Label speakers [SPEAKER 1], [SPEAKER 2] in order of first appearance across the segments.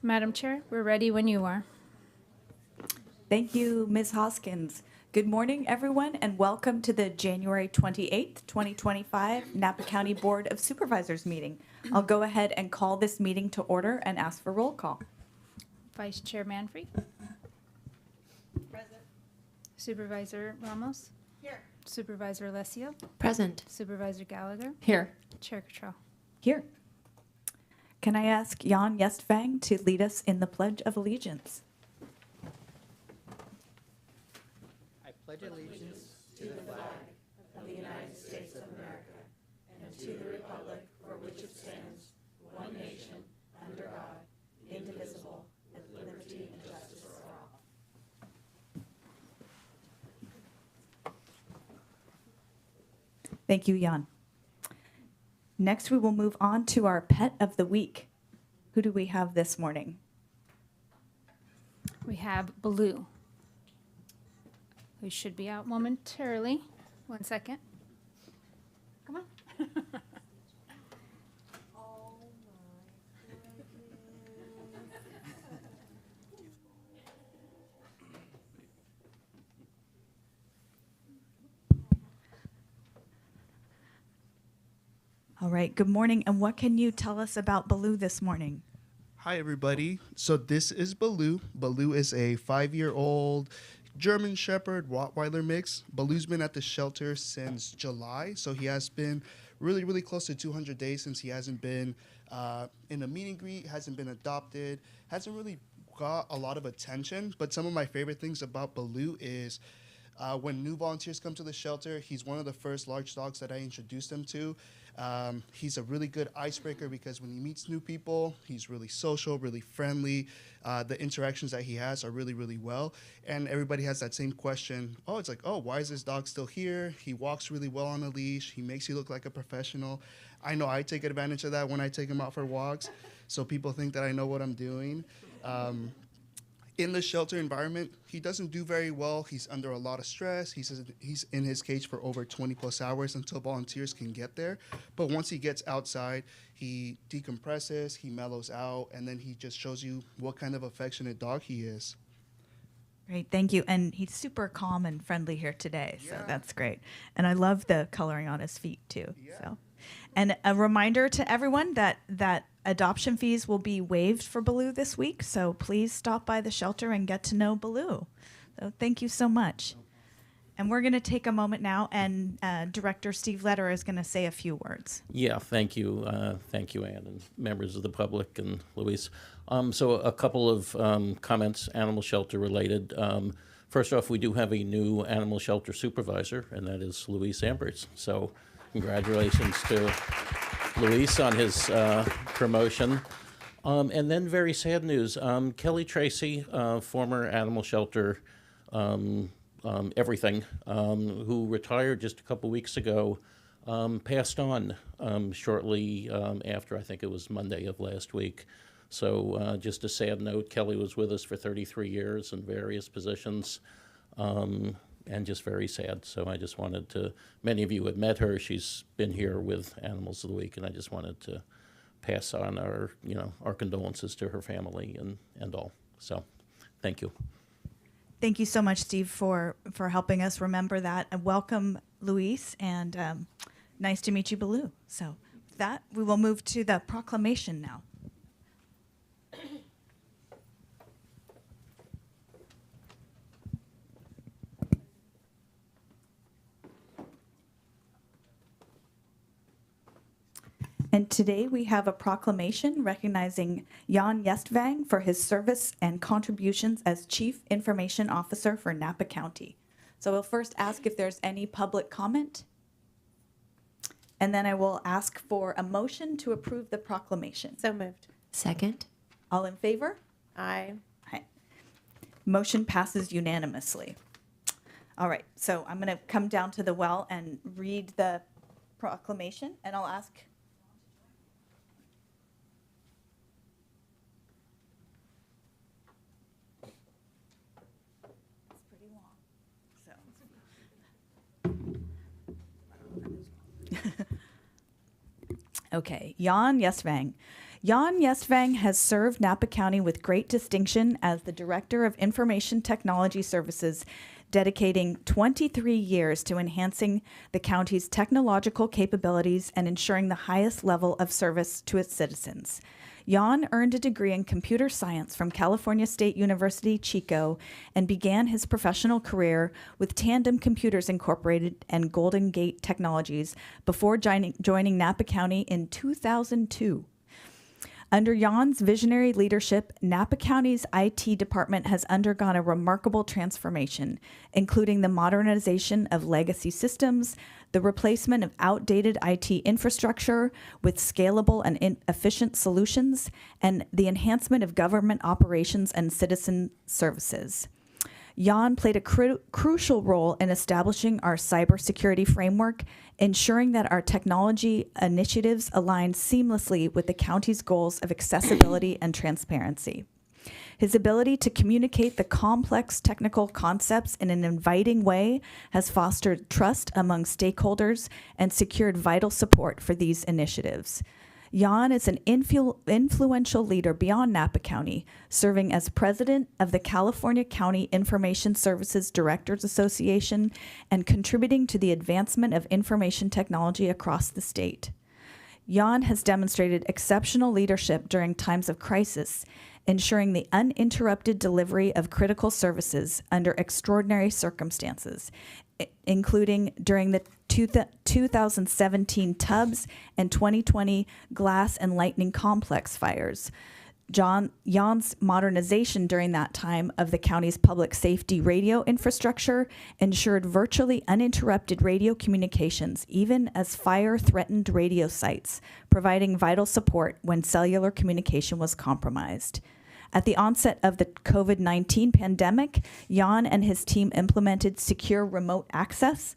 [SPEAKER 1] Madam Chair, we're ready when you are.
[SPEAKER 2] Thank you, Ms. Hoskins. Good morning, everyone, and welcome to the January 28th, 2025 Napa County Board of Supervisors meeting. I'll go ahead and call this meeting to order and ask for roll call.
[SPEAKER 1] Vice Chair Manfrey.
[SPEAKER 3] Present.
[SPEAKER 1] Supervisor Ramos.
[SPEAKER 3] Here.
[SPEAKER 1] Supervisor Alessio.
[SPEAKER 4] Present.
[SPEAKER 1] Supervisor Gallagher.
[SPEAKER 4] Here.
[SPEAKER 1] Chair Cottrell.
[SPEAKER 2] Here. Can I ask Jan Jestvang to lead us in the Pledge of Allegiance?
[SPEAKER 5] I pledge allegiance to the flag of the United States of America and to the republic for which it stands, one nation, under God, indivisible, with liberty and justice for all.
[SPEAKER 2] Thank you, Jan. Next, we will move on to our Pet of the Week. Who do we have this morning?
[SPEAKER 1] We have Baloo, who should be out momentarily. 1 second. Come on.
[SPEAKER 2] All right, good morning, and what can you tell us about Baloo this morning?
[SPEAKER 6] Hi, everybody. So this is Baloo. Baloo is a 5-year-old German Shepherd Rottweiler mix. Baloo's been at the shelter since July, so he has been really close to 200 days since he hasn't been in a meet and greet, hasn't been adopted, hasn't really got a lot of attention. But some of my favorite things about Baloo is when new volunteers come to the shelter, he's one of the first large dogs that I introduced them to. He's a really good icebreaker because when he meets new people, he's really social, really friendly. The interactions that he has are really well. And everybody has that same question. Oh, it's like, oh, why is this dog still here? He walks really well on a leash. He makes you look like a professional. I know I take advantage of that when I take him out for walks. So people think that I know what I'm doing. In the shelter environment, he doesn't do very well. He's under a lot of stress. He's in his cage for over 20 plus hours until volunteers can get there. But once he gets outside, he decompresses, he mellows out, and then he just shows you what kind of affectionate dog he is.
[SPEAKER 2] Great, thank you. And he's super calm and friendly here today, so
[SPEAKER 6] Yeah.
[SPEAKER 2] that's great. And I love the coloring on his feet too.
[SPEAKER 6] Yeah.
[SPEAKER 2] So, and a reminder to everyone that adoption fees will be waived for Baloo this week, so please stop by the shelter and get to know Baloo. So thank you so much. And we're going to take a moment now, and Director Steve Leder is going to say a few words.
[SPEAKER 7] Yeah, thank you. Thank you, Ann, and members of the public, and Luis. So a couple of comments, animal shelter related. First off, we do have a new animal shelter supervisor, and that is Luis Amberts. So congratulations to Luis on his promotion. And then very sad news. Kelly Tracy, former animal shelter everything, who retired just a couple weeks ago, passed on shortly after, I think it was Monday of last week. So just a sad note, Kelly was with us for 33 years in various positions, and just very sad. So I just wanted to, many of you have met her. She's been here with Animals of the Week, and I just wanted to pass on our, our condolences to her family and all. So thank you.
[SPEAKER 2] Thank you so much, Steve, for helping us remember that. And welcome, Luis, and nice to meet you, Baloo. So with that, we will move to the proclamation now. And today we have a proclamation recognizing Jan Jestvang for his service and contributions as Chief Information Officer for Napa County. So we'll first ask if there's any public comment. And then I will ask for a motion to approve the proclamation.
[SPEAKER 3] So moved.
[SPEAKER 4] Second.
[SPEAKER 2] All in favor?
[SPEAKER 3] Aye.
[SPEAKER 2] Aye. Motion passes unanimously. All right, so I'm going to come down to the well and read the proclamation, and I'll ask. It's pretty long, so. Okay, Jan Jestvang. Jan Jestvang has served Napa County with great distinction as the Director of Information Technology Services, dedicating 23 years to enhancing the county's technological capabilities and ensuring the highest level of service to its citizens. Jan earned a degree in computer science from California State University, Chico, and began his professional career with Tandem Computers Incorporated and Golden Gate Technologies before joining Napa County in 2002. Under Jan's visionary leadership, Napa County's IT department has undergone a remarkable transformation, including the modernization of legacy systems, the replacement of outdated IT infrastructure with scalable and efficient solutions, and the enhancement of government operations and citizen services. Jan played a crucial role in establishing our cybersecurity framework, ensuring that our technology initiatives align seamlessly with the county's goals of accessibility and transparency. His ability to communicate the complex technical concepts in an inviting way has fostered trust among stakeholders and secured vital support for these initiatives. Jan is an influential leader beyond Napa County, serving as president of the California County Information Services Directors Association and contributing to the advancement of information technology across the state. Jan has demonstrated exceptional leadership during times of crisis, ensuring the uninterrupted delivery of critical services under extraordinary circumstances, including during the 2017 Tubbs and 2020 Glass and Lightning Complex fires. Jan's modernization during that time of the county's public safety radio infrastructure ensured virtually uninterrupted radio communications, even as fire threatened radio sites, providing vital support when cellular communication was compromised. At the onset of the COVID-19 pandemic, Jan and his team implemented secure remote access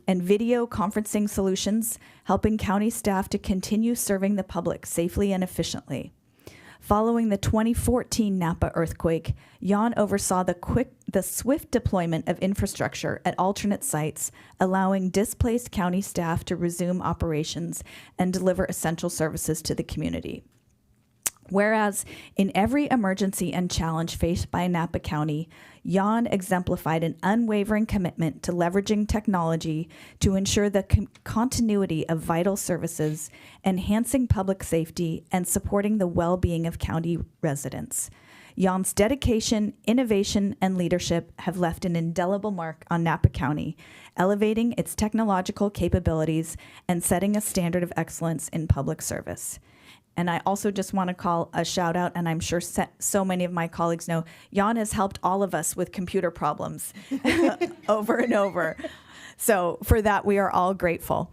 [SPEAKER 2] and video conferencing solutions, helping county staff to continue serving the public safely and efficiently. Following the 2014 Napa earthquake, Jan oversaw the swift deployment of infrastructure at alternate sites, allowing displaced county staff to resume operations and deliver essential services to the community. Whereas in every emergency and challenge faced by Napa County, Jan exemplified an unwavering commitment to leveraging technology to ensure the continuity of vital services, enhancing public safety, and supporting the well-being of county residents. Jan's dedication, innovation, and leadership have left an indelible mark on Napa County, elevating its technological capabilities and setting a standard of excellence in public service. And I also just want to call a shout out, and I'm sure so many of my colleagues know, Jan has helped all of us with computer problems over and over. So for that, we are all grateful.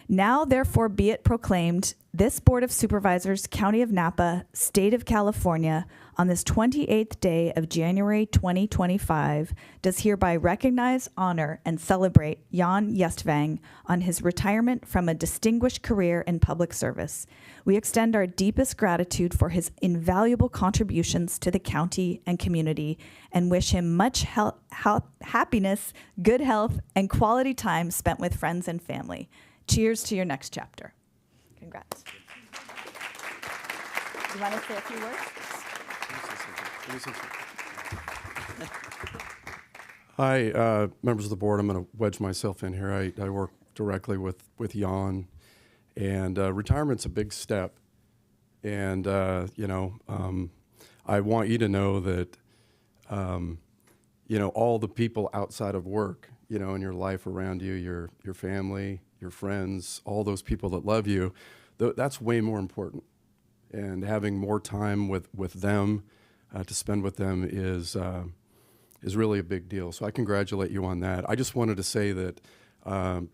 [SPEAKER 2] Now, therefore, be it proclaimed, this Board of Supervisors, County of Napa, State of California, on this 28th day of January 2025, does hereby recognize, honor, and celebrate Jan Jestvang on his retirement from a distinguished career in public service. We extend our deepest gratitude for his invaluable contributions to the county and community and wish him much happiness, good health, and quality time spent with friends and family. Cheers to your next chapter. Congrats. You want to say a few words?
[SPEAKER 3] Hi, members of the board. I'm going to wedge myself in here. I work directly with Jan, and retirement's a big step. And I want you to know that all the people outside of work, in your life around you, your family, your friends, all those people that love you, that's way more important. And having more time with them to spend with them is really a big deal. So I congratulate you on that. I just wanted to say that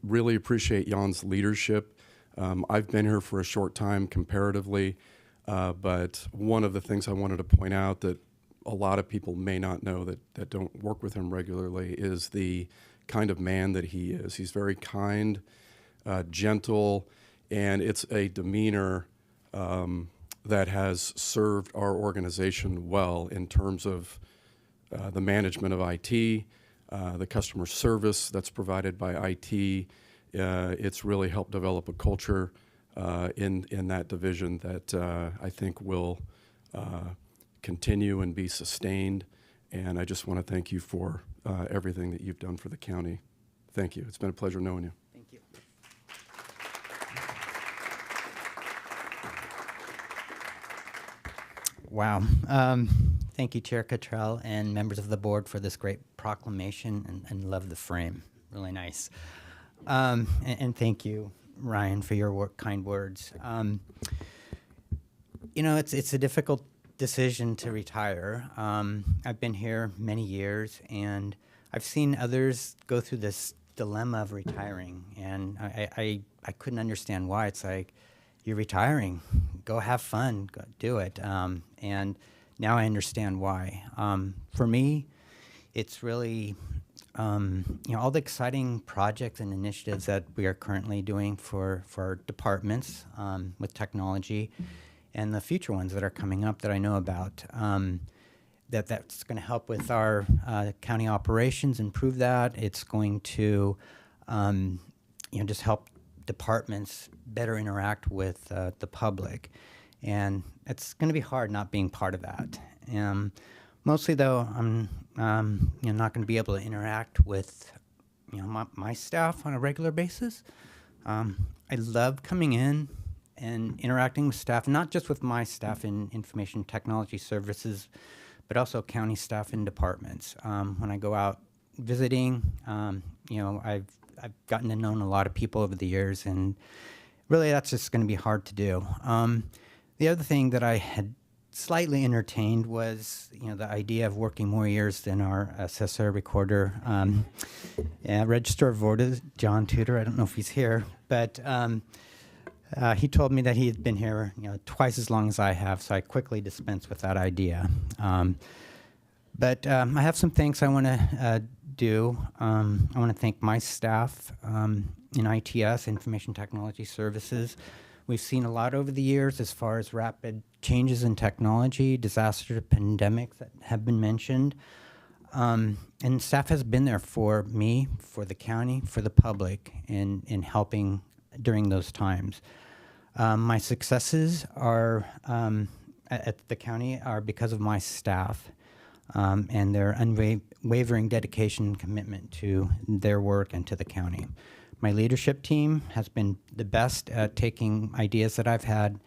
[SPEAKER 3] really appreciate Jan's leadership. I've been here for a short time comparatively, but one of the things I wanted to point out that a lot of people may not know that don't work with him regularly is the kind of man that he is. He's very kind, gentle, and it's a demeanor that has served our organization well in terms of the management of IT, the customer service that's provided by IT. It's really helped develop a culture in that division that I think will continue and be sustained. And I just want to thank you for everything that you've done for the county. Thank you. It's been a pleasure knowing you.
[SPEAKER 4] Thank you. Wow. Thank you, Chair Cottrell and members of the board for this great proclamation, and love the frame. Really nice. And thank you, Ryan, for your kind words. You know, it's a difficult decision to retire. I've been here many years, and I've seen others go through this dilemma of retiring, and I couldn't understand why. It's like, you're retiring, go have fun, go do it. And now I understand why. For me, it's really all the exciting projects and initiatives that we are currently doing for our departments with technology, and the future ones that are coming up that I know about. That's going to help with our county operations, improve that. It's going to just help departments better interact with the public, and it's going to be hard not being part of that. Mostly, though, I'm not going to be able to interact with my staff on a regular basis. I love coming in and interacting with staff, not just with my staff in information technology services, but also county staff in departments. When I go out visiting, I've gotten to know a lot of people over the years, and really that's just going to be hard to do. The other thing that I had slightly entertained was, the idea of working more years than our assessor, recorder, register of voters, John Tudor. I don't know if he's here, but he told me that he had been here, twice as long as I have, so I quickly dispensed with that idea. But I have some thanks I want to do. I want to thank my staff in ITS, Information Technology Services. We've seen a lot over the years as far as rapid changes in technology, disaster, pandemics that have been mentioned. And staff has been there for me, for the county, for the public, in helping during those times. My successes are at the county are because of my staff and their unwavering dedication and commitment to their work and to the county. My leadership team has been the best at taking ideas that I've had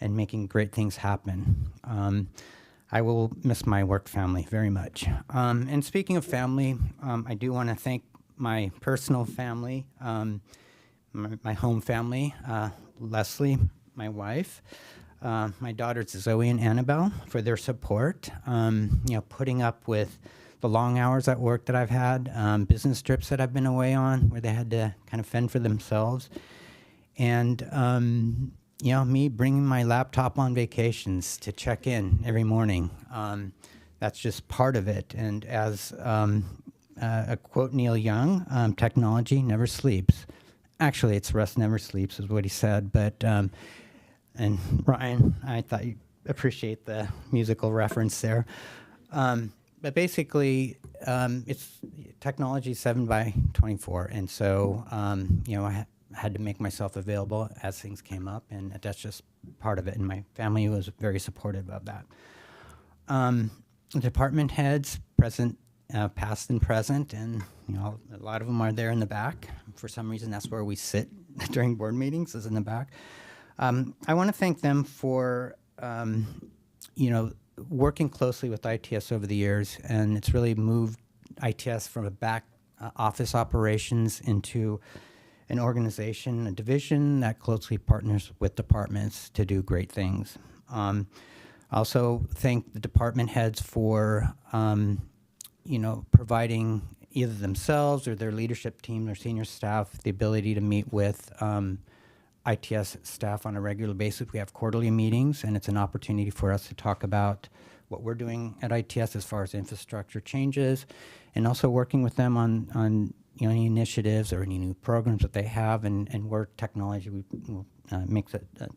[SPEAKER 4] and making great things happen. I will miss my work family very much. And speaking of family, I do want to thank my personal family, my home family, Leslie, my wife, my daughters Zoe and Annabelle, for their support, putting up with the long hours at work that I've had, business trips that I've been away on where they had to kind of fend for themselves, and me bringing my laptop on vacations to check in every morning. That's just part of it. And as a quote Neil Young, technology never sleeps. Actually, it's rest never sleeps is what he said. But and Ryan, I thought you'd appreciate the musical reference there. But basically, it's technology 7/24, and so I had to make myself available as things came up, and that's just part of it. And my family was very supportive of that. Department heads, present, past, and present, and a lot of them are there in the back. For some reason, that's where we sit during board meetings, is in the back. I want to thank them for working closely with ITS over the years, and it's really moved ITS from a back office operations into an organization, a division that closely partners with departments to do great things. I also thank the department heads for, providing either themselves or their leadership team, their senior staff, the ability to meet with ITS staff on a regular basis. We have quarterly meetings, and it's an opportunity for us to talk about what we're doing at ITS as far as infrastructure changes, and also working with them on any initiatives or any new programs that they have, and where technology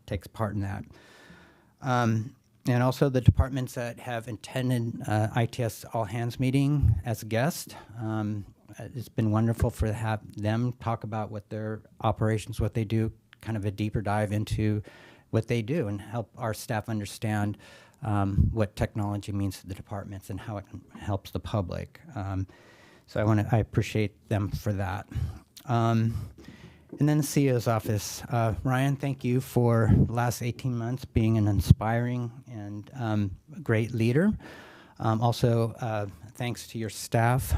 [SPEAKER 4] takes part in that. And also the departments that have attended ITS all hands meeting as a guest. It's been wonderful to have them talk about what their operations, what they do kind of a deeper dive into what they do and help our staff understand what technology means to the departments and how it helps the public. So I appreciate them for that. And then the CEO's office. Ryan, thank you for the last 18 months being an inspiring and great leader. Also, thanks to your staff,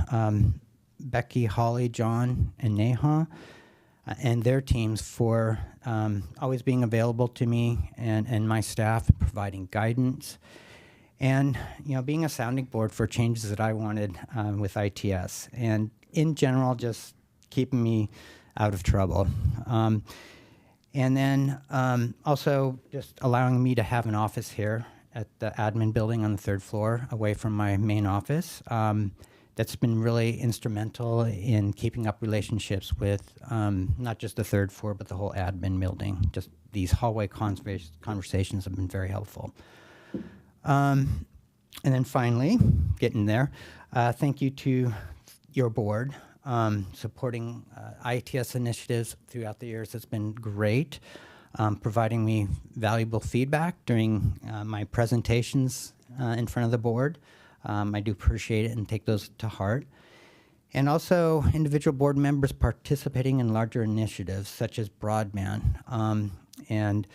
[SPEAKER 4] Becky, Holly, John, and Neha, and their teams for always being available to me and my staff, providing guidance, and being a sounding board for changes that I wanted with ITS, and in general, just keeping me out of trouble. And then also just allowing me to have an office here at the admin building on the 3rd floor, away from my main office. That's been really instrumental in keeping up relationships with not just the 3rd floor, but the whole admin building. Just these hallway conversations have been very helpful. And then finally, getting there, thank you to your board. Supporting ITS initiatives throughout the years has been great, providing me valuable feedback during my presentations in front of the board. I do appreciate it and take those to heart. And also individual board members participating in larger initiatives such as broadband. And,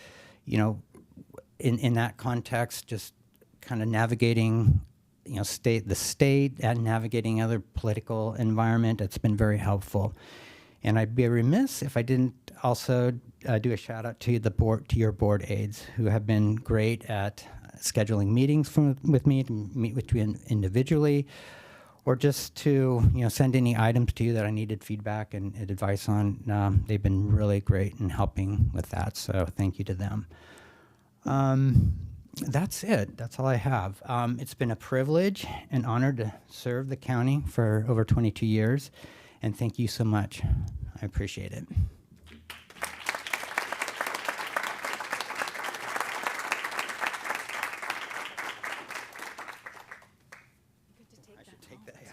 [SPEAKER 4] in that context, just kind of navigating the state and navigating other political environment. It's been very helpful. And I'd be remiss if I didn't also do a shout out to your board aides who have been great at scheduling meetings with me to meet with you individually, or just to send any items to you that I needed feedback and advice on. They've been really great in helping with that. So thank you to them. That's it. That's all I have. It's been a privilege and honor to serve the county for over 22 years, and thank you so much. I appreciate it. I should take that, yeah.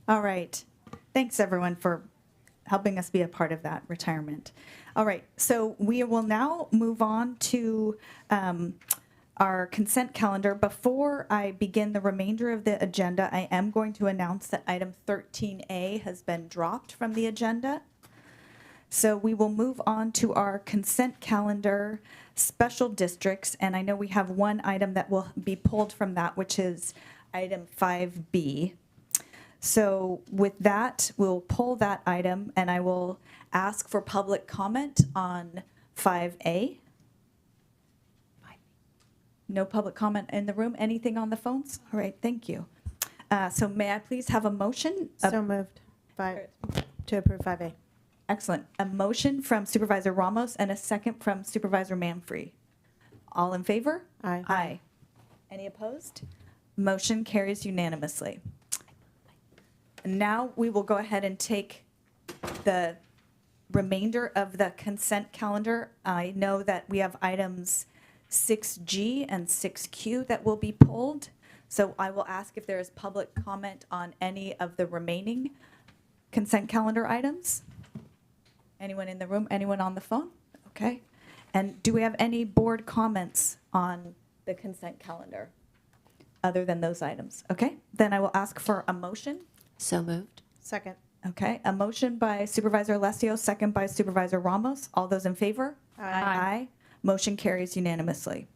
[SPEAKER 2] All right. Thanks, everyone, for helping us be a part of that retirement. All right. So we will now move on to our consent calendar. Before I begin the remainder of the agenda, I am going to announce that item 13A has been dropped from the agenda. So we will move on to our consent calendar special districts. And I know we have one item that will be pulled from that, which is item 5B. So with that, we'll pull that item, and I will ask for public comment on 5A. No public comment in the room. Anything on the phones? All right, thank you. So may I please have a motion?
[SPEAKER 5] So moved. To approve 5A.
[SPEAKER 2] Excellent. A motion from Supervisor Ramos and a second from Supervisor Manfree. All in favor?
[SPEAKER 5] Aye.
[SPEAKER 2] Aye. Any opposed? Motion carries unanimously. Now we will go ahead and take the remainder of the consent calendar. I know that we have items 6G and 6Q that will be pulled. So I will ask if there is public comment on any of the remaining consent calendar items. Anyone in the room? Anyone on the phone? Okay. And do we have any board comments on the consent calendar? other than those items? Okay, then I will ask for a motion.
[SPEAKER 5] So moved.
[SPEAKER 8] Second.
[SPEAKER 2] Okay, a motion by Supervisor Alessio, second by Supervisor Ramos. All those in favor?
[SPEAKER 8] Aye.
[SPEAKER 2] Motion carries unanimously.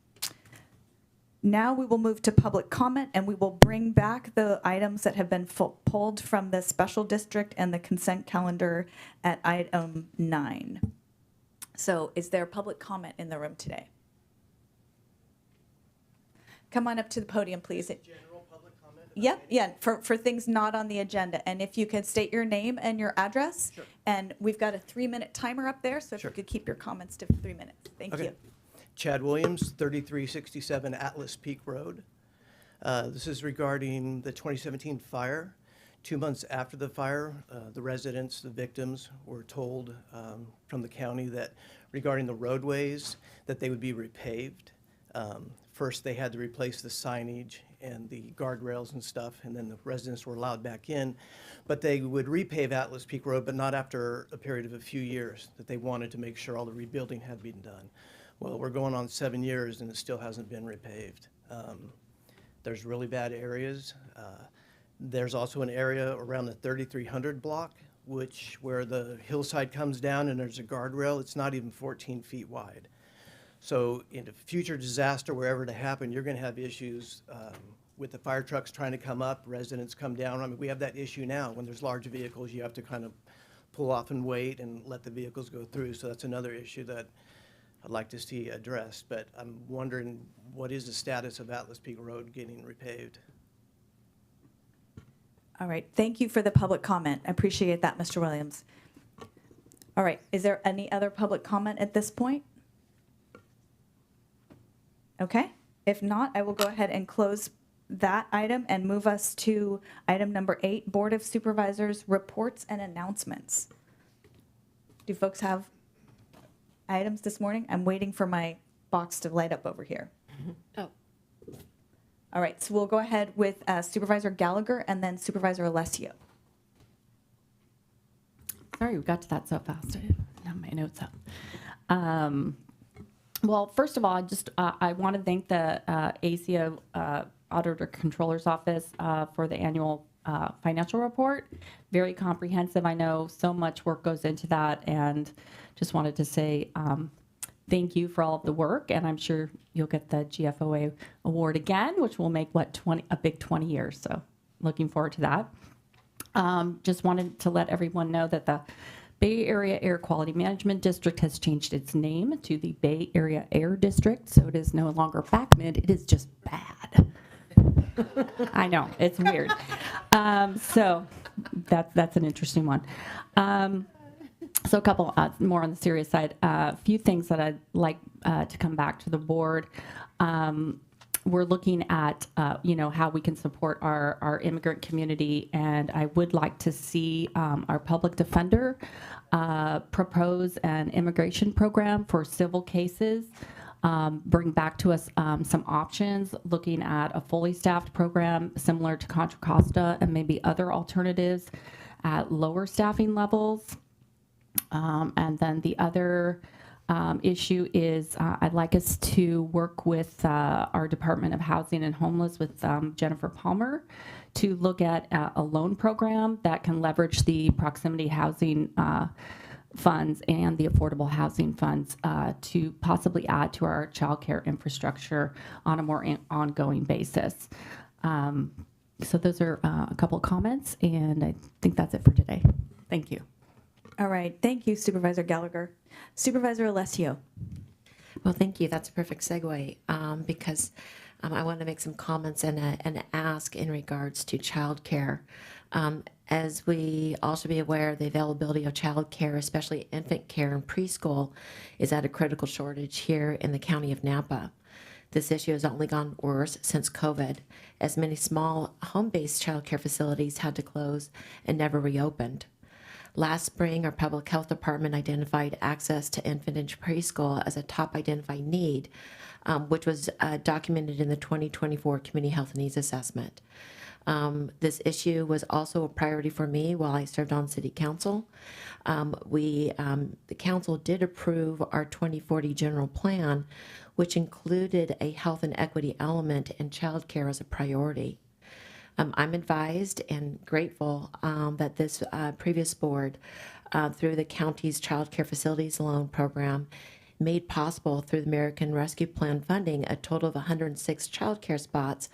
[SPEAKER 2] Now we will move to public comment, and we will bring back the items that have been pulled from the special district and the consent calendar at item 9. So is there public comment in the room today? Come on up to the podium, please.
[SPEAKER 9] General public comment?
[SPEAKER 2] Yep, yeah, for things not on the agenda. And if you can state your name and your address.
[SPEAKER 9] Sure.
[SPEAKER 2] And we've got a 3-minute timer up there, so if
[SPEAKER 9] Sure.
[SPEAKER 2] you could keep your comments to 3 minutes. Thank
[SPEAKER 9] Okay.
[SPEAKER 2] you.
[SPEAKER 9] Chad Williams, 3367 Atlas Peak Road. This is regarding the 2017 fire. 2 months after the fire, the residents, the victims, were told from the county that regarding the roadways, that they would be repaved. First, they had to replace the signage and the guardrails and stuff, and then the residents were allowed back in. But they would repave Atlas Peak Road, but not after a period of a few years, that they wanted to make sure all the rebuilding had been done. Well, we're going on 7 years and it still hasn't been repaved. There's really bad areas. There's also an area around the 3300 block, where the hillside comes down and there's a guardrail. It's not even 14 feet wide. So in a future disaster, wherever to happen, you're going to have issues with the fire trucks trying to come up, residents come down. I mean, we have that issue now. When there's large vehicles, you have to kind of pull off and wait and let the vehicles go through. So that's another issue that I'd like to see addressed. But I'm wondering, what is the status of Atlas Peak Road getting repaved?
[SPEAKER 2] All right, thank you for the public comment. I appreciate that, Mr. Williams. All right, is there any other public comment at this point? Okay, if not, I will go ahead and close that item and move us to item number 8, Board of Supervisors reports and announcements. Do folks have items this morning? I'm waiting for my box to light up over here.
[SPEAKER 5] Oh.
[SPEAKER 2] All right, so we'll go ahead with Supervisor Gallagher and then Supervisor Alessio.
[SPEAKER 10] Sorry, we got to that so fast. I didn't have my notes up. Well, first of all, I want to thank the ACO Auditor Controller's Office for the annual financial report. Very comprehensive. I know so much work goes into that, and just wanted to say thank you for all of the work, and I'm sure you'll get the GFOA award again, which will make a big 20 years. So looking forward to that. Just wanted to let everyone know that the Bay Area Air Quality Management District has changed its name to the Bay Area Air District. So it is no longer BACMID, it is just bad. I know, it's weird. So that's an interesting one. So a couple more on the serious side. A few things that I'd like to come back to the board. We're looking at, how we can support our immigrant community, and I would like to see our public defender propose an immigration program for civil cases, bring back to us some options, looking at a fully staffed program similar to Contra Costa and maybe other alternatives at lower staffing levels. And then the other issue is I'd like us to work with our Department of Housing and Homeless with Jennifer Palmer to look at a loan program that can leverage the proximity housing funds and the affordable housing funds to possibly add to our childcare infrastructure on a more ongoing basis. So those are a couple of comments, and I think that's it for today. Thank you.
[SPEAKER 2] All right, thank you, Supervisor Gallagher. Supervisor Alessio.
[SPEAKER 5] Well, thank you. That's a perfect segue because I want to make some comments and ask in regards to childcare. As we all should be aware, the availability of childcare, especially infant care and preschool, is at a critical shortage here in the county of Napa. This issue has only gone worse since COVID, as many small home-based childcare facilities had to close and never reopened. Last spring, our public health department identified access to infant and preschool as a top identified need, which was documented in the 2024 Community Health Needs Assessment. This issue was also a priority for me while I served on City Council. The council did approve our 2040 general plan,
[SPEAKER 8] which included a health and equity element and childcare as a priority. I'm advised and grateful that this previous board, through the county's Child Care Facilities Loan Program, made possible through the American Rescue Plan funding a total of 106 child care spots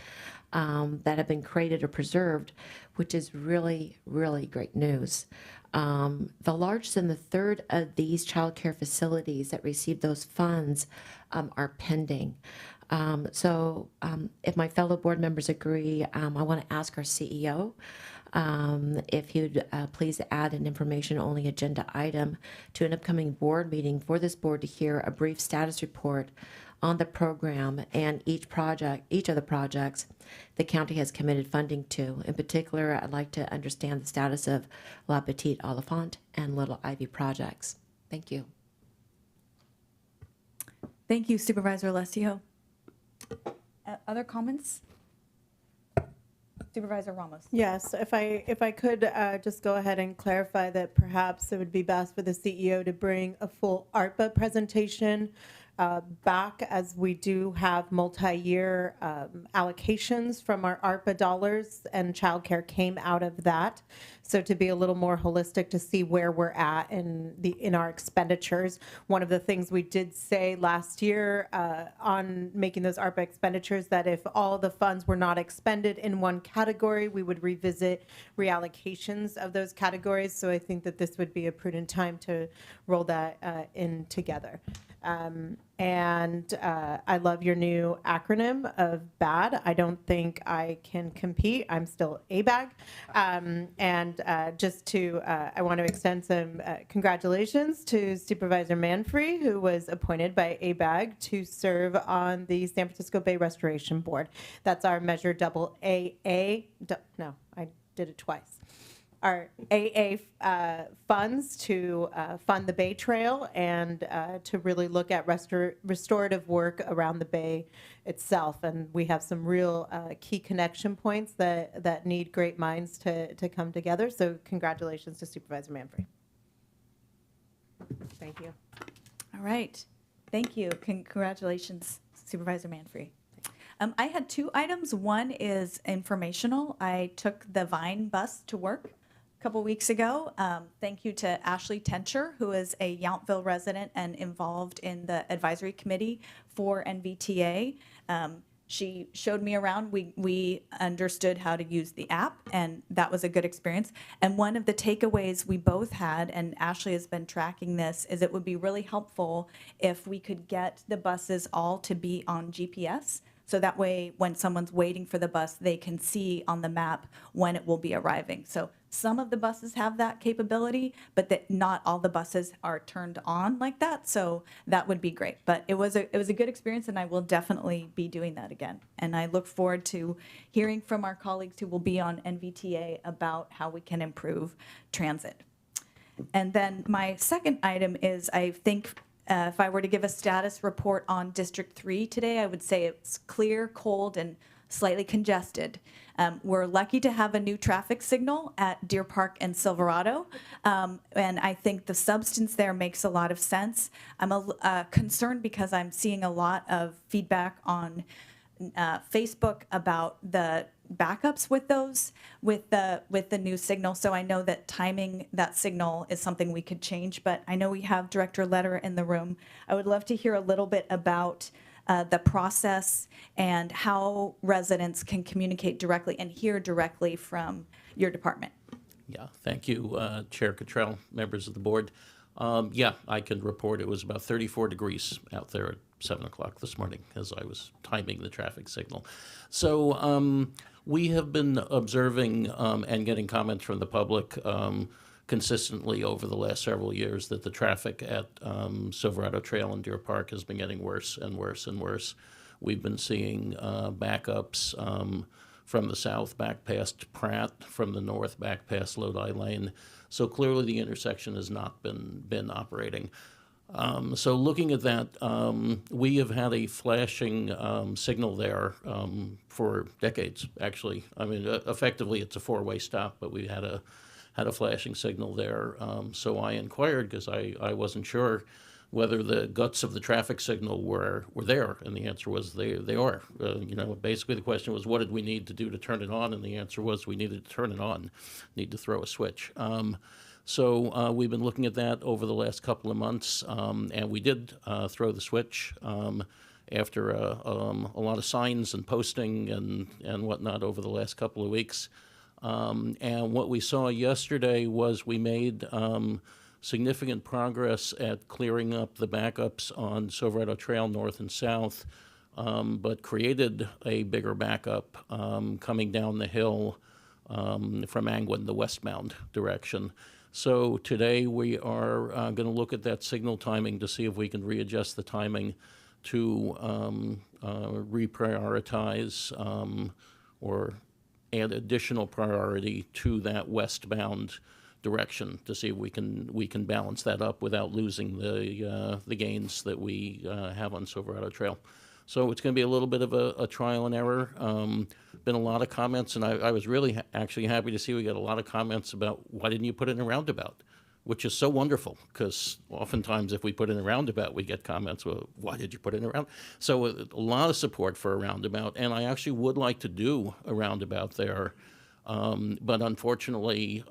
[SPEAKER 8] that have been created or preserved, which is really, really great news. The largest and the third of these child care facilities that received those funds are pending. If my fellow board members agree, I want to ask our CEO if you'd please add an information-only agenda item to an upcoming board meeting for this board to hear a brief status report on the program and each of the projects the county has committed funding to. In particular, I'd like to understand the status of La Petite Oliphant and Little Ivy projects. Thank you.
[SPEAKER 2] Thank you, Supervisor Alessio. Other comments? Supervisor Ramos.
[SPEAKER 5] Yes, if I could just go ahead and clarify that perhaps it would be best for the CEO to bring a full ARPA presentation back, as we do have multi-year allocations from our ARPA dollars, and childcare came out of that. So to be a little more holistic, to see where we're at in our expenditures. One of the things we did say last year on making those ARPA expenditures, that if all the funds were not expended in one category, we would revisit reallocations of those categories. So I think that this would be a prudent time to roll that in together. I love your new acronym of BAD. I don't think I can compete. I'm still ABAG. I want to extend some congratulations to Supervisor Manfree, who was appointed by ABAG to serve on the San Francisco Bay Restoration Board. That's our Measure AA. No, I did it twice. Our AA funds to fund the Bay Trail and to really look at restorative work around the Bay itself. And we have some real key connection points that need great minds to come together. So congratulations to Supervisor Manfree. Thank you.
[SPEAKER 2] All right. Thank you. Congratulations, Supervisor Manfree. I had two items. One is informational. I took the Vine bus to work couple weeks ago. Thank you to Ashley Tencher, who is a Yountville resident and involved in the advisory committee for NVTA. She showed me around. We understood how to use the app, and that was a good experience. And one of the takeaways we both had, and Ashley has been tracking this, is it would be really helpful if we could get the buses all to be on GPS. So that way, when someone's waiting for the bus, they can see on the map when it will be arriving. So some of the buses have that capability, but that not all the buses are turned on like that. So that would be great. But it was a good experience, and I will definitely be doing that again. And I look forward to hearing from our colleagues who will be on NVTA about how we can improve transit. And then my second item is, I think, if I were to give a status report on District 3 today, I would say it's clear, cold, and slightly congested. We're lucky to have a new traffic signal at Deer Park and Silverado, and I think the substance there makes a lot of sense. I'm concerned because I'm seeing a lot of feedback on Facebook about the backups with the new signal. So I know that timing that signal is something we could change, but I know we have Director Leder in the room. I would love to hear a little bit about the process and how residents can communicate directly and hear directly from your department.
[SPEAKER 7] Yeah, thank you, Chair Cottrell, members of the board. Yeah, I can report it was about 34 degrees out there at 7 o'clock this morning as I was timing the traffic signal. So we have been observing and getting comments from the public consistently over the last several years that the traffic at Silverado Trail and Deer Park has been getting worse and worse and worse. We've been seeing backups from the south back past Pratt, from the north back past Lodi Lane. So clearly the intersection has not been operating. So looking at that, we have had a flashing signal there for decades, actually. I mean, effectively it's a four-way stop, but we had a flashing signal there. So I inquired, because I wasn't sure, whether the guts of the traffic signal were there, and the answer was they are. Basically the question was, what did we need to do to turn it on? And the answer was we needed to turn it on, need to throw a switch. So we've been looking at that over the last couple of months, and we did throw the switch after a lot of signs and posting and whatnot over the last couple of weeks. And what we saw yesterday was we made significant progress at clearing up the backups on Silverado Trail north and south, but created a bigger backup coming down the hill from Angwin, the westbound direction. So today we are going to look at that signal timing to see if we can readjust the timing to reprioritize or add additional priority to that westbound direction to see if we can balance that up without losing the gains that we have on Silverado Trail. So it's going to be a little bit of a trial and error. Been a lot of comments, and I was really actually happy to see we got a lot of comments about why didn't you put it in a roundabout, which is so wonderful because oftentimes if we put in a roundabout, we get comments, well, why did you put it in a roundabout? So a lot of support for a roundabout, and I actually would like to do a roundabout there, but unfortunately,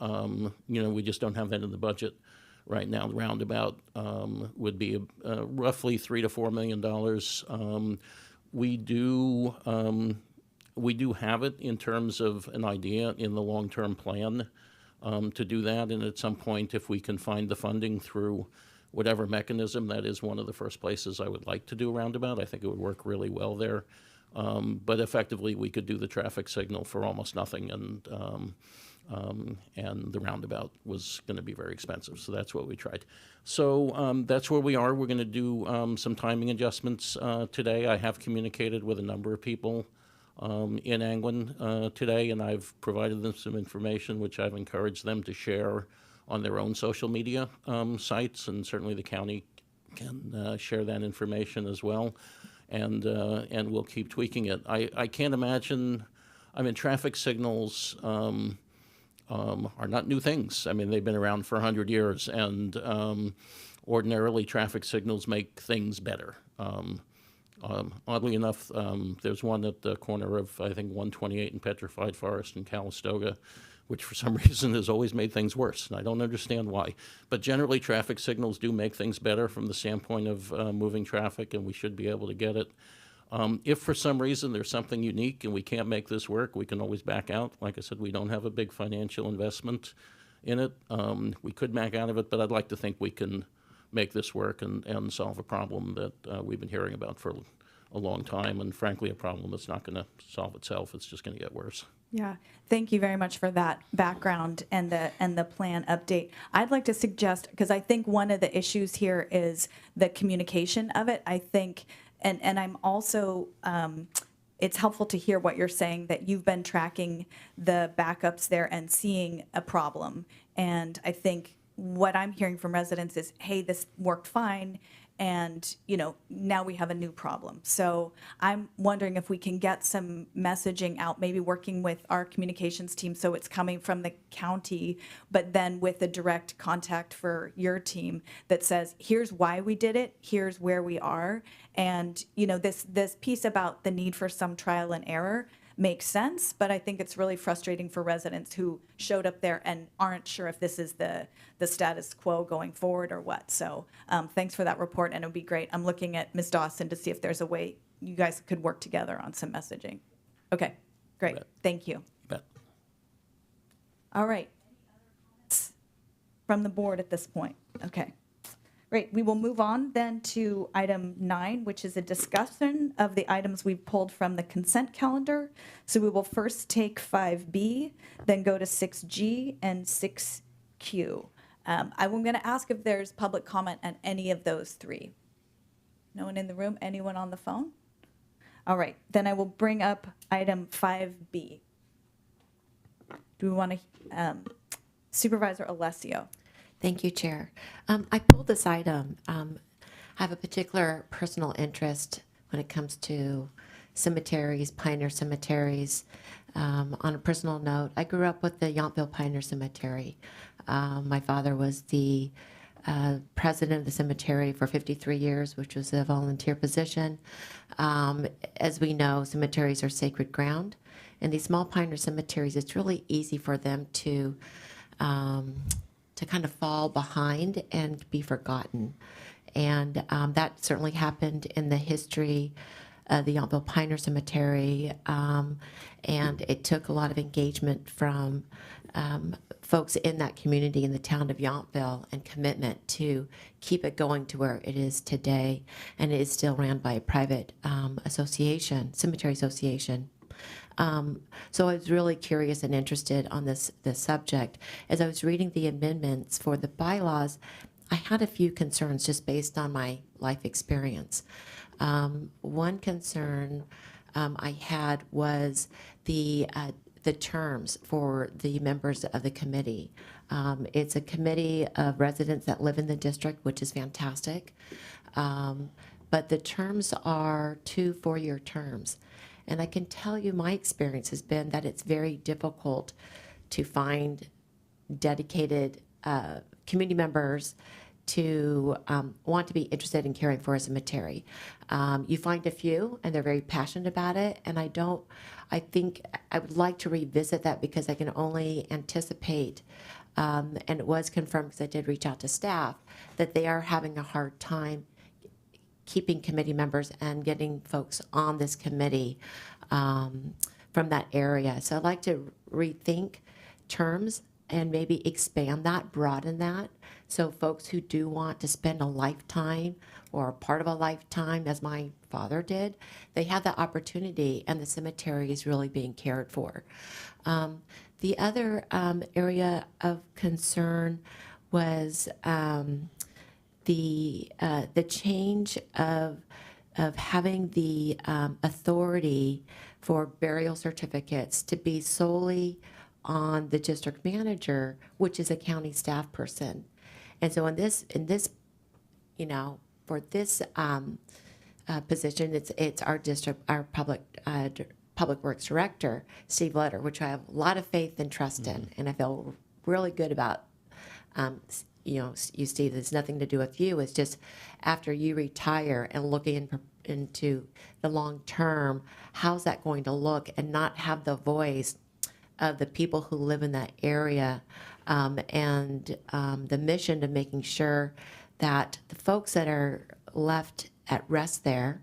[SPEAKER 7] we just don't have that in the budget right now. The roundabout would be roughly $3 to $4 million. We do have it in terms of an idea in the long-term plan to do that, and at some point, if we can find the funding through whatever mechanism, that is one of the first places I would like to do a roundabout. I think it would work really well there. But effectively, we could do the traffic signal for almost nothing, and the roundabout was going to be very expensive. So that's what we tried. So that's where we are. We're going to do some timing adjustments today. I have communicated with a number of people in Angwin today, and I've provided them some information, which I've encouraged them to share on their own social media sites, and certainly the county can share that information as well. And we'll keep tweaking it. I can't imagine. I mean, traffic signals are not new things. I mean, they've been around for 100 years, and ordinarily traffic signals make things better. Oddly enough, there's one at the corner of, I think, 128 and Petrified Forest in Calistoga, which for some reason has always made things worse, and I don't understand why. But generally, traffic signals do make things better from the standpoint of moving traffic, and we should be able to get it. If for some reason there's something unique and we can't make this work, we can always back out. Like I said, we don't have a big financial investment in it. We could back out of it, but I'd like to think we can make this work and solve a problem that we've been hearing about for a long time, and frankly, a problem that's not going to solve itself. It's just going to get worse.
[SPEAKER 2] Yeah, thank you very much for that background and the plan update. I'd like to suggest, because I think one of the issues here is the communication of it. I think, and I'm also, it's helpful to hear what you're saying, that you've been tracking the backups there and seeing a problem. And I think what I'm hearing from residents is, hey, this worked fine, and now we have a new problem. So I'm wondering if we can get some messaging out, maybe working with our communications team so it's coming from the county, but then with a direct contact for your team that says, here's why we did it, here's where we are. And this piece about the need for some trial and error makes sense, but I think it's really frustrating for residents who showed up there and aren't sure if this is the status quo going forward or what. So thanks for that report, and it would be great. I'm looking at Ms. Dawson to see if there's a way you guys could work together on some messaging. Okay, great. Thank you.
[SPEAKER 7] You bet.
[SPEAKER 2] All right. From the board at this point. Okay. Great. We will move on then to item 9, which is a discussion of the items we've pulled from the consent calendar. So we will first take 5B, then go to 6G and 6Q. I'm going to ask if there's public comment on any of those 3. No one in the room? Anyone on the phone? All right. Then I will bring up item 5B. Do we want to, Supervisor Alessio?
[SPEAKER 8] Thank you, Chair. I pulled this item. I have a particular personal interest when it comes to cemeteries, pioneer cemeteries. On a personal note, I grew up with the Yountville Pioneer Cemetery. My father was the president of the cemetery for 53 years, which was a volunteer position. As we know, cemeteries are sacred ground. And these small pioneer cemeteries, it's really easy for them to kind of fall behind and be forgotten. And that certainly happened in the history of the Yountville Pioneer Cemetery. And it took a lot of engagement from folks in that community in the town of Yountville and commitment to keep it going to where it is today. And it is still ran by a private association, cemetery association. So I was really curious and interested on this subject. As I was reading the amendments for the bylaws, I had a few concerns just based on my life experience. One concern I had was the terms for the members of the committee. It's a committee of residents that live in the district, which is fantastic. But the terms are 2 4-year terms. And I can tell you my experience has been that it's very difficult to find dedicated community members to want to be interested in caring for a cemetery. You find a few, and they're very passionate about it, and I think I would like to revisit that because I can only anticipate, and it was confirmed because I did reach out to staff, that they are having a hard time keeping committee members and getting folks on this committee from that area. So I'd like to rethink terms and maybe expand that, broaden that, so folks who do want to spend a lifetime or a part of a lifetime, as my father did, they have that opportunity, and the cemetery is really being cared for. The other area of concern was the change of having the authority for burial certificates to be solely on the district manager, which is a county staff person. And so in this, for this position, it's our public works director, Steve Letter, which I have a lot of faith and trust in, and I feel really good about. You, Steve, it's nothing to do with you. It's just after you retire and looking into the long term, how's that going to look, and not have the voice of the people who live in that area, and the mission of making sure that the folks that are left at rest there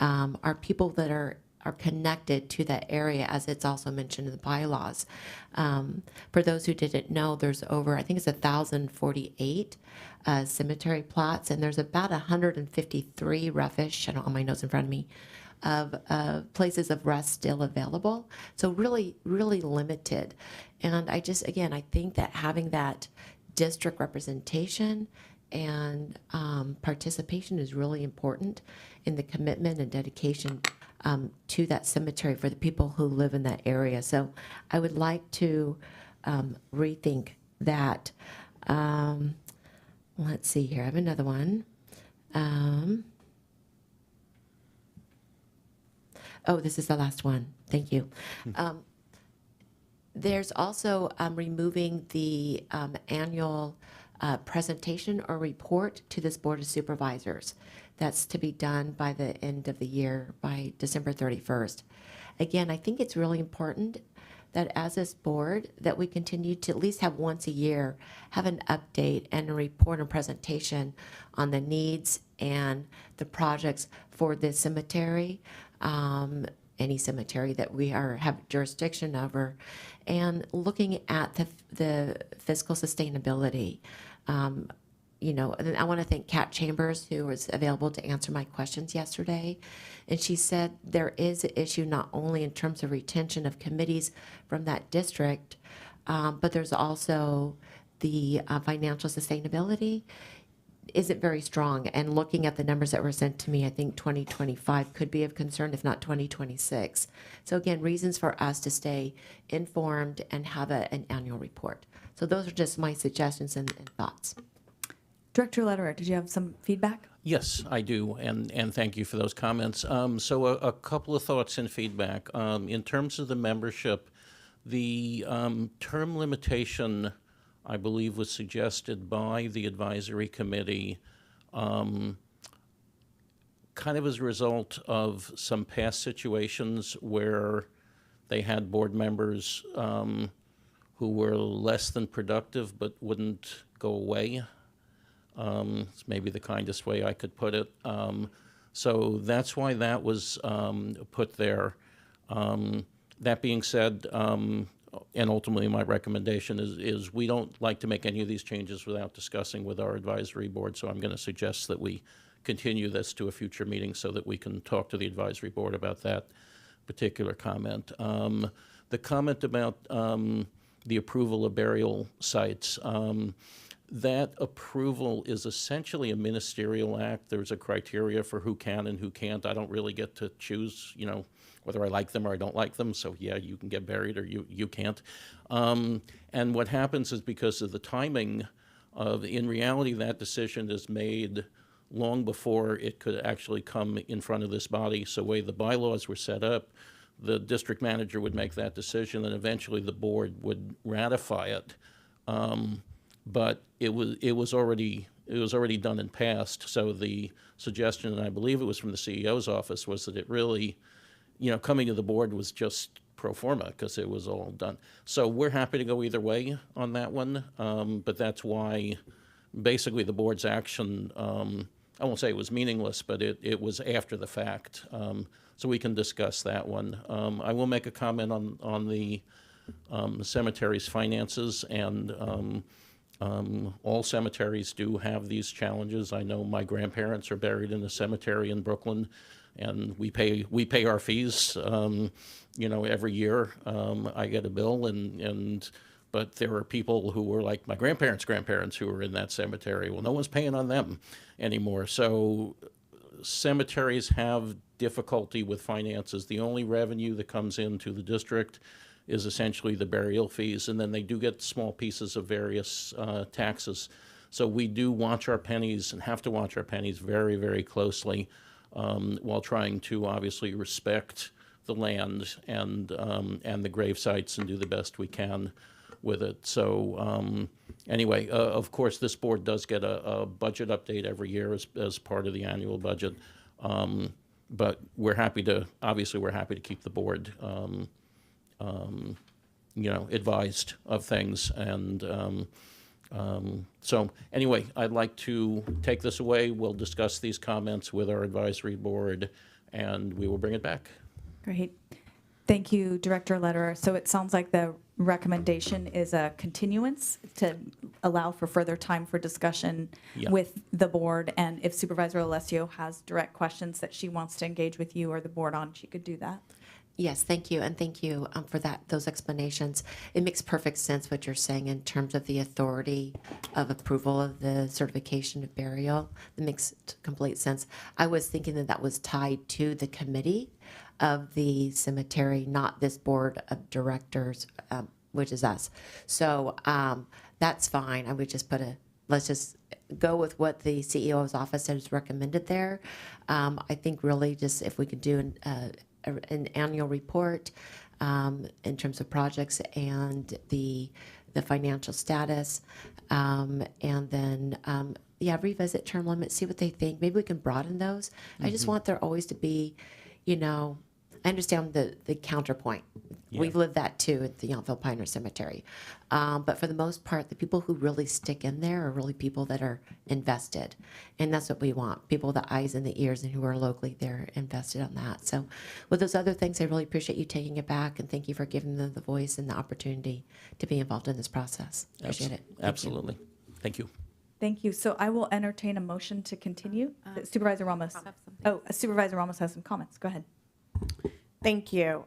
[SPEAKER 8] are people that are connected to that area, as it's also mentioned in the bylaws. For those who didn't know, there's over, I think it's 1,048 cemetery plots, and there's about 153 roughish, I don't have my notes in front of me, of places of rest still available. So really, really limited. And I think that having that district representation and participation is really important in the commitment and dedication to that cemetery for the people who live in that area. So I would like to rethink that. Let's see here. I have another one. This is the last one. Thank you. There's also removing the annual presentation or report to this Board of Supervisors. That's to be done by the end of the year, by December 31st. Again, I think it's really important that as this board, that we continue to at least have once a year, have an update and a report and presentation on the needs and the projects for this cemetery, any cemetery that we have jurisdiction over, and looking at the fiscal sustainability. And I want to thank Kat Chambers, who was available to answer my questions yesterday. And she said there is an issue not only in terms of retention of committees from that district, but there's also the financial sustainability isn't very strong. And looking at the numbers that were sent to me, I think 2025 could be of concern, if not 2026. So again, reasons for us to stay informed and have an annual report. So those are just my suggestions and thoughts.
[SPEAKER 2] Director Lederer, did you have some feedback?
[SPEAKER 7] Yes, I do, and thank you for those comments. So a couple of thoughts and feedback. In terms of the membership, the term limitation I believe was suggested by the advisory committee, kind of as a result of some past situations where they had board members who were less than productive but wouldn't go away. It's maybe the kindest way I could put it. So that's why that was put there. That being said, and ultimately my recommendation is we don't like to make any of these changes without discussing with our advisory board, so I'm going to suggest that we continue this to a future meeting so that we can talk to the advisory board about that particular comment. The comment about the approval of burial sites, that approval is essentially a ministerial act. There's a criteria for who can and who can't. I don't really get to choose, whether I like them or I don't like them. So yeah, you can get buried or you can't. And what happens is because of the timing in reality, that decision is made long before it could actually come in front of this body. So the way the bylaws were set up, the district manager would make that decision and eventually the board would ratify it. But it was already done and passed. So the suggestion, and I believe it was from the CEO's office, was that it really, coming to the board was just pro forma because it was all done. So we're happy to go either way on that one. But that's why basically the board's action, I won't say it was meaningless, but it was after the fact. So we can discuss that one. I will make a comment on the cemetery's finances, and all cemeteries do have these challenges. I know my grandparents are buried in a cemetery in Brooklyn, and we pay our fees. Every year I get a bill, but there are people who were like my grandparents who were in that cemetery. Well, no one's paying on them anymore. So cemeteries have difficulty with finances. The only revenue that comes into the district is essentially the burial fees, and then they do get small pieces of various taxes. So we do watch our pennies and have to watch our pennies very, very closely while trying to obviously respect the land and the grave sites and do the best we can with it. So anyway, of course, this board does get a budget update every year as part of the annual budget. But we're happy to keep the board advised of things. And so anyway, I'd like to take this away. We'll discuss these comments with our advisory board, and we will bring it back.
[SPEAKER 2] Great. Thank you, Director Lederer. So it sounds like the recommendation is a continuance to allow for further time for discussion with the board. And if Supervisor Alessio has direct questions that she wants to engage with you or the board on, she could do that.
[SPEAKER 8] Yes, thank you, and thank you for those explanations. It makes perfect sense what you're saying in terms of the authority of approval of the certification of burial. It makes complete sense. I was thinking that was tied to the committee of the cemetery, not this board of directors, which is us. So that's fine. I would just let's just go with what the CEO's office has recommended there. I think really just if we could do an annual report in terms of projects and the financial status, and then revisit term limits, see what they think. Maybe we can broaden those. I just want there always to be, I understand the counterpoint.
[SPEAKER 7] Yeah.
[SPEAKER 8] We've lived that too at the Yountville Pioneer Cemetery. But for the most part, the people who really stick in there are really people that are invested. And that's what we want, people with the eyes and the ears and who are locally there invested on that. So with those other things, I really appreciate you taking it back, and thank you for giving them the voice and the opportunity to be involved in this process. Appreciate it.
[SPEAKER 7] Absolutely. Thank you.
[SPEAKER 2] Thank you. So I will entertain a motion to continue. Supervisor Ramos. Supervisor Ramos has some comments. Go ahead.
[SPEAKER 11] Thank you.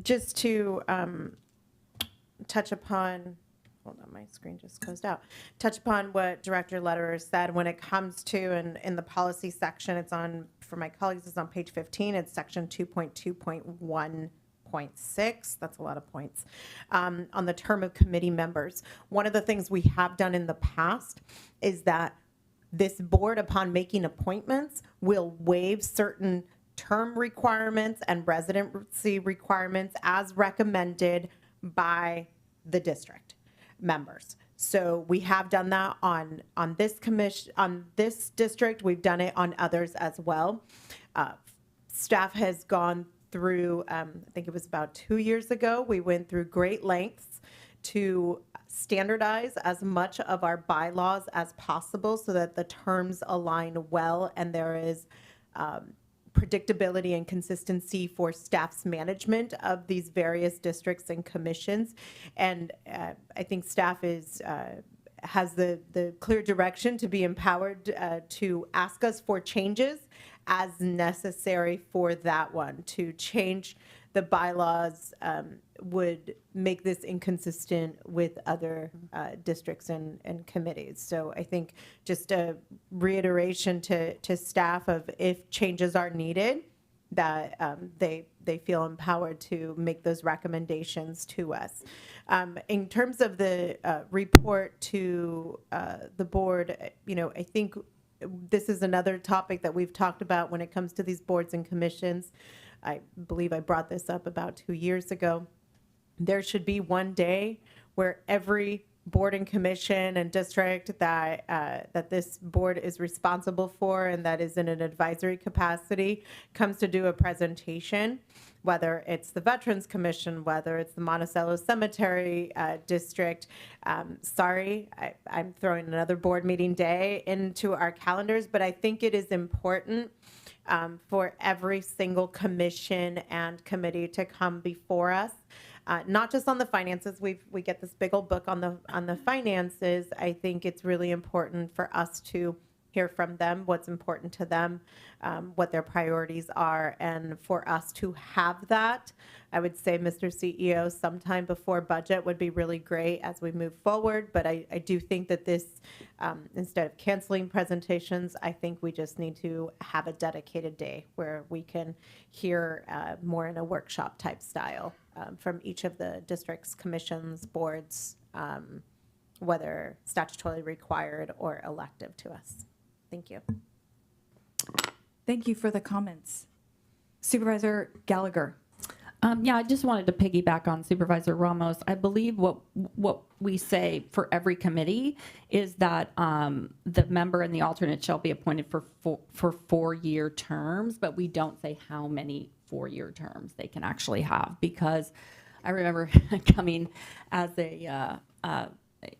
[SPEAKER 11] Just to touch upon, hold on, my screen just closed out. Touch upon what Director Lederer said when it comes to, and in the policy section, it's on, for my colleagues, it's on page 15, it's section 2.2.1.6. That's a lot of points. On the term of committee members. One of the things we have done in the past is that this board, upon making appointments, will waive certain term requirements and residency requirements as recommended by the district. members. So we have done that on this commission, on this district. We've done it on others as well. Staff has gone through, I think it was about 2 years ago, we went through great lengths to standardize as much of our bylaws as possible so that the terms align well and there is predictability and consistency for staff's management of these various districts and commissions. And I think staff has the clear direction to be empowered to ask us for changes as necessary for that one. To change the bylaws would make this inconsistent with other districts and committees. So I think just a reiteration to staff of if changes are needed, that they feel empowered to make those recommendations to us. In terms of the report to the board, I think this is another topic that we've talked about when it comes to these boards and commissions. I believe I brought this up about 2 years ago. There should be one day where every board and commission and district that this board is responsible for and that is in an advisory capacity comes to do a presentation, whether it's the Veterans Commission, whether it's the Monticello Cemetery District. Sorry, I'm throwing another board meeting day into our calendars, but I think it is important for every single commission and committee to come before us. Not just on the finances, we get this big old book on the finances. I think it's really important for us to hear from them, what's important to them, what their priorities are, and for us to have that. I would say, Mr. CEO, sometime before budget would be really great as we move forward, but I do think that this, instead of canceling presentations, I think we just need to have a dedicated day where we can hear more in a workshop type style from each of the districts, commissions, boards, whether statutorily required or elective to us. Thank you.
[SPEAKER 2] Thank you for the comments. Supervisor Gallagher.
[SPEAKER 10] Yeah, I just wanted to piggyback on Supervisor Ramos. I believe what we say for every committee is that the member and the alternate shall be appointed for 4-year terms, but we don't say how many 4-year terms they can actually have, because I remember coming as a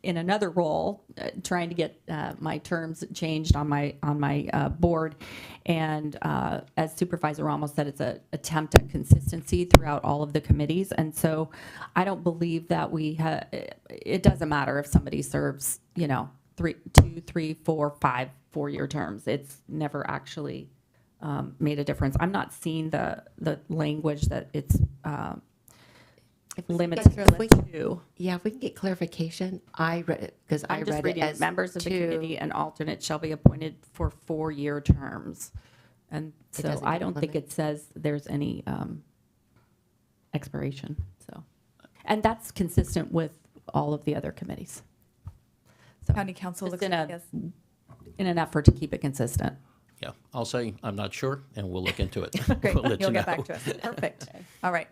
[SPEAKER 10] in another role, trying to get my terms changed on my board, and as Supervisor Ramos said, it's an attempt at consistency throughout all of the committees, and so I don't believe that it doesn't matter if somebody serves 2, 3, 4, 5 4-year terms. It's never actually made a difference. I'm not seeing the language that it's limited to.
[SPEAKER 8] Yeah, if we can get clarification, I read it because I
[SPEAKER 10] I'm just
[SPEAKER 8] read
[SPEAKER 10] reading
[SPEAKER 8] it as
[SPEAKER 10] members of the
[SPEAKER 8] to-
[SPEAKER 10] committee and alternates shall be appointed for 4-year terms. And
[SPEAKER 8] It
[SPEAKER 10] so
[SPEAKER 8] doesn't
[SPEAKER 10] I
[SPEAKER 8] give a
[SPEAKER 10] don't think
[SPEAKER 8] limit.
[SPEAKER 10] it says there's any expiration. So, and that's consistent with all of the other committees. So
[SPEAKER 2] County Council
[SPEAKER 10] just
[SPEAKER 2] looks
[SPEAKER 10] in
[SPEAKER 2] like yes.
[SPEAKER 10] in an effort to keep it consistent.
[SPEAKER 7] Yeah, I'll say I'm not sure, and we'll look into it.
[SPEAKER 2] Great,
[SPEAKER 7] We'll let
[SPEAKER 2] you'll
[SPEAKER 7] you
[SPEAKER 2] get
[SPEAKER 7] know.
[SPEAKER 2] back to us. Perfect. All right.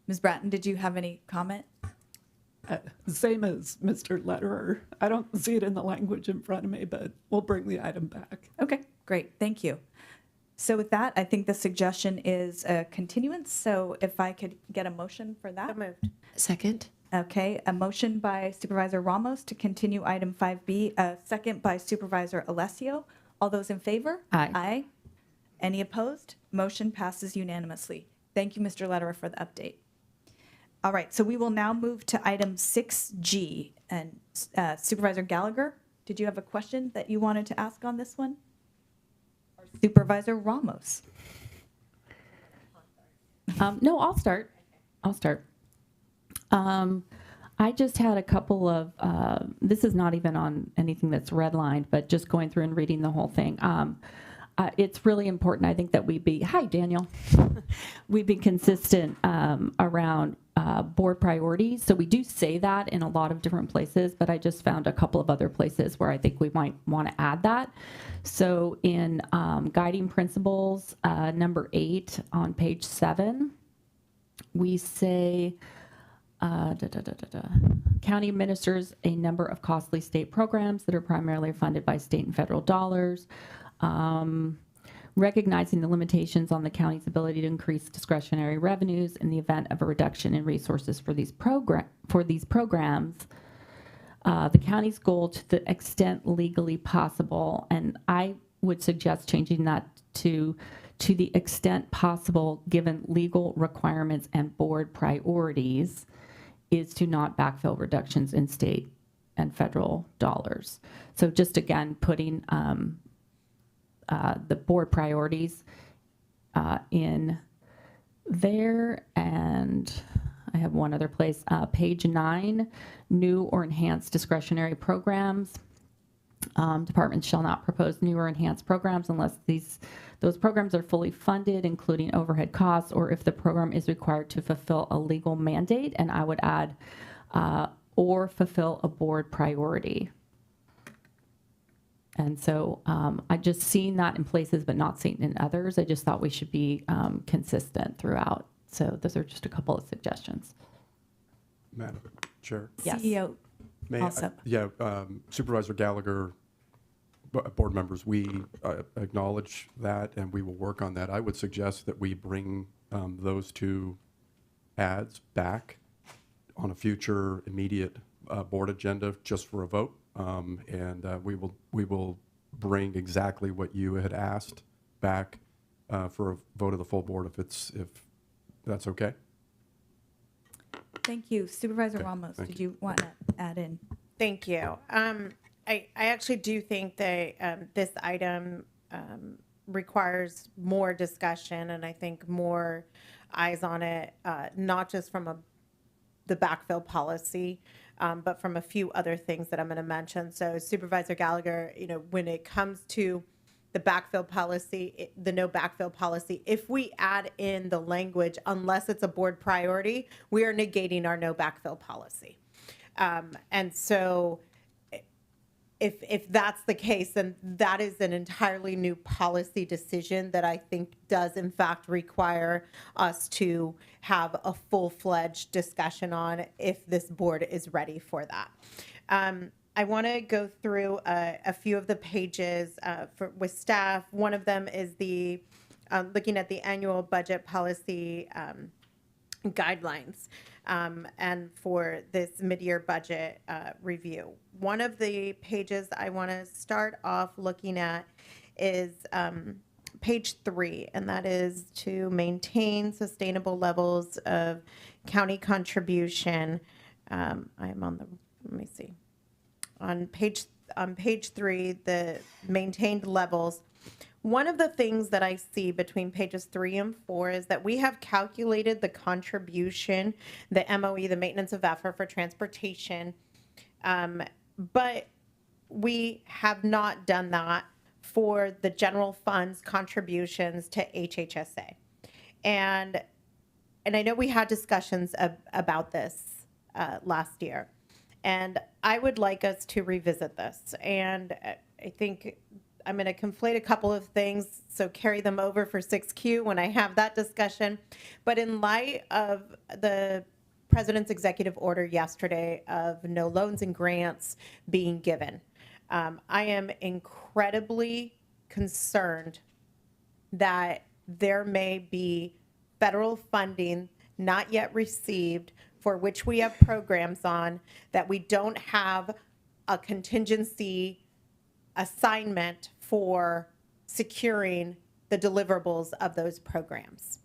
[SPEAKER 2] Ms. Bratton, did you have any comment?
[SPEAKER 12] Same as Mr. Letterer. I don't see it in the language in front of me, but we'll bring the item back.
[SPEAKER 2] Okay, great, thank you. So with that, I think the suggestion is a continuance, so if I could get a motion for that.
[SPEAKER 11] So moved.
[SPEAKER 8] Second?
[SPEAKER 2] Okay, a motion by Supervisor Ramos to continue item 5B, a second by Supervisor Alessio. All those in favor?
[SPEAKER 10] Aye.
[SPEAKER 2] Aye. Any opposed? Motion passes unanimously. Thank you, Mr. Lederer, for the update. All right, so we will now move to item 6G. And Supervisor Gallagher, did you have a question that you wanted to ask on this one? Or Supervisor Ramos?
[SPEAKER 10] No, I'll start. I just had a couple of, this is not even on anything that's redlined, but just going through and reading the whole thing. It's really important, I think, that hi, Daniel. We be consistent around board priorities. So we do say that in a lot of different places, but I just found a couple of other places where I think we might want to add that. So in guiding principles, number 8 on page 7, we say, County administers a number of costly state programs that are primarily funded by state and federal dollars. Recognizing the limitations on the county's ability to increase discretionary revenues in the event of a reduction in resources for these programs, the county's goal, to the extent legally possible, and I would suggest changing that to the extent possible given legal requirements and board priorities, is to not backfill reductions in state and federal dollars. So just again, putting the board priorities in there. And I have one other place, page 9, new or enhanced discretionary programs. Departments shall not propose new or enhanced programs unless those programs are fully funded, including overhead costs, or if the program is required to fulfill a legal mandate. And I would add, or fulfill a board priority. And so I just seen that in places, but not seen in others. I just thought we should be consistent throughout. So those are just a couple of suggestions.
[SPEAKER 3] Madam Chair.
[SPEAKER 10] Yes.
[SPEAKER 2] CEO.
[SPEAKER 3] May
[SPEAKER 2] Also.
[SPEAKER 3] Supervisor Gallagher, board members, we acknowledge that and we will work on that. I would suggest that we bring those two ads back on a future immediate board agenda just for a vote. And we will bring exactly what you had asked back for a vote of the full board if that's okay.
[SPEAKER 2] Thank you. Supervisor
[SPEAKER 3] Okay,
[SPEAKER 2] Ramos,
[SPEAKER 3] thank
[SPEAKER 2] did you want to add in?
[SPEAKER 11] Thank you. I actually do think that this item requires more discussion, and I think more eyes on it, not just from the backfill policy, but from a few other things that I'm going to mention. So Supervisor Gallagher, when it comes to the backfill policy, the no backfill policy, if we add in the language, unless it's a board priority, we are negating our no backfill policy. And so if that's the case, then that is an entirely new policy decision that I think does in fact require us to have a full-fledged discussion on if this board is ready for that. I want to go through a few of the pages with staff. One of them is the looking at the annual budget policy guidelines and for this mid-year budget review. One of the pages I want to start off looking at is page 3, and that is to maintain sustainable levels of county contribution. I'm on the, let me see. On page 3, the maintained levels. One of the things that I see between pages 3 and 4 is that we have calculated the contribution, the MOE, the maintenance of effort for transportation, but we have not done that for the general fund's contributions to HHSA. And I know we had discussions about this last year. And I would like us to revisit this. And I think I'm going to conflate a couple of things, so carry them over for 6Q when I have that discussion. But in light of the President's executive order yesterday of no loans and grants being given, I am incredibly concerned that there may be federal funding not yet received for which we have programs on that we don't have a contingency assignment for securing the deliverables of those programs.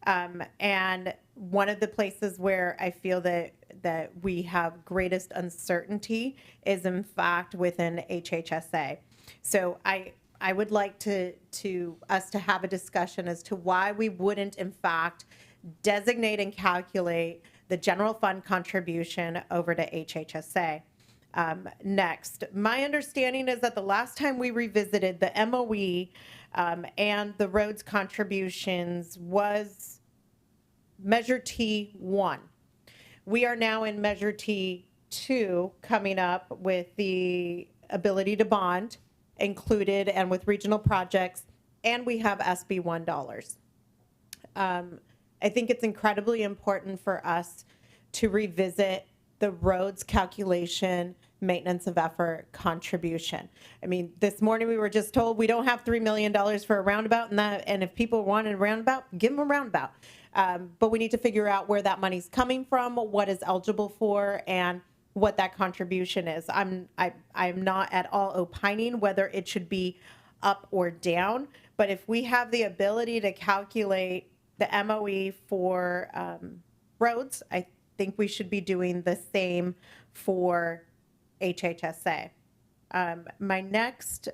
[SPEAKER 11] And one of the places where I feel that we have greatest uncertainty is in fact within HHSA. So I would like us to have a discussion as to why we wouldn't in fact designate and calculate the general fund contribution over to HHSA. Next, my understanding is that the last time we revisited the MOE and the roads contributions was Measure T1. We are now in Measure T2 coming up with the ability to bond included and with regional projects, and we have SB $1. I think it's incredibly important for us to revisit the roads calculation, maintenance of effort contribution. I mean, this morning we were just told we don't have $3 million for a roundabout, and if people want a roundabout, give them a roundabout. But we need to figure out where that money's coming from, what is eligible for, and what that contribution is. I'm not at all opining whether it should be up or down, but if we have the ability to calculate the MOE for roads, I think we should be doing the same for HHSA. My next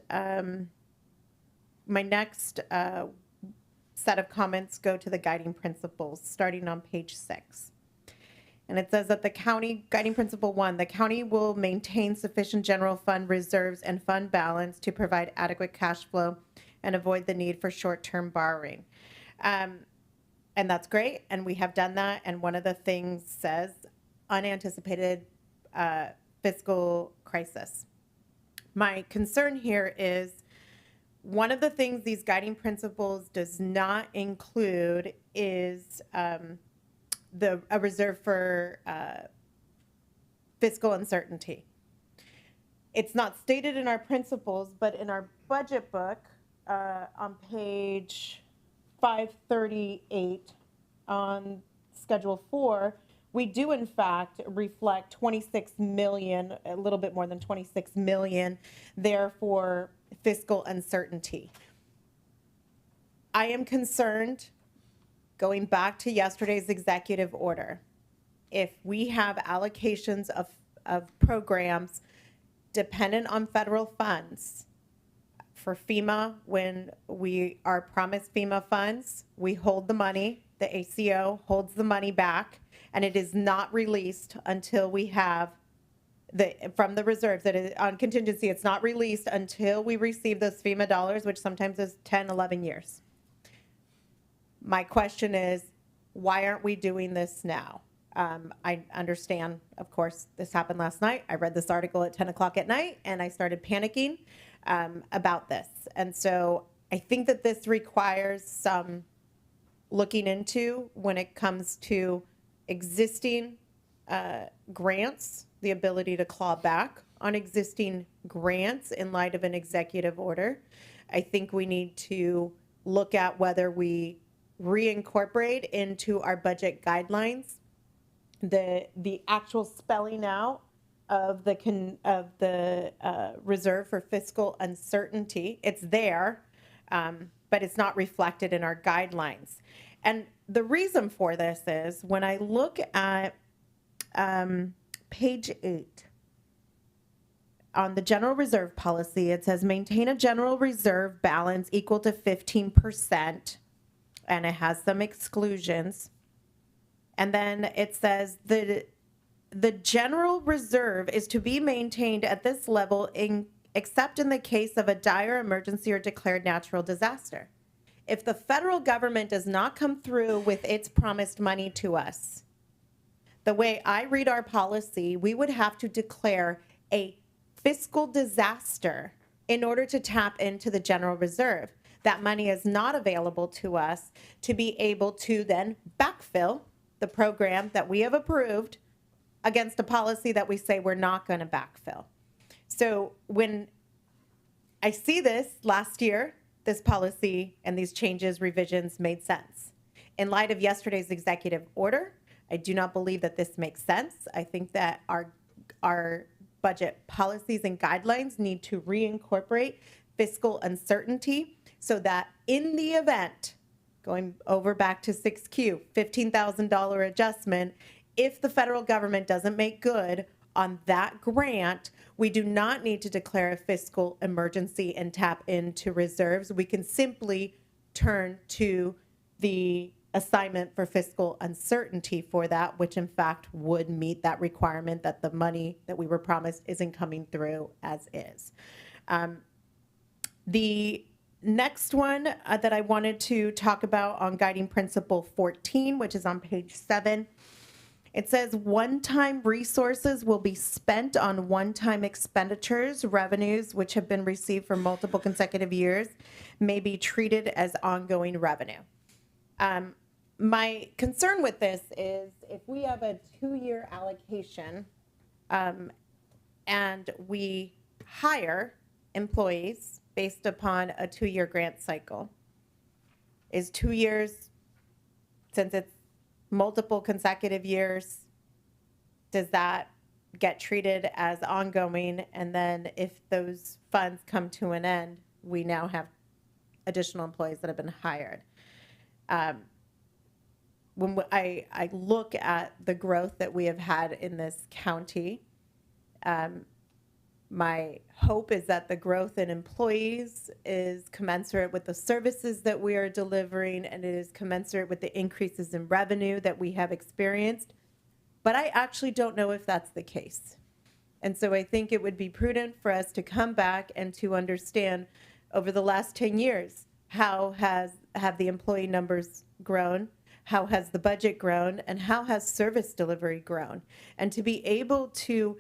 [SPEAKER 11] set of comments go to the guiding principles, starting on page 6. And it says that the county, guiding principle 1, the county will maintain sufficient general fund reserves and fund balance to provide adequate cash flow and avoid the need for short-term borrowing. And that's great, and we have done that. And one of the things says unanticipated fiscal crisis. My concern here is one of the things these guiding principles does not include is a reserve for fiscal uncertainty. It's not stated in our principles, but in our budget book on page 538 on Schedule 4, we do in fact reflect 26 million, a little bit more than 26 million there for fiscal uncertainty. I am concerned, going back to yesterday's executive order, if we have allocations of programs dependent on federal funds for FEMA, when we are promised FEMA funds, we hold the money, the ACO holds the money back, and it is not released until we have from the reserves that is on contingency. It's not released until we receive those FEMA dollars, which sometimes is 10, 11 years. My question is, why aren't we doing this now? I understand, of course, this happened last night. I read this article at 10 o'clock at night, and I started panicking about this. And so I think that this requires some looking into when it comes to existing grants, the ability to claw back on existing grants in light of an executive order. I think we need to look at whether we reincorporate into our budget guidelines the actual spelling out of the reserve for fiscal uncertainty. It's there, but it's not reflected in our guidelines. And the reason for this is when I look at page 8 on the general reserve policy, it says maintain a general reserve balance equal to 15%, and it has some exclusions. And then it says the general reserve is to be maintained at this level except in the case of a dire emergency or declared natural disaster. If the federal government does not come through with its promised money to us, the way I read our policy, we would have to declare a fiscal disaster in order to tap into the general reserve. That money is not available to us to be able to then backfill the program that we have approved against a policy that we say we're not going to backfill. So when I see this last year, this policy and these changes, revisions made sense. In light of yesterday's executive order, I do not believe that this makes sense. I think that our budget policies and guidelines need to reincorporate fiscal uncertainty so that in the event, going over back to 6Q, $15,000 adjustment, if the federal government doesn't make good on that grant, we do not need to declare a fiscal emergency and tap into reserves. We can simply turn to the assignment for fiscal uncertainty for that, which in fact would meet that requirement that the money that we were promised isn't coming through as is. The next one that I wanted to talk about on guiding principle 14, which is on page 7, it says one-time resources will be spent on one-time expenditures. Revenues which have been received for multiple consecutive years may be treated as ongoing revenue. My concern with this is if we have a 2-year allocation And we hire employees based upon a 2-year grant cycle. Is 2 years, since it's multiple consecutive years, does that get treated as ongoing? And then if those funds come to an end, we now have additional employees that have been hired. When I look at the growth that we have had in this county, my hope is that the growth in employees is commensurate with the services that we are delivering, and it is commensurate with the increases in revenue that we have experienced. But I actually don't know if that's the case. And so I think it would be prudent for us to come back and to understand over the last 10 years, how have the employee numbers grown? How has the budget grown? And how has service delivery grown? And to be able to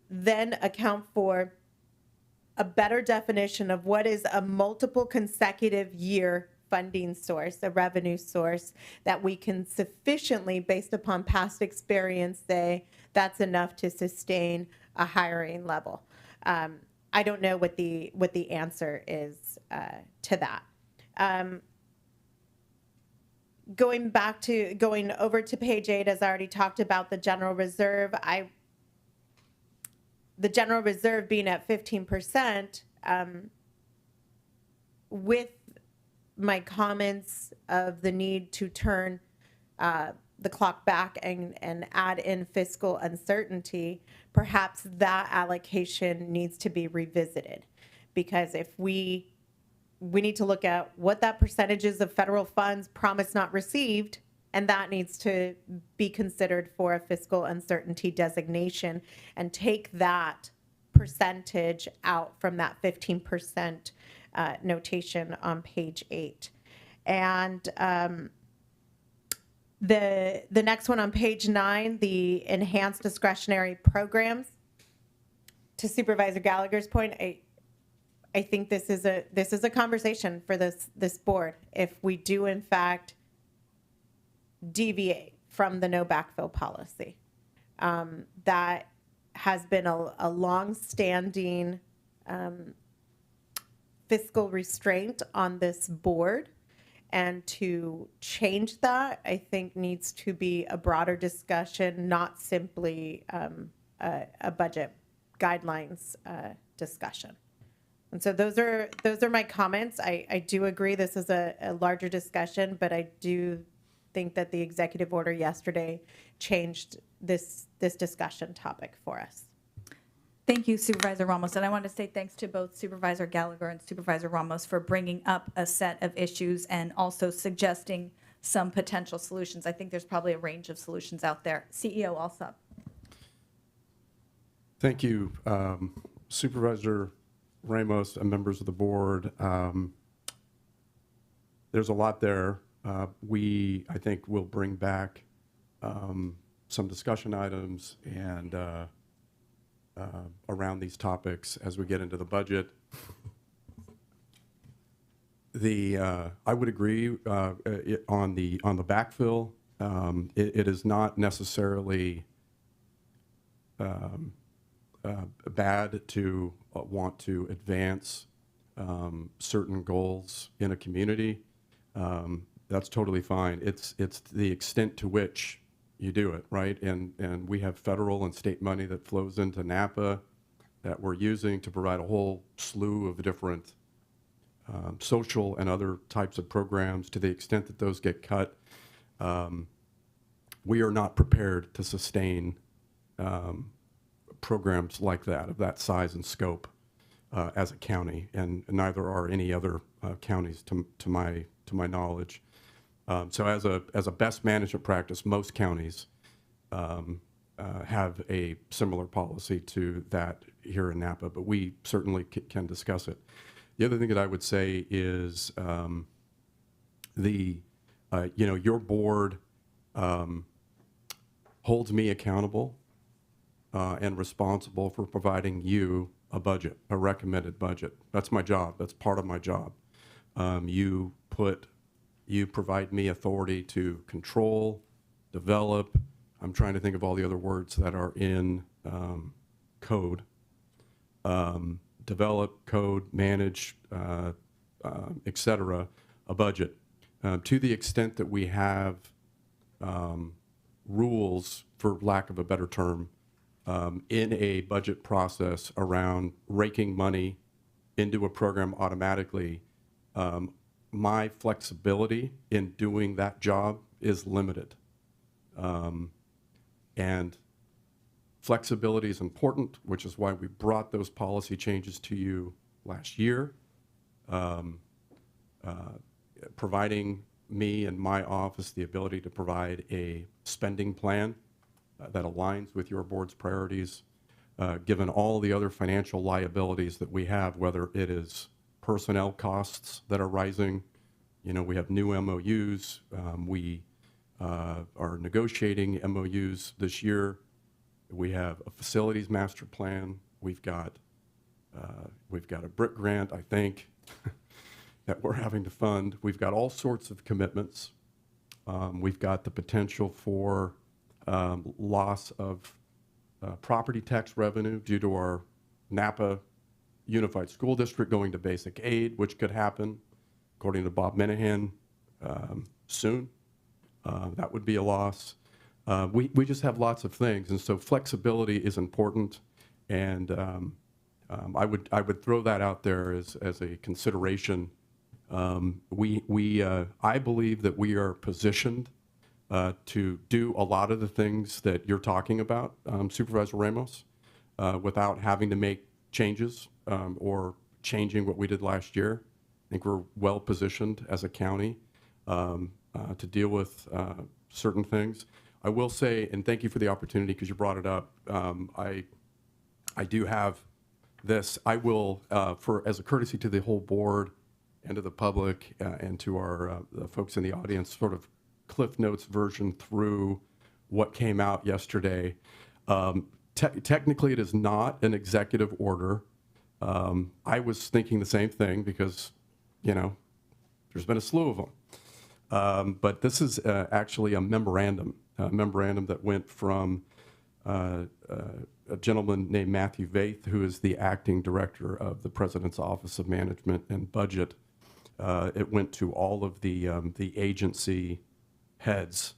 [SPEAKER 11] then account for a better definition of what is a multiple consecutive year funding source, a revenue source that we can sufficiently, based upon past experience, say that's enough to sustain a hiring level. I don't know what the answer is to that. Going over to page 8, as I already talked about the general reserve, the general reserve being at 15%, with my comments of the need to turn the clock back and add in fiscal uncertainty, perhaps that allocation needs to be revisited. Because if we need to look at what that percentage is of federal funds promised not received, and that needs to be considered for a fiscal uncertainty designation, and take that percentage out from that 15% notation on page 8. And the next one on page 9, the enhanced discretionary programs. To Supervisor Gallagher's point, I think this is a conversation for this board. If we do in fact deviate from the no backfill policy, that has been a long-standing fiscal restraint on this board, and to change that, I think, needs to be a broader discussion, not simply a budget guidelines discussion. And so those are my comments. I do agree this is a larger discussion, but I do think that the executive order yesterday changed this discussion topic for us.
[SPEAKER 2] Thank you, Supervisor Ramos. And I want to say thanks to both Supervisor Gallagher and Supervisor Ramos for bringing up a set of issues and also suggesting some potential solutions. I think there's probably a range of solutions out there. CEO Alsop.
[SPEAKER 3] Thank you, Supervisor Ramos and members of the board. There's a lot there. I think, will bring back some discussion items and around these topics as we get into the budget. I would agree on the backfill. It is not necessarily bad to want to advance certain goals in a community. That's totally fine. It's the extent to which you do it, right? And we have federal and state money that flows into Napa that we're using to provide a whole slew of different social and other types of programs. To the extent that those get cut, we are not prepared to sustain programs like that, of that size and scope, as a county, and neither are any other counties to my knowledge. So as a best management practice, most counties have a similar policy to that here in Napa, but we certainly can discuss it. The other thing that I would say is your board holds me accountable and responsible for providing you a budget, a recommended budget. That's my job. That's part of my job. You provide me authority to control, develop. I'm trying to think of all the other words that are in code, develop, code, manage, et cetera, a budget. To the extent that we have rules, for lack of a better term, in a budget process around raking money into a program automatically, my flexibility in doing that job is limited. And flexibility is important, which is why we brought those policy changes to you last year, providing me and my office the ability to provide a spending plan that aligns with your board's priorities, given all the other financial liabilities that we have, whether it is personnel costs that are rising. You know, we have new MOUs. We are negotiating MOUs this year. We have a facilities master plan. We've got a brick grant, I think, that we're having to fund. We've got all sorts of commitments. We've got the potential for loss of property tax revenue due to our Napa Unified School District going to basic aid, which could happen, according to Bob Minahan, soon. That would be a loss. We just have lots of things, and so flexibility is important, and I would throw that out there as a consideration. I believe that we are positioned to do a lot of the things that you're talking about, Supervisor Ramos, without having to make changes or changing what we did last year. I think we're well positioned as a county to deal with certain things. I will say, and thank you for the opportunity because you brought it up, I do have this. I will, as a courtesy to the whole board and to the public and to our the folks in the audience, sort of Cliff Notes version through what came out yesterday. Technically, it is not an executive order. I was thinking the same thing because, you know, there's been a slew of them. But this is actually a memorandum that went from a gentleman named Matthew Vaith, who is the acting director of the President's Office of Management and Budget. It went to all of the agency heads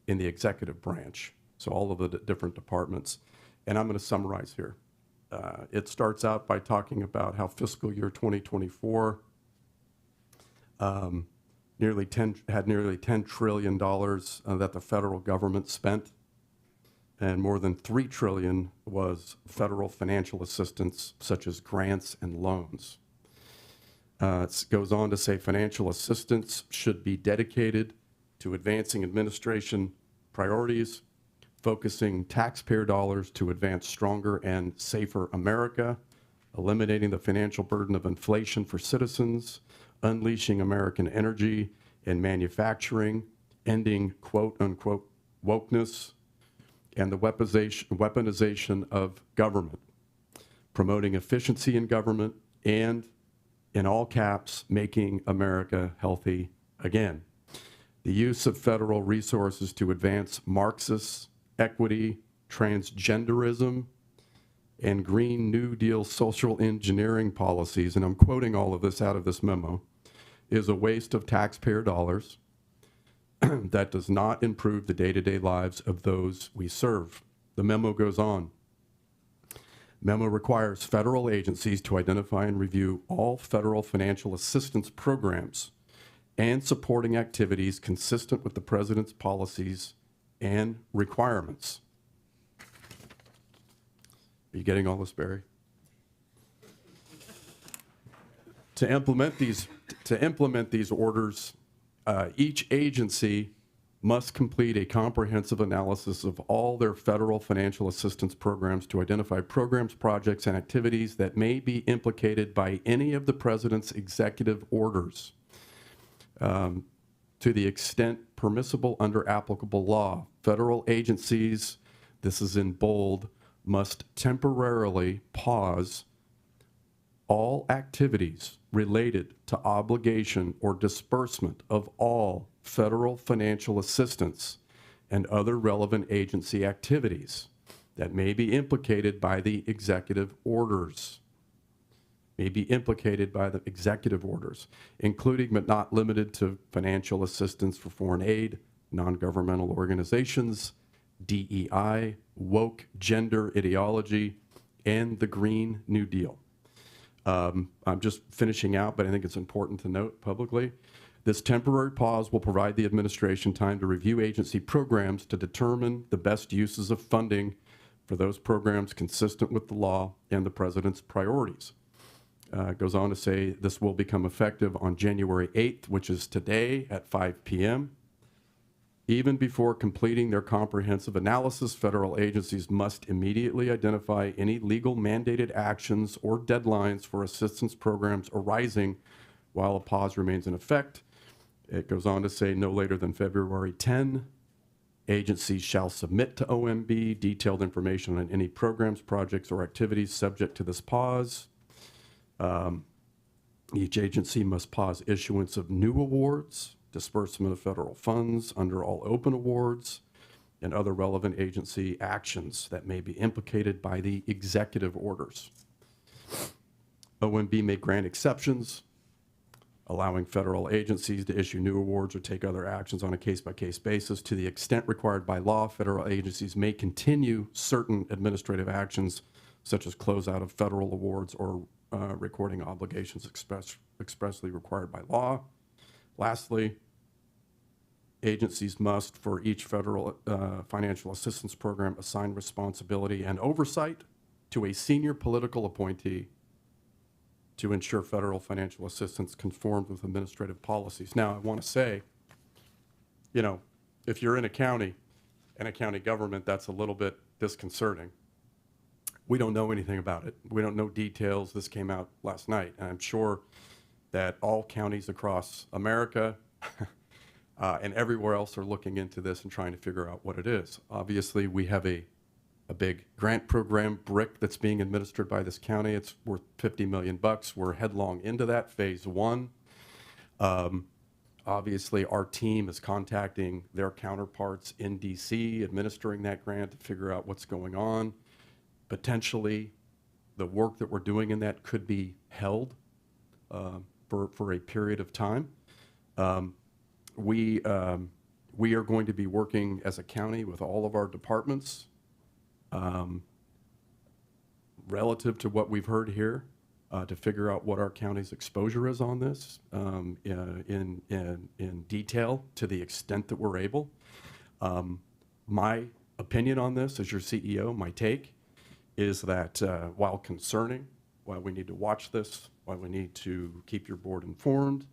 [SPEAKER 3] in the executive branch, so all of the different departments. And I'm going to summarize here. It starts out by talking about how fiscal year 2024 had nearly $10 trillion that the federal government spent, and more than $3 trillion was federal financial assistance, such as grants and loans. It goes on to say financial assistance should be dedicated to advancing administration priorities, focusing taxpayer dollars to advance stronger and safer America, eliminating the financial burden of inflation for citizens, unleashing American energy and manufacturing, ending quote-unquote wokeness, and the weaponization of government, promoting efficiency in government, and, in all caps, making America healthy again. The use of federal resources to advance Marxist equity, transgenderism, and Green New Deal social engineering policies, and I'm quoting all of this out of this memo, is a waste of taxpayer dollars that does not improve the day-to-day lives of those we serve. The memo goes on. Memo requires federal agencies to identify and review all federal financial assistance programs and supporting activities consistent with the president's policies and requirements. Are you getting all this, Barry? To implement these orders, each agency must complete a comprehensive analysis of all their federal financial assistance programs to identify programs, projects, and activities that may be implicated by any of the president's executive orders to the extent permissible under applicable law. Federal agencies, this is in bold, must temporarily pause all activities related to obligation or disbursement of all federal financial assistance and other relevant agency activities that may be implicated by the executive orders. May be implicated by the executive orders, including but not limited to financial assistance for foreign aid, non-governmental organizations, DEI, woke gender ideology, and the Green New Deal. I'm just finishing out, but I think it's important to note publicly. This temporary pause will provide the administration time to review agency programs to determine the best uses of funding for those programs consistent with the law and the president's priorities. It goes on to say this will become effective on January 8th, which is today at 5 p.m. Even before completing their comprehensive analysis, federal agencies must immediately identify any legal mandated actions or deadlines for assistance programs arising while a pause remains in effect. It goes on to say no later than February 10, agencies shall submit to OMB detailed information on any programs, projects, or activities subject to this pause. Each agency must pause issuance of new awards, disbursement of federal funds under all open awards, and other relevant agency actions that may be implicated by the executive orders. OMB may grant exceptions, allowing federal agencies to issue new awards or take other actions on a case-by-case basis. To the extent required by law, federal agencies may continue certain administrative actions, such as closeout of federal awards or recording obligations expressly required by law. Lastly, agencies must, for each federal financial assistance program, assign responsibility and oversight to a senior political appointee to ensure federal financial assistance conforms with administrative policies. Now, I want to say, you know, if you're in a county and a county government, that's a little bit disconcerting. We don't know anything about it. We don't know details. This came out last night, and I'm sure that all counties across America and everywhere else are looking into this and trying to figure out what it is. Obviously, we have a big grant program, BRIC, that's being administered by this county. It's worth $50 million. We're headlong into that, phase one. Obviously, our team is contacting their counterparts in DC, administering that grant to figure out what's going on. Potentially, the work that we're doing in that could be held for a period of time. We are going to be working as a county with all of our departments relative to what we've heard here to figure out what our county's exposure is on this in detail to the extent that we're able. My opinion on this as your CEO, my take, is that while concerning, while we need to watch this, while we need to keep your board informed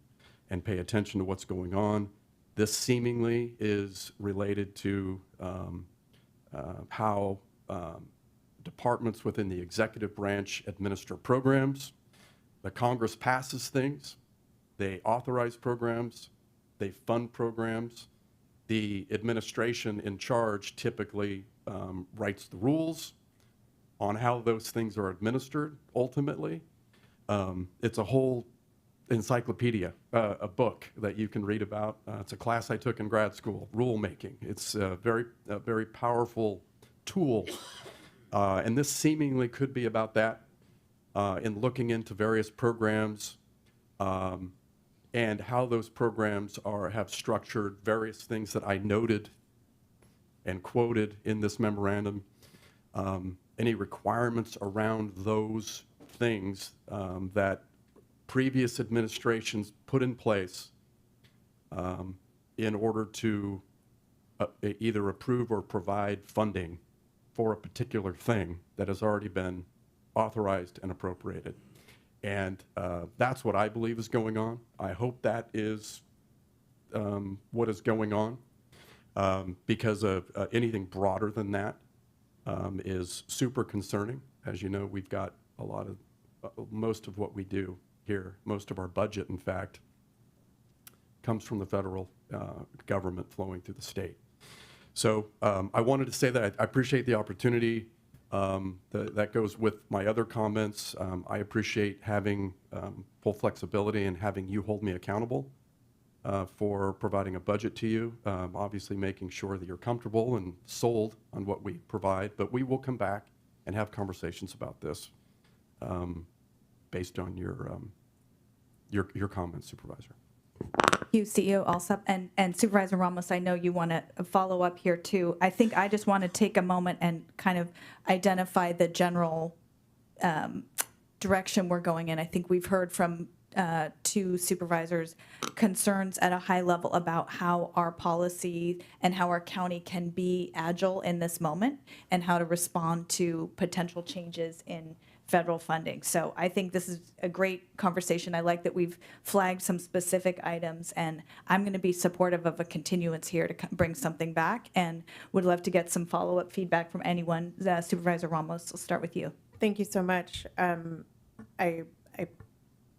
[SPEAKER 3] and pay attention to what's going on, this seemingly is related to how departments within the executive branch administer programs. The Congress passes things, they authorize programs, they fund programs. The administration in charge typically writes the rules on how those things are administered ultimately. It's a whole encyclopedia, a book that you can read about. It's a class I took in grad school, rulemaking. It's a very powerful tool. And this seemingly could be about that in looking into various programs and how those programs have structured various things that I noted and quoted in this memorandum. Any requirements around those things that previous administrations put in place in order to either approve or provide funding for a particular thing that has already been authorized and appropriated. And that's what I believe is going on. I hope that is what is going on because of anything broader than that is super concerning. As you know, we've got a lot of, most of what we do here, most of our budget, in fact, comes from the federal government flowing through the state. So I wanted to say that I appreciate the opportunity. That goes with my other comments. I appreciate having full flexibility and having you hold me accountable for providing a budget to you, obviously making sure that you're comfortable and sold on what we provide. But we will come back and have conversations about this based on your comments, Supervisor.
[SPEAKER 2] Thank you, CEO Alsop. And Supervisor Ramos, I know you want to follow up here too. I think I just want to take a moment and kind of identify the general direction we're going in. I think we've heard from two supervisors concerns at a high level about how our policy and how our county can be agile in this moment and how to respond to potential changes in federal funding. So I think this is a great conversation. I like that we've flagged some specific items, and I'm going to be supportive of a continuance here to bring something back, and would love to get some follow-up feedback from anyone. Supervisor Ramos, we'll start with you.
[SPEAKER 11] Thank you so much.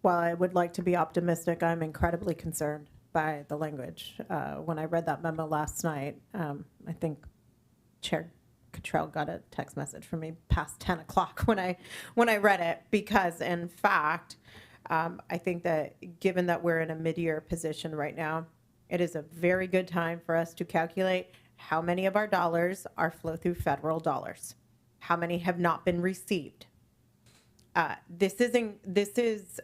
[SPEAKER 11] While I would like to be optimistic, I'm incredibly concerned by the language. When I read that memo last night, I think Chair Cottrell got a text message from me past 10 o'clock when I read it, because in fact, I think that given that we're in a mid-year position right now, it is a very good time for us to calculate how many of our dollars are flow through federal dollars, how many have not been received. This is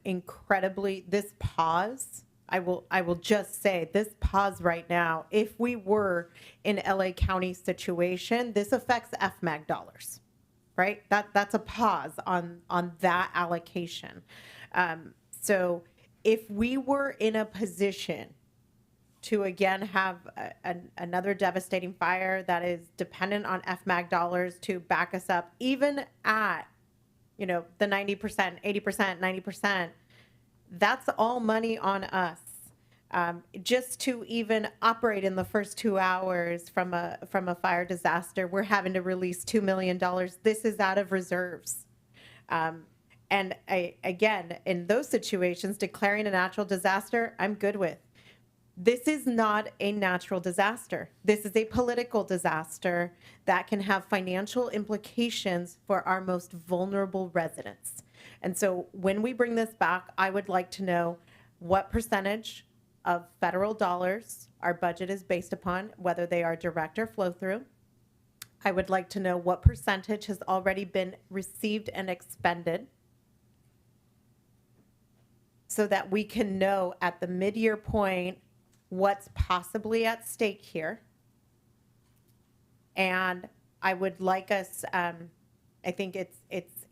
[SPEAKER 11] incredibly, this pause, I will just say this pause right now, if we were in LA County situation, this affects FMAG dollars, right? That's a pause on that allocation. So if we were in a position to again have another devastating fire that is dependent on FMAG dollars to back us up, even at the 90%, 80%, 90%, that's all money on us. Just to even operate in the first 2 hours from a fire disaster, we're having to release $2 million. This is out of reserves. And again, in those situations, declaring a natural disaster, I'm good with. This is not a natural disaster. This is a political disaster that can have financial implications for our most vulnerable residents. And so when we bring this back, I would like to know what percentage of federal dollars our budget is based upon, whether they are direct or flow through. I would like to know what percentage has already been received and expended, so that we can know at the mid-year point what's possibly at stake here. And I would like us, I think it's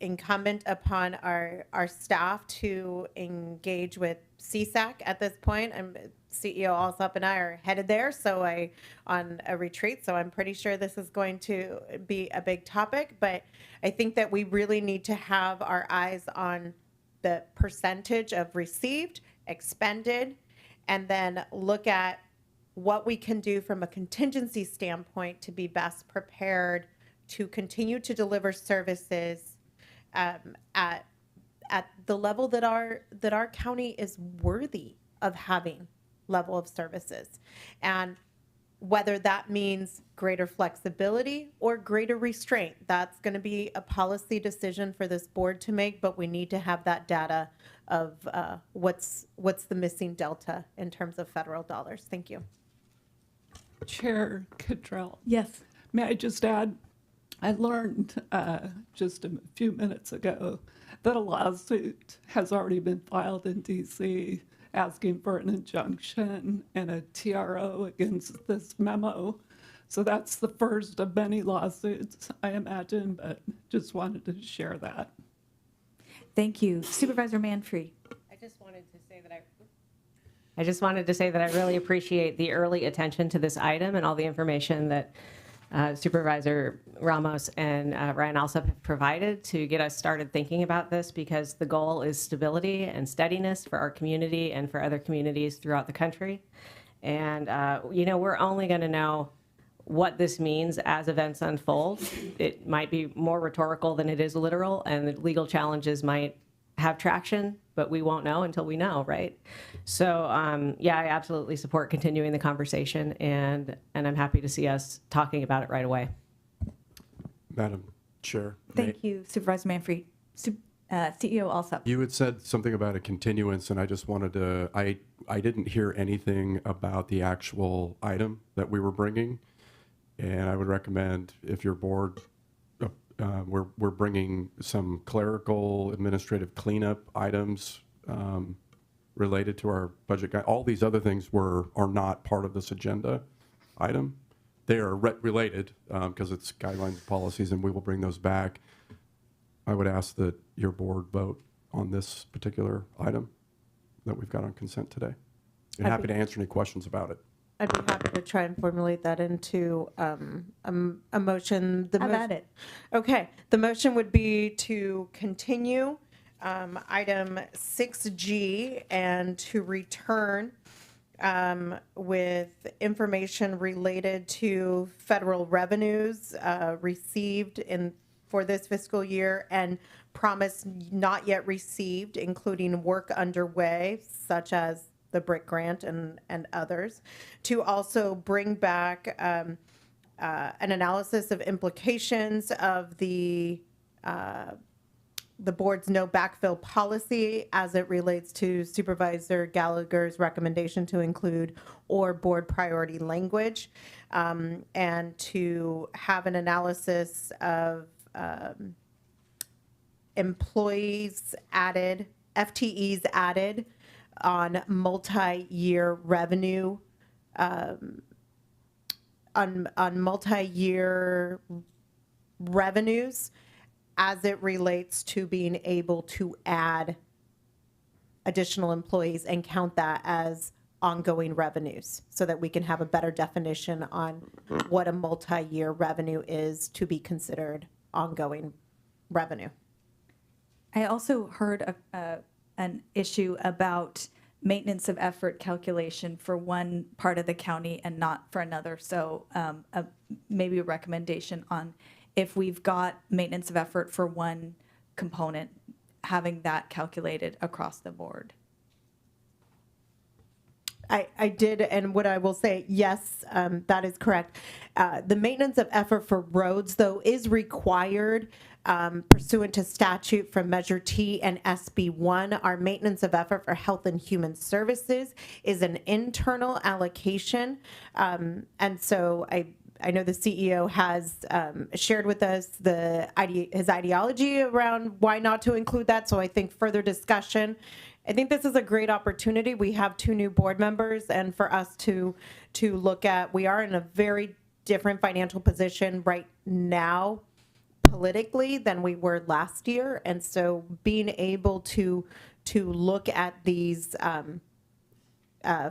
[SPEAKER 11] incumbent upon our staff to engage with CSAC at this point. CEO Alsop and I are headed there, on a retreat, so I'm pretty sure this is going to be a big topic. But I think that we really need to have our eyes on the percentage of received, expended, and then look at what we can do from a contingency standpoint to be best prepared to continue to deliver services at the level that our county is worthy of having level of services. And whether that means greater flexibility or greater restraint, that's going to be a policy decision for this board to make, but we need to have that data of what's the missing delta in terms of federal dollars. Thank you.
[SPEAKER 12] Chair Cottrell.
[SPEAKER 2] Yes.
[SPEAKER 12] May I just add, I learned just a few minutes ago that a lawsuit has already been filed in DC asking for an injunction and a TRO against this memo. So that's the first of many lawsuits, I imagine, but just wanted to share that.
[SPEAKER 2] Thank you. Supervisor Manfree.
[SPEAKER 13] I just wanted to say that I really appreciate the early attention to this item and all the information that Supervisor Ramos and Ryan Alsop have provided to get us started thinking about this, because the goal is stability and steadiness for our community and for other communities throughout the country. And, we're only going to know what this means as events unfold. It might be more rhetorical than it is literal, and the legal challenges might have traction, but we won't know until we know, right? So, I absolutely support continuing the conversation, and I'm happy to see us talking about it right away.
[SPEAKER 3] Madam Chair.
[SPEAKER 2] Thank you, Supervisor Manfree. CEO Alsop.
[SPEAKER 3] You had said something about a continuance, and I just wanted to, I didn't hear anything about the actual item that we were bringing. And I would recommend, if your board, we're bringing some clerical administrative cleanup items related to our budget guide. All these other things are not part of this agenda item. They are related because it's guidelines and policies, and we will bring those back. I would ask that your board vote on this particular item that we've got on consent today. And happy to answer any questions about it.
[SPEAKER 11] I'd be happy to try and formulate that into a motion.
[SPEAKER 2] Have at it.
[SPEAKER 11] Okay, the motion would be to continue item 6G and to return with information related to federal revenues received for this fiscal year and promise not yet received, including work underway, such as the BRIC grant and others, to also bring back an analysis of implications of the board's no backfill policy as it relates to Supervisor Gallagher's recommendation to include or board priority language, and to have an analysis of employees added, FTEs added on multi-year revenue, on multi-year revenues as it relates to being able to add additional employees and count that as ongoing revenues so that we can have a better definition on what a multi-year revenue is to be considered ongoing revenue.
[SPEAKER 2] I also heard an issue about maintenance of effort calculation for one part of the county and not for another. So maybe a recommendation on if we've got maintenance of effort for one component, having that calculated across the board.
[SPEAKER 11] I did, and what I will say, yes, that is correct. The maintenance of effort for roads, though, is required pursuant to statute from Measure T and SB1. Our maintenance of effort for health and human services is an internal allocation. And so I know the CEO has shared with us his ideology around why not to include that. So I think further discussion. I think this is a great opportunity. We have 2 new board members, and for us to look at, we are in a very different financial position right now politically than we were last year. And so being able to look at these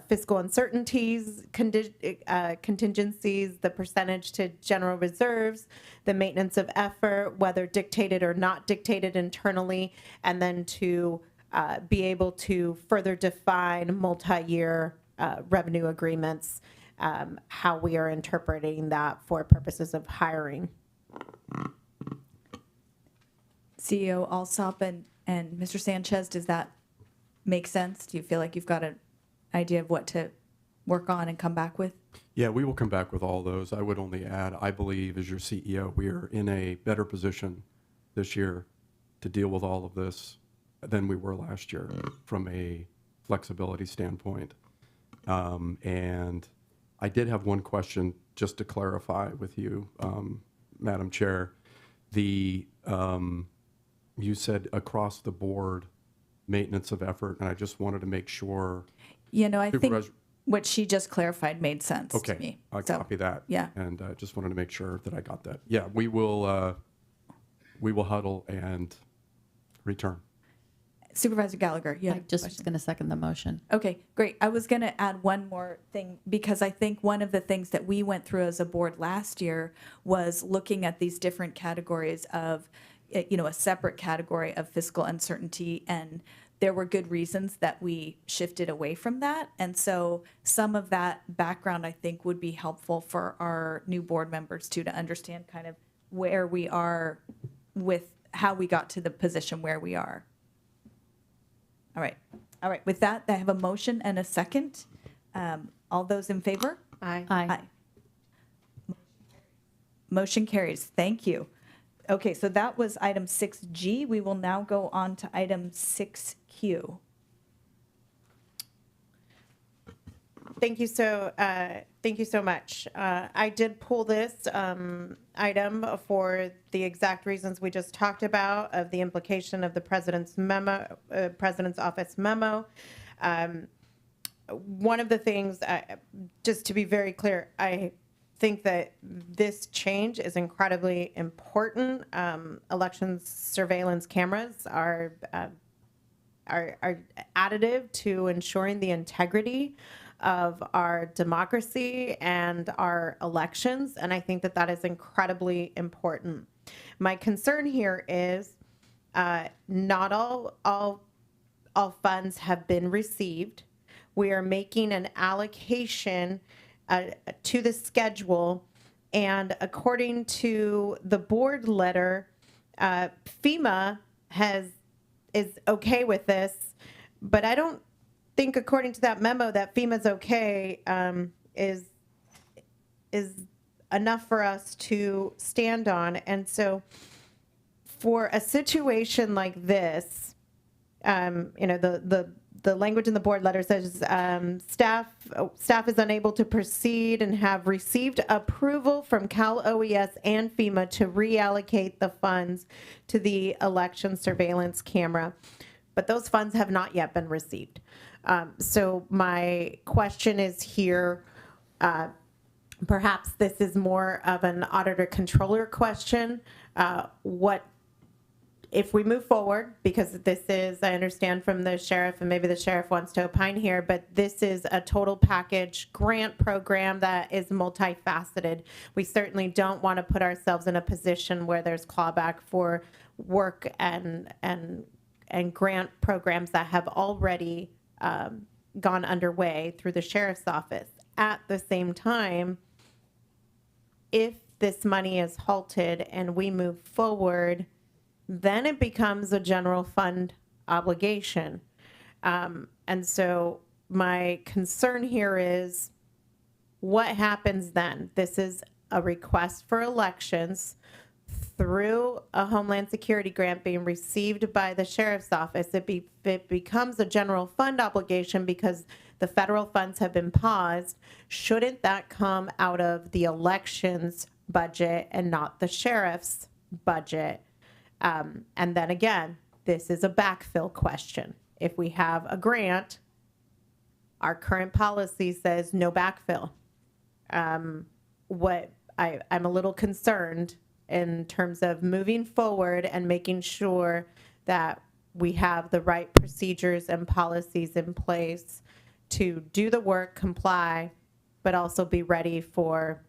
[SPEAKER 11] fiscal uncertainties, contingencies, the percentage to general reserves, the maintenance of effort, whether dictated or not dictated internally, and then to be able to further define multi-year revenue agreements, how we are interpreting that for purposes of hiring.
[SPEAKER 2] CEO Alsop and Mr. Sanchez, does that make sense? Do you feel like you've got an idea of what to work on and come back with?
[SPEAKER 3] Yeah, we will come back with all those. I would only add, I believe as your CEO, we are in a better position this year to deal with all of this than we were last year from a flexibility standpoint. And I did have one question just to clarify with you, Madam Chair. You said across the board maintenance of effort, and I just wanted to make sure.
[SPEAKER 2] You know, I think what she just clarified made sense
[SPEAKER 3] okay,
[SPEAKER 2] to me.
[SPEAKER 3] I copy that.
[SPEAKER 2] Yeah.
[SPEAKER 3] And I just wanted to make sure that I got that. Yeah, we will huddle and return.
[SPEAKER 2] Supervisor Gallagher, you had
[SPEAKER 10] I
[SPEAKER 2] a
[SPEAKER 10] just
[SPEAKER 2] question?
[SPEAKER 10] was going to second the motion.
[SPEAKER 2] Okay, great. I was going to add one more thing because I think one of the things that we went through as a board last year was looking at these different categories of, you know, a separate category of fiscal uncertainty, and there were good reasons that we shifted away from that. And so some of that background, I think, would be helpful for our new board members too, to understand kind of where we are with how we got to the position where we are. All right. All right. With that, I have a motion and a second. All those in favor?
[SPEAKER 11] Aye.
[SPEAKER 10] Aye.
[SPEAKER 2] Motion carries. Thank you. Okay, so that was item 6G. We will now go on to item 6Q.
[SPEAKER 11] Thank you so much. I did pull this item for the exact reasons we just talked about of the implication of the president's memo, president's office memo. One of the things, just to be very clear, I think that this change is incredibly important. Elections surveillance cameras are additive to ensuring the integrity of our democracy and our elections, and I think that that is incredibly important. My concern here is not all funds have been received. We are making an allocation to the schedule, and according to the board letter, FEMA is okay with this, but I don't think, according to that memo, that FEMA's okay is enough for us to stand on. And so for a situation like this, the language in the board letter says staff is unable to proceed and have received approval from Cal OES and FEMA to reallocate the funds to the election surveillance camera. But those funds have not yet been received. So my question is here, perhaps this is more of an auditor controller question. What if we move forward, because this is, I understand from the sheriff, and maybe the sheriff wants to opine here, but this is a total package grant program that is multifaceted. We certainly don't want to put ourselves in a position where there's clawback for work and grant programs that have already gone underway through the sheriff's office. At the same time, if this money is halted and we move forward, then it becomes a general fund obligation. And so my concern here is what happens then? This is a request for elections through a Homeland Security grant being received by the sheriff's office. It becomes a general fund obligation because the federal funds have been paused. Shouldn't that come out of the elections budget and not the sheriff's budget? And then again, this is a backfill question. If we have a grant, our current policy says no backfill. I'm a little concerned in terms of moving forward and making sure that we have the right procedures and policies in place to do the work, comply, but also be ready for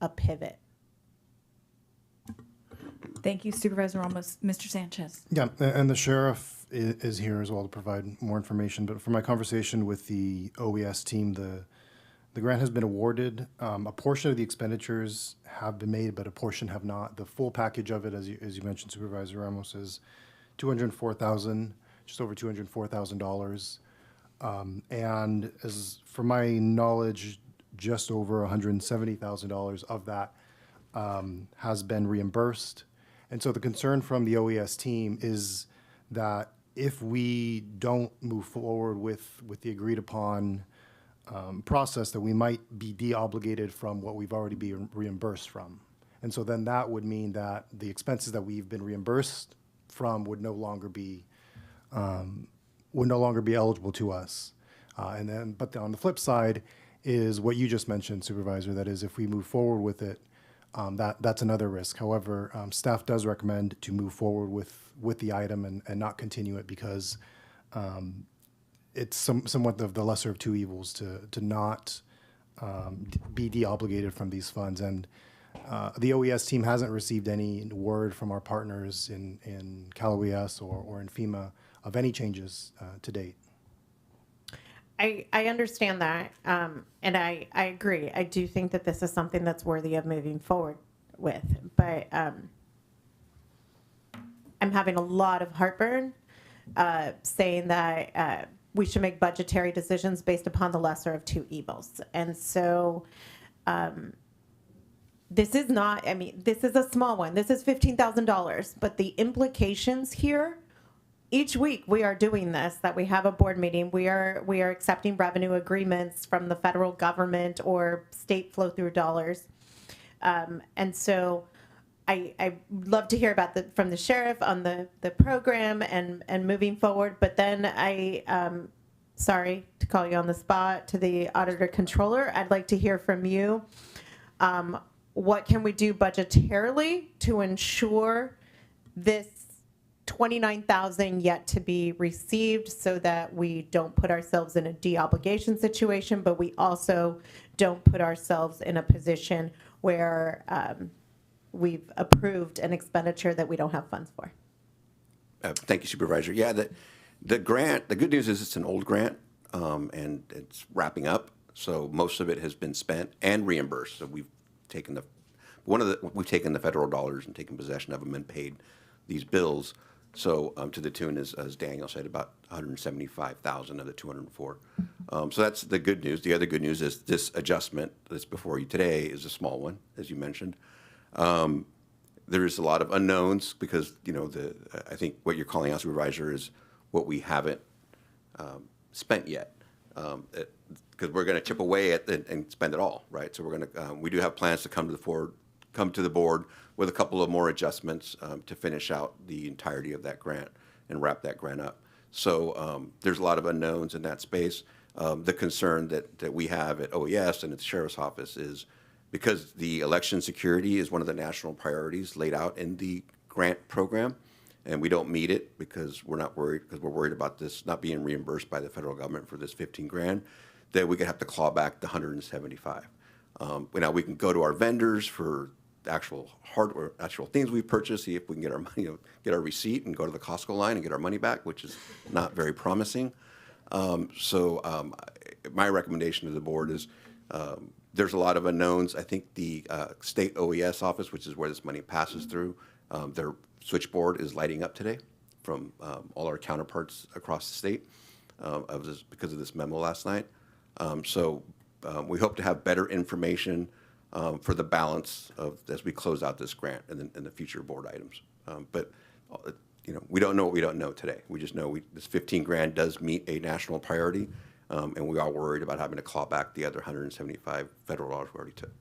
[SPEAKER 11] a pivot.
[SPEAKER 2] Thank you, Supervisor Ramos. Mr. Sanchez.
[SPEAKER 14] Yeah, and the sheriff is here as well to provide more information. But from my conversation with the OES team, the grant has been awarded. A portion of the expenditures have been made, but a portion have not. The full package of it, as you mentioned, Supervisor Ramos, is $204,000, just over $204,000. And as for my knowledge, just over $170,000 of that has been reimbursed. And so the concern from the OES team is that if we don't move forward with the agreed upon process, that we might be de-obligated from what we've already been reimbursed from. And so then that would mean that the expenses that we've been reimbursed from would no longer be eligible to us. But on the flip side is what you just mentioned, Supervisor, that is if we move forward with it, that's another risk. However, staff does recommend to move forward with the item and not continue it because it's somewhat of the lesser of two evils to not be de-obligated from these funds. And the OES team hasn't received any word from our partners in Cal OES or in FEMA of any changes to date.
[SPEAKER 11] I understand that, and I agree. I do think that this is something that's worthy of moving forward with, but I'm having a lot of heartburn saying that we should make budgetary decisions based upon the lesser of two evils. And so this is not, I mean, this is a small one. This is $15,000, but the implications here, each week we are doing this, that we have a board meeting. We are accepting revenue agreements from the federal government or state flow through dollars. And so I love to hear about from the sheriff on the program and moving forward. But then sorry to call you on the spot, to the auditor controller, I'd like to hear from you. What can we do budgetarily to ensure this 29,000 yet to be received, so that we don't put ourselves in a de-obligation situation, but we also don't put ourselves in a position where we've approved an expenditure that we don't have funds for?
[SPEAKER 15] Thank you, Supervisor. Yeah, the grant, the good news is it's an old grant, and it's wrapping up. So most of it has been spent and reimbursed. So we've taken we've taken the federal dollars and taken possession of them and paid these bills. So to the tune, as Daniel said, about 175,000 of the 204. So that's the good news. The other good news is this adjustment that's before you today is a small one, as you mentioned. There is a lot of unknowns because, you know, I think what you're calling out, Supervisor, is what we haven't spent yet. Because we're going to chip away at it and spend it all, right? So we're going to we do have plans to come to the board with a couple of more adjustments to finish out the entirety of that grant and wrap that grant up. So there's a lot of unknowns in that space. The concern that we have at OES and at the Sheriff's Office is because the election security is one of the national priorities laid out in the grant program, and we don't meet it because we're not worried, because we're worried about this not being reimbursed by the federal government for this 15 grand, that we could have to claw back the 175. Now we can go to our vendors for the actual hardware, actual things we purchased, see if we can get our money, get our receipt and go to the Costco line and get our money back, which is not very promising. My recommendation to the board is there's a lot of unknowns. I think the state OES office, which is where this money passes through, their switchboard is lighting up today from all our counterparts across the state because of this memo last night. We hope to have better information for the balance as we close out this grant and the future board items. We don't know what we don't know today. We just know this 15 grand does meet a national priority, and we are worried about having to claw back the other 175 federal dollars we already took.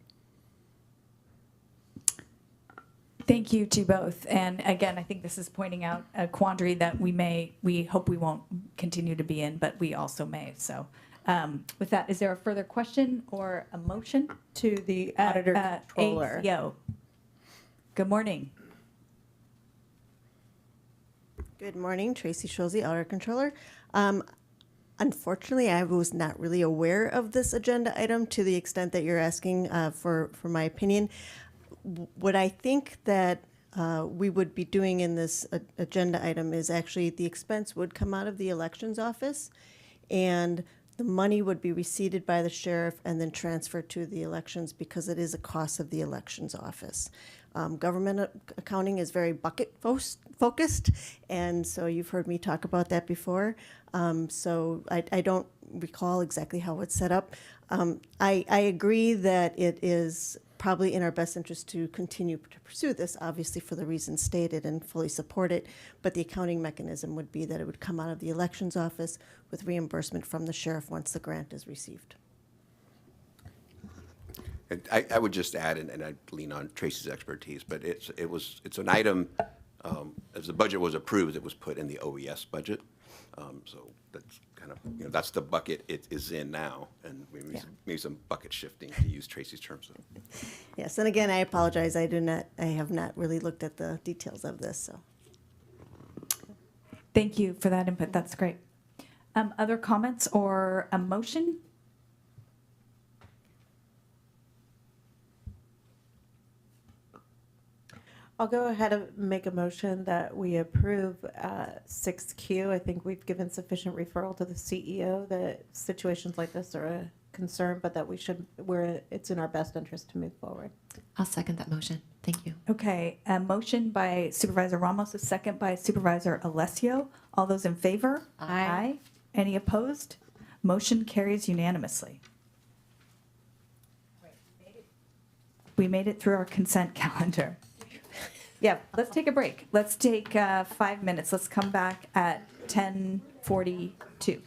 [SPEAKER 2] Thank you to both. And again, I think this is pointing out a quandary that we hope we won't continue to be in, but we also may. So with that, is there a further question or a motion?
[SPEAKER 11] To the auditor controller.
[SPEAKER 2] ACO. Good morning.
[SPEAKER 16] Good morning, Tracy Schulze, Auditor Controller. Unfortunately, I was not really aware of this agenda item to the extent that you're asking for my opinion. What I think that we would be doing in this agenda item is actually the expense would come out of the elections office, and the money would be receipted by the sheriff and then transferred to the elections because it is a cost of the elections office. Government accounting is very bucket focused, and so you've heard me talk about that before. So I don't recall exactly how it's set up. I agree that it is probably in our best interest to continue to pursue this, obviously for the reasons stated, and fully support it. But the accounting mechanism would be that it would come out of the elections office with reimbursement from the sheriff once the grant is received.
[SPEAKER 15] I would just add, and I'd lean on Tracy's expertise, but it's an item, as the budget was approved, it was put in the OES budget. So that's kind of, that's the bucket it is in now, and maybe some bucket shifting, to use Tracy's terms.
[SPEAKER 16] Yes, and again, I apologize. I have not really looked at the details of this. So,
[SPEAKER 2] Thank you for that input. That's great. Other comments or a motion?
[SPEAKER 11] I'll go ahead and make a motion that we approve 6Q. I think we've given sufficient referral to the CEO that situations like this are a concern, but that it's in our best interest to move forward.
[SPEAKER 8] I'll second that motion. Thank you.
[SPEAKER 2] Okay, a motion by Supervisor Ramos, a second by Supervisor Alessio. All those in favor?
[SPEAKER 8] Aye.
[SPEAKER 2] Any opposed? Motion carries unanimously. We made it through our consent calendar. Yeah, let's take a break. Let's take 5 minutes. Let's come back at 10:42.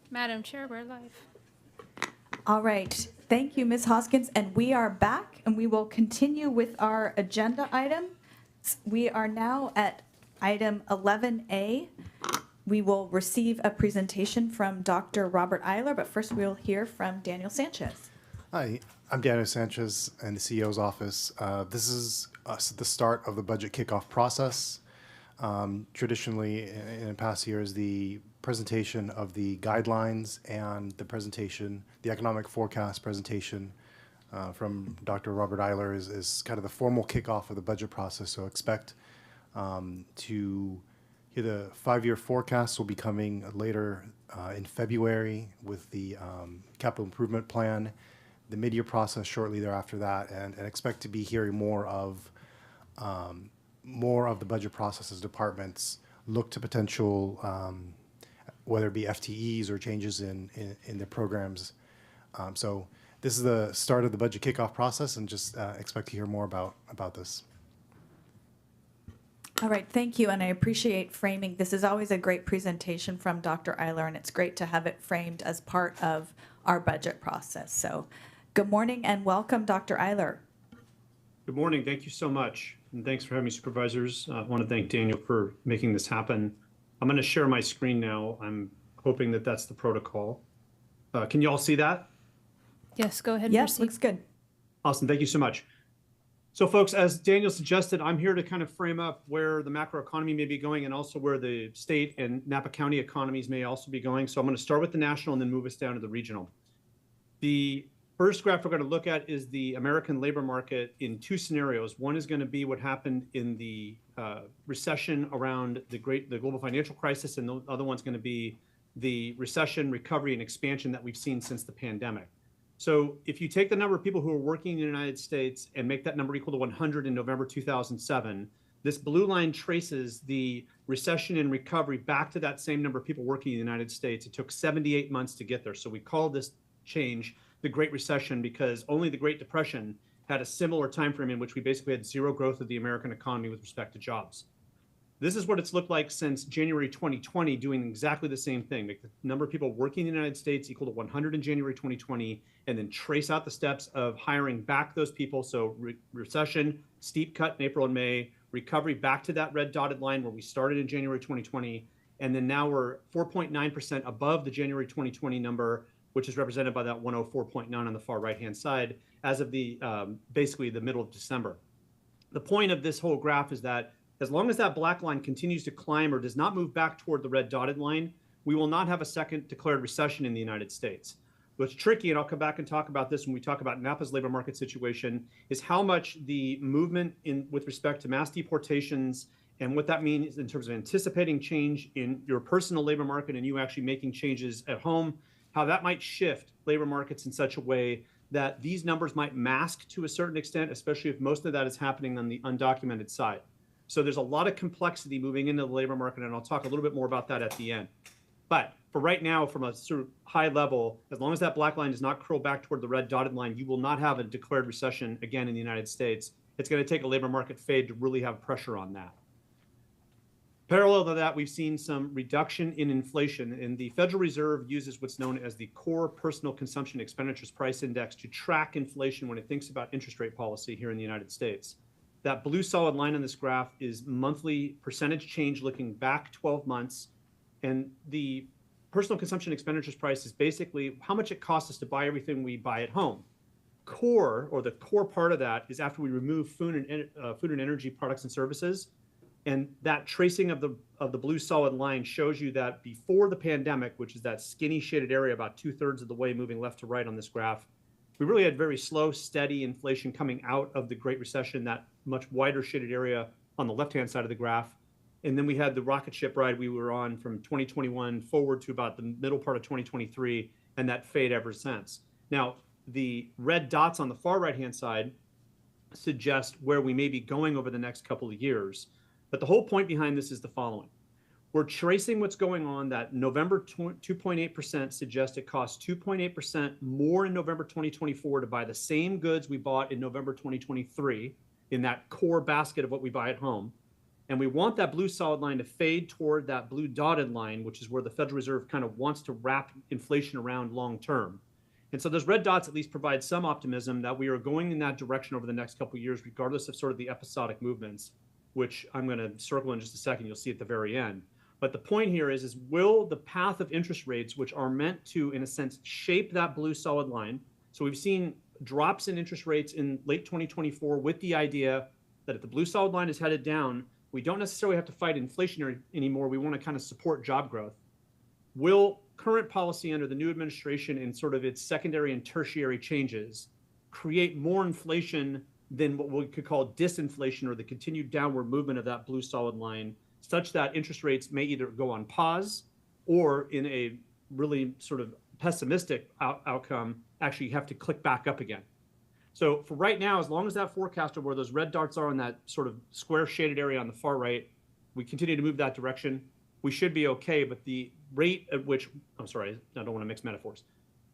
[SPEAKER 1] Madam Chair, we're live.
[SPEAKER 2] All right. Thank you, Ms. Hoskins. And we are back, and we will continue with our agenda item. We are now at item 11A. We will receive a presentation from Dr. Robert Eiler, but first we'll hear from Daniel Sanchez.
[SPEAKER 14] Hi, I'm Daniel Sanchez in the CEO's office. This is the start of the budget kickoff process. Traditionally, in past years, the presentation of the guidelines and the economic forecast presentation from Dr. Robert Eiler is kind of the formal kickoff of the budget process. So expect to hear the 5-year forecast will be coming later in February with the capital improvement plan, the mid-year process shortly thereafter that, and expect to be hearing more of the budget process as departments look to potential, whether it be FTEs or changes in their programs. So this is the start of the budget kickoff process, and just expect to hear more about this.
[SPEAKER 2] All right, thank you, and I appreciate framing. This is always a great presentation from Dr. Eiler, and it's great to have it framed as part of our budget process. So good morning and welcome, Dr. Eiler.
[SPEAKER 17] Good morning. Thank you so much. And thanks for having me, supervisors. I want to thank Daniel for making this happen. I'm going to share my screen now. I'm hoping that that's the protocol. Can you all see that?
[SPEAKER 1] Yes, go ahead.
[SPEAKER 2] Yes, looks good.
[SPEAKER 17] Awesome. Thank you so much. So folks, as Daniel suggested, I'm here to kind of frame up where the macroeconomy may be going and also where the state and Napa County economies may also be going. So I'm going to start with the national and then move us down to the regional. The first graph we're going to look at is the American labor market in two scenarios. One is going to be what happened in the recession around the global financial crisis, and the other one's going to be the recession, recovery, and expansion that we've seen since the pandemic. So if you take the number of people who are working in the United States and make that number equal to 100 in November 2007, this blue line traces the recession and recovery back to that same number of people working in the United States. It took 78 months to get there. So we call this change the Great Recession because only the Great Depression had a similar time frame in which we basically had zero growth of the American economy with respect to jobs. This is what it's looked like since January 2020, doing exactly the same thing. Make the number of people working in the United States equal to 100 in January 2020, and then trace out the steps of hiring back those people. So recession, steep cut in April and May, recovery back to that red dotted line where we started in January 2020, and then now we're 4.9% above the January 2020 number, which is represented by that 104.9 on the far right-hand side as of the basically the middle of December. The point of this whole graph is that as long as that black line continues to climb or does not move back toward the red dotted line, we will not have a second declared recession in the United States. What's tricky, and I'll come back and talk about this when we talk about Napa's labor market situation, is how much the movement with respect to mass deportations and what that means in terms of anticipating change in your personal labor market and you actually making changes at home, how that might shift labor markets in such a way that these numbers might mask to a certain extent, especially if most of that is happening on the undocumented side. So there's a lot of complexity moving into the labor market, and I'll talk a little bit more about that at the end. But for right now, from a sort of high level, as long as that black line does not curl back toward the red dotted line, you will not have a declared recession again in the United States. It's going to take a labor market fade to really have pressure on that. Parallel to that, we've seen some reduction in inflation, and the Federal Reserve uses what's known as the Core Personal Consumption Expenditures Price Index to track inflation when it thinks about interest rate policy here in the United States. That blue solid line on this graph is monthly percentage change looking back 12 months. And the personal consumption expenditures price is basically how much it costs us to buy everything we buy at home. Core, or the core part of that, is after we remove food and energy products and services. And that tracing of the blue solid line shows you that before the pandemic, which is that skinny shaded area about 2/3 of the way moving left to right on this graph, we really had very slow, steady inflation coming out of the Great Recession, that much wider shaded area on the left-hand side of the graph. And then we had the rocket ship ride we were on from 2021 forward to about the middle part of 2023, and that fade ever since. Now, the red dots on the far right-hand side suggest where we may be going over the next couple of years. But the whole point behind this is the following. We're tracing what's going on. That November 2.8% suggests it costs 2.8% more in November 2024 to buy the same goods we bought in November 2023 in that core basket of what we buy at home. And we want that blue solid line to fade toward that blue dotted line, which is where the Federal Reserve kind of wants to wrap inflation around long term. And so those red dots at least provide some optimism that we are going in that direction over the next couple of years, regardless of sort of the episodic movements, which I'm going to circle in just a second. You'll see at the very end. But the point here is will the path of interest rates, which are meant to, in a sense, shape that blue solid line. So we've seen drops in interest rates in late 2024 with the idea that if the blue solid line is headed down, we don't necessarily have to fight inflation anymore. We want to kind of support job growth. Will current policy under the new administration and sort of its secondary and tertiary changes create more inflation than what we could call disinflation, or the continued downward movement of that blue solid line, such that interest rates may either go on pause or, in a really sort of pessimistic outcome, actually have to click back up again? So for right now, as long as that forecast of where those red darts are in that sort of square shaded area on the far right, we continue to move that direction, we should be okay. But the rate at which, I'm sorry, I don't want to mix metaphors.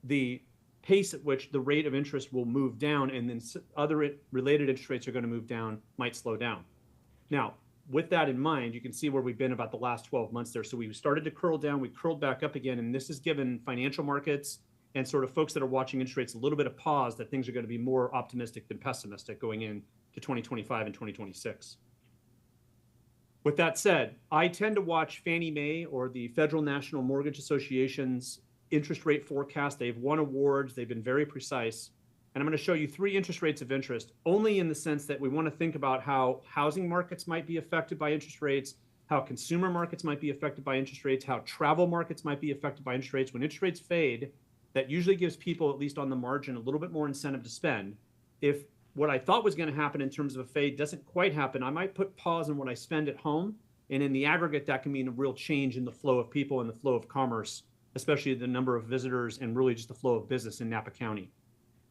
[SPEAKER 17] The pace at which the rate of interest will move down and then other related interest rates are going to move down might slow down. Now, with that in mind, you can see where we've been about the last 12 months there. So we started to curl down, we curled back up again, and this has given financial markets and sort of folks that are watching interest rates a little bit of pause that things are going to be more optimistic than pessimistic going into 2025 and 2026. With that said, I tend to watch Fannie Mae, or the Federal National Mortgage Association's interest rate forecast. They've won awards, they've been very precise. And I'm going to show you 3 interest rates of interest, only in the sense that we want to think about how housing markets might be affected by interest rates, how consumer markets might be affected by interest rates, how travel markets might be affected by interest rates. When interest rates fade, that usually gives people, at least on the margin, a little bit more incentive to spend. If what I thought was going to happen in terms of a fade doesn't quite happen, I might put pause on what I spend at home. And in the aggregate, that can mean a real change in the flow of people and the flow of commerce, especially the number of visitors and really just the flow of business in Napa County.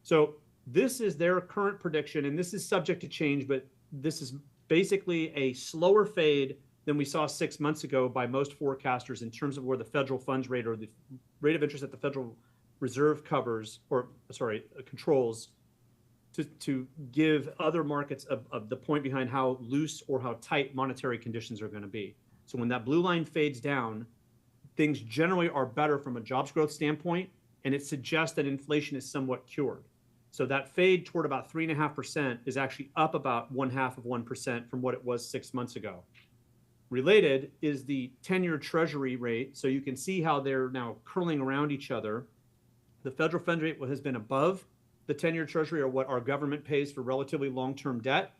[SPEAKER 17] So this is their current prediction, and this is subject to change, but this is basically a slower fade than we saw 6 months ago by most forecasters in terms of where the federal funds rate, or the rate of interest that the Federal Reserve controls, to give other markets of the point behind how loose or how tight monetary conditions are going to be. So when that blue line fades down, things generally are better from a jobs growth standpoint, and it suggests that inflation is somewhat cured. So that fade toward about 3.5% is actually up about 0.5% from what it was 6 months ago. Related is the 10-year Treasury rate. So you can see how they're now curling around each other. The federal fund rate has been above the 10-year Treasury, or what our government pays for relatively long-term debt.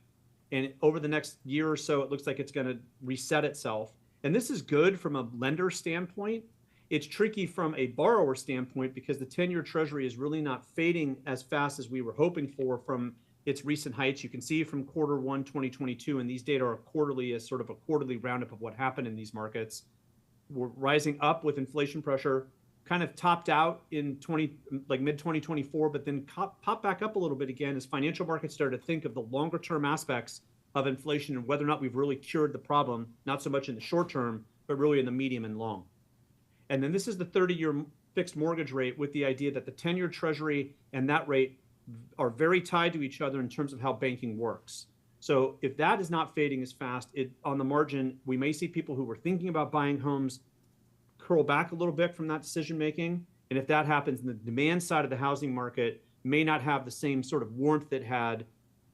[SPEAKER 17] And over the next year or so, it looks like it's going to reset itself. And this is good from a lender standpoint. It's tricky from a borrower standpoint because the 10-year Treasury is really not fading as fast as we were hoping for from its recent heights. You can see from Q1 2022, and these data are quarterly, as sort of a quarterly roundup of what happened in these markets. We're rising up with inflation pressure, kind of topped out in mid 2024, but then popped back up a little bit again as financial markets started to think of the longer term aspects of inflation and whether or not we've really cured the problem, not so much in the short term, but really in the medium and long. And then this is the 30-year fixed mortgage rate, with the idea that the 10-year Treasury and that rate are very tied to each other in terms of how banking works. So if that is not fading as fast, on the margin, we may see people who were thinking about buying homes curl back a little bit from that decision making. And if that happens, the demand side of the housing market may not have the same sort of warmth it had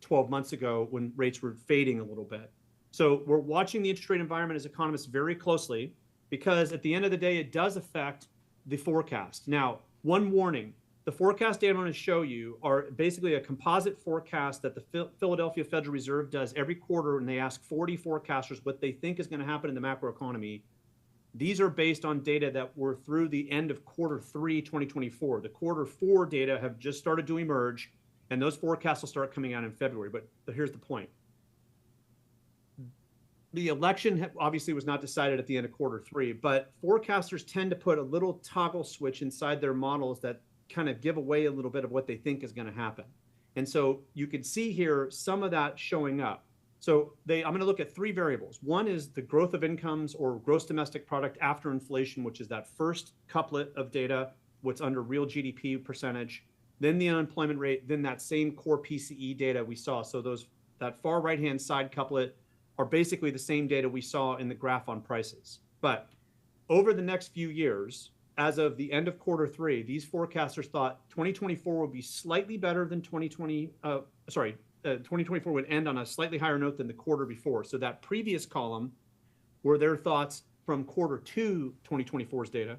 [SPEAKER 17] 12 months ago when rates were fading a little bit. So we're watching the interest rate environment as economists very closely, because at the end of the day, it does affect the forecast. Now, one warning, the forecast data I'm going to show you are basically a composite forecast that the Philadelphia Federal Reserve does every quarter, and they ask 40 forecasters what they think is going to happen in the macroeconomy. These are based on data that were through the end of Q3 2024. The Q4 data have just started to emerge, and those forecasts will start coming out in February. But here's the point. The election obviously was not decided at the end of Q3, but forecasters tend to put a little toggle switch inside their models that kind of give away a little bit of what they think is going to happen. And so you can see here some of that showing up. So I'm going to look at 3 variables. One is the growth of incomes, or gross domestic product after inflation, which is that first couplet of data, what's under real GDP percentage, then the unemployment rate, then that same core PCE data we saw. So that far right-hand side couplet are basically the same data we saw in the graph on prices. But over the next few years, as of the end of quarter three, these forecasters thought 2024 would be slightly better than 2024 would end on a slightly higher note than the quarter before. So that previous column were their thoughts from quarter two 2024's data.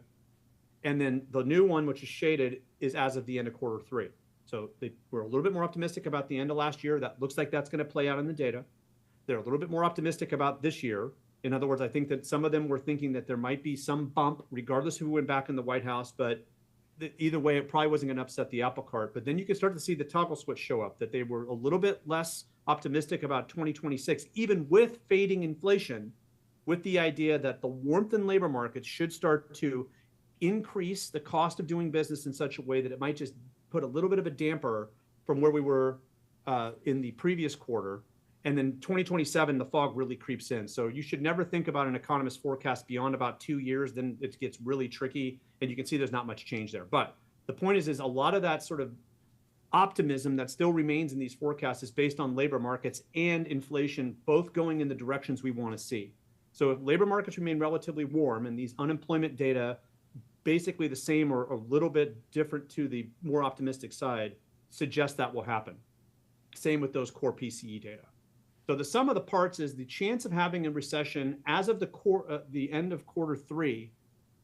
[SPEAKER 17] And then the new one, which is shaded, is as of the end of quarter three. So they were a little bit more optimistic about the end of last year. That looks like that's going to play out in the data. They're a little bit more optimistic about this year. In other words, I think that some of them were thinking that there might be some bump, regardless of who went back in the White House. But either way, it probably wasn't going to upset the apple cart. But then you can start to see the toggle switch show up, that they were a little bit less optimistic about 2026, even with fading inflation, with the idea that the warmth in labor markets should start to increase the cost of doing business in such a way that it might just put a little bit of a damper from where we were in the previous quarter. And then 2027, the fog really creeps in. So you should never think about an economist forecast beyond about 2 years. Then it gets really tricky. And you can see there's not much change there. But the point is a lot of that sort of optimism that still remains in these forecasts is based on labor markets and inflation, both going in the directions we want to see. So if labor markets remain relatively warm and these unemployment data basically the same or a little bit different to the more optimistic side, suggest that will happen. Same with those core PCE data. So the sum of the parts is the chance of having a recession as of the end of quarter three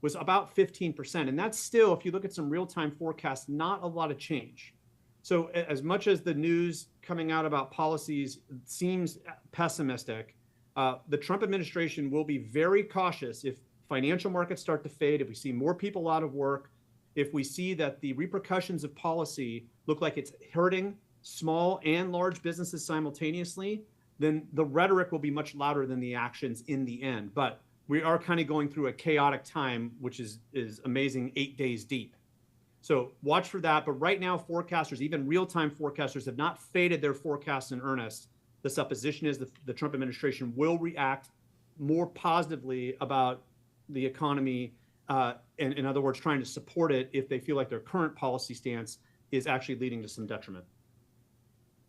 [SPEAKER 17] was about 15%. And that's still, if you look at some real-time forecasts, not a lot of change. So as much as the news coming out about policies seems pessimistic, the Trump administration will be very cautious if financial markets start to fade, if we see more people out of work, if we see that the repercussions of policy look like it's hurting small and large businesses simultaneously, then the rhetoric will be much louder than the actions in the end. But we are kind of going through a chaotic time, which is amazing, 8 days deep. So watch for that. But right now, forecasters, even real-time forecasters, have not faded their forecasts in earnest. The supposition is that the Trump administration will react more positively about the economy, and in other words, trying to support it if they feel like their current policy stance is actually leading to some detriment.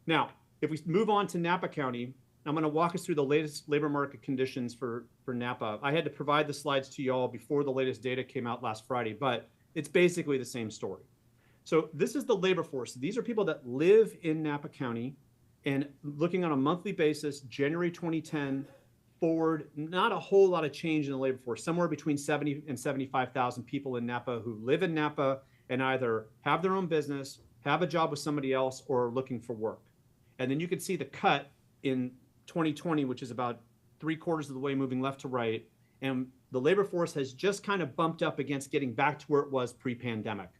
[SPEAKER 17] Now, if we move on to Napa County, I'm going to walk us through the latest labor market conditions for Napa. I had to provide the slides to y'all before the latest data came out last Friday, but it's basically the same story. So this is the labor force. These are people that live in Napa County, and looking on a monthly basis, January 2010 forward, not a whole lot of change in the labor force, somewhere between 70 and 75,000 people in Napa who live in Napa and either have their own business, have a job with somebody else, or are looking for work. And then you can see the cut in 2020, which is about 3/4 of the way moving left to right. And the labor force has just kind of bumped up against getting back to where it was pre-pandemic.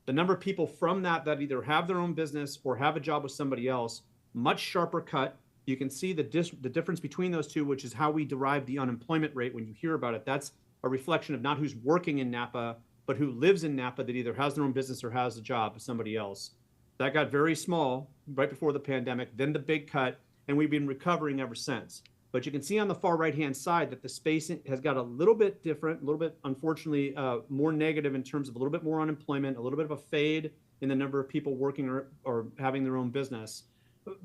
[SPEAKER 17] The number of people from that either have their own business or have a job with somebody else, much sharper cut. You can see the difference between those two, which is how we derive the unemployment rate when you hear about it. That's a reflection of not who's working in Napa, but who lives in Napa that either has their own business or has a job with somebody else. That got very small right before the pandemic, then the big cut, and we've been recovering ever since. But you can see on the far right-hand side that the space has got a little bit different, a little bit, unfortunately, more negative in terms of a little bit more unemployment, a little bit of a fade in the number of people working or having their own business,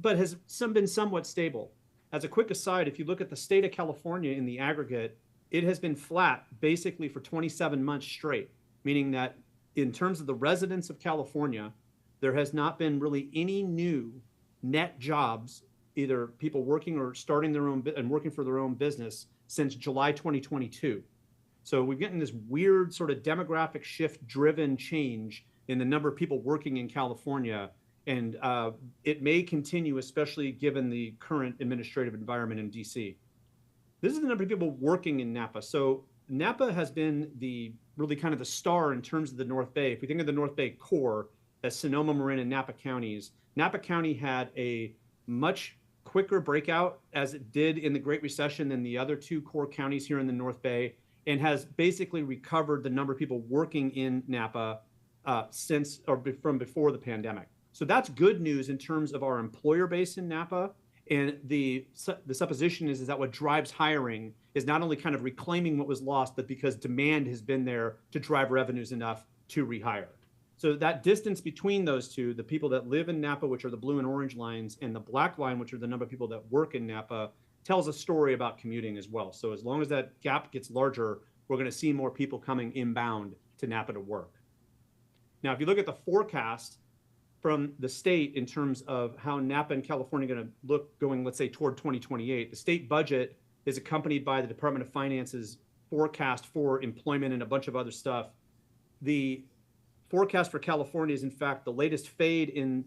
[SPEAKER 17] but has been somewhat stable. As a quick aside, if you look at the state of California in the aggregate, it has been flat basically for 27 months straight, meaning that in terms of the residents of California, there has not been really any new net jobs, either people working or starting their own and working for their own business since July 2022. So we're getting this weird sort of demographic shift driven change in the number of people working in California. And it may continue, especially given the current administrative environment in DC. This is the number of people working in Napa. So Napa has been really kind of the star in terms of the North Bay. If we think of the North Bay core as Sonoma, Marin, and Napa counties, Napa County had a much quicker breakout as it did in the Great Recession than the other two core counties here in the North Bay, and has basically recovered the number of people working in Napa from before the pandemic. So that's good news in terms of our employer base in Napa. And the supposition is that what drives hiring is not only kind of reclaiming what was lost, but because demand has been there to drive revenues enough to rehire. So that distance between those two, the people that live in Napa, which are the blue and orange lines, and the black line, which are the number of people that work in Napa, tells a story about commuting as well. So as long as that gap gets larger, we're going to see more people coming inbound to Napa to work. Now, if you look at the forecast from the state in terms of how Napa and California are going to look going, let's say, toward 2028, the state budget is accompanied by the Department of Finance's forecast for employment and a bunch of other stuff. The forecast for California is, in fact, the latest fade in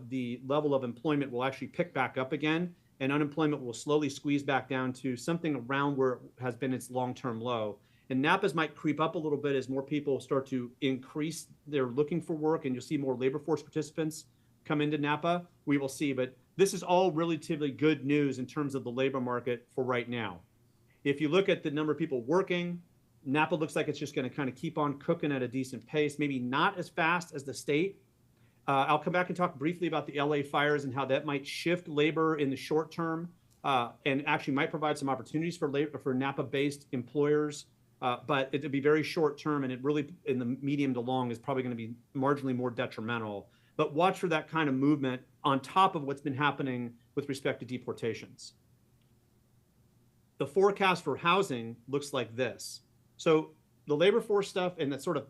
[SPEAKER 17] the level of employment will actually pick back up again, and unemployment will slowly squeeze back down to something around where it has been its long-term low. And Napa's might creep up a little bit as more people start to increase their looking for work, and you'll see more labor force participants come into Napa. We will see, but this is all relatively good news in terms of the labor market for right now. If you look at the number of people working, Napa looks like it's just going to kind of keep on cooking at a decent pace, maybe not as fast as the state. I'll come back and talk briefly about the LA fires and how that might shift labor in the short term, and actually might provide some opportunities for labor for Napa-based employers. But it'll be very short term, and it really, in the medium to long, is probably going to be marginally more detrimental. But watch for that kind of movement on top of what's been happening with respect to deportations. The forecast for housing looks like this. So the labor force stuff and that sort of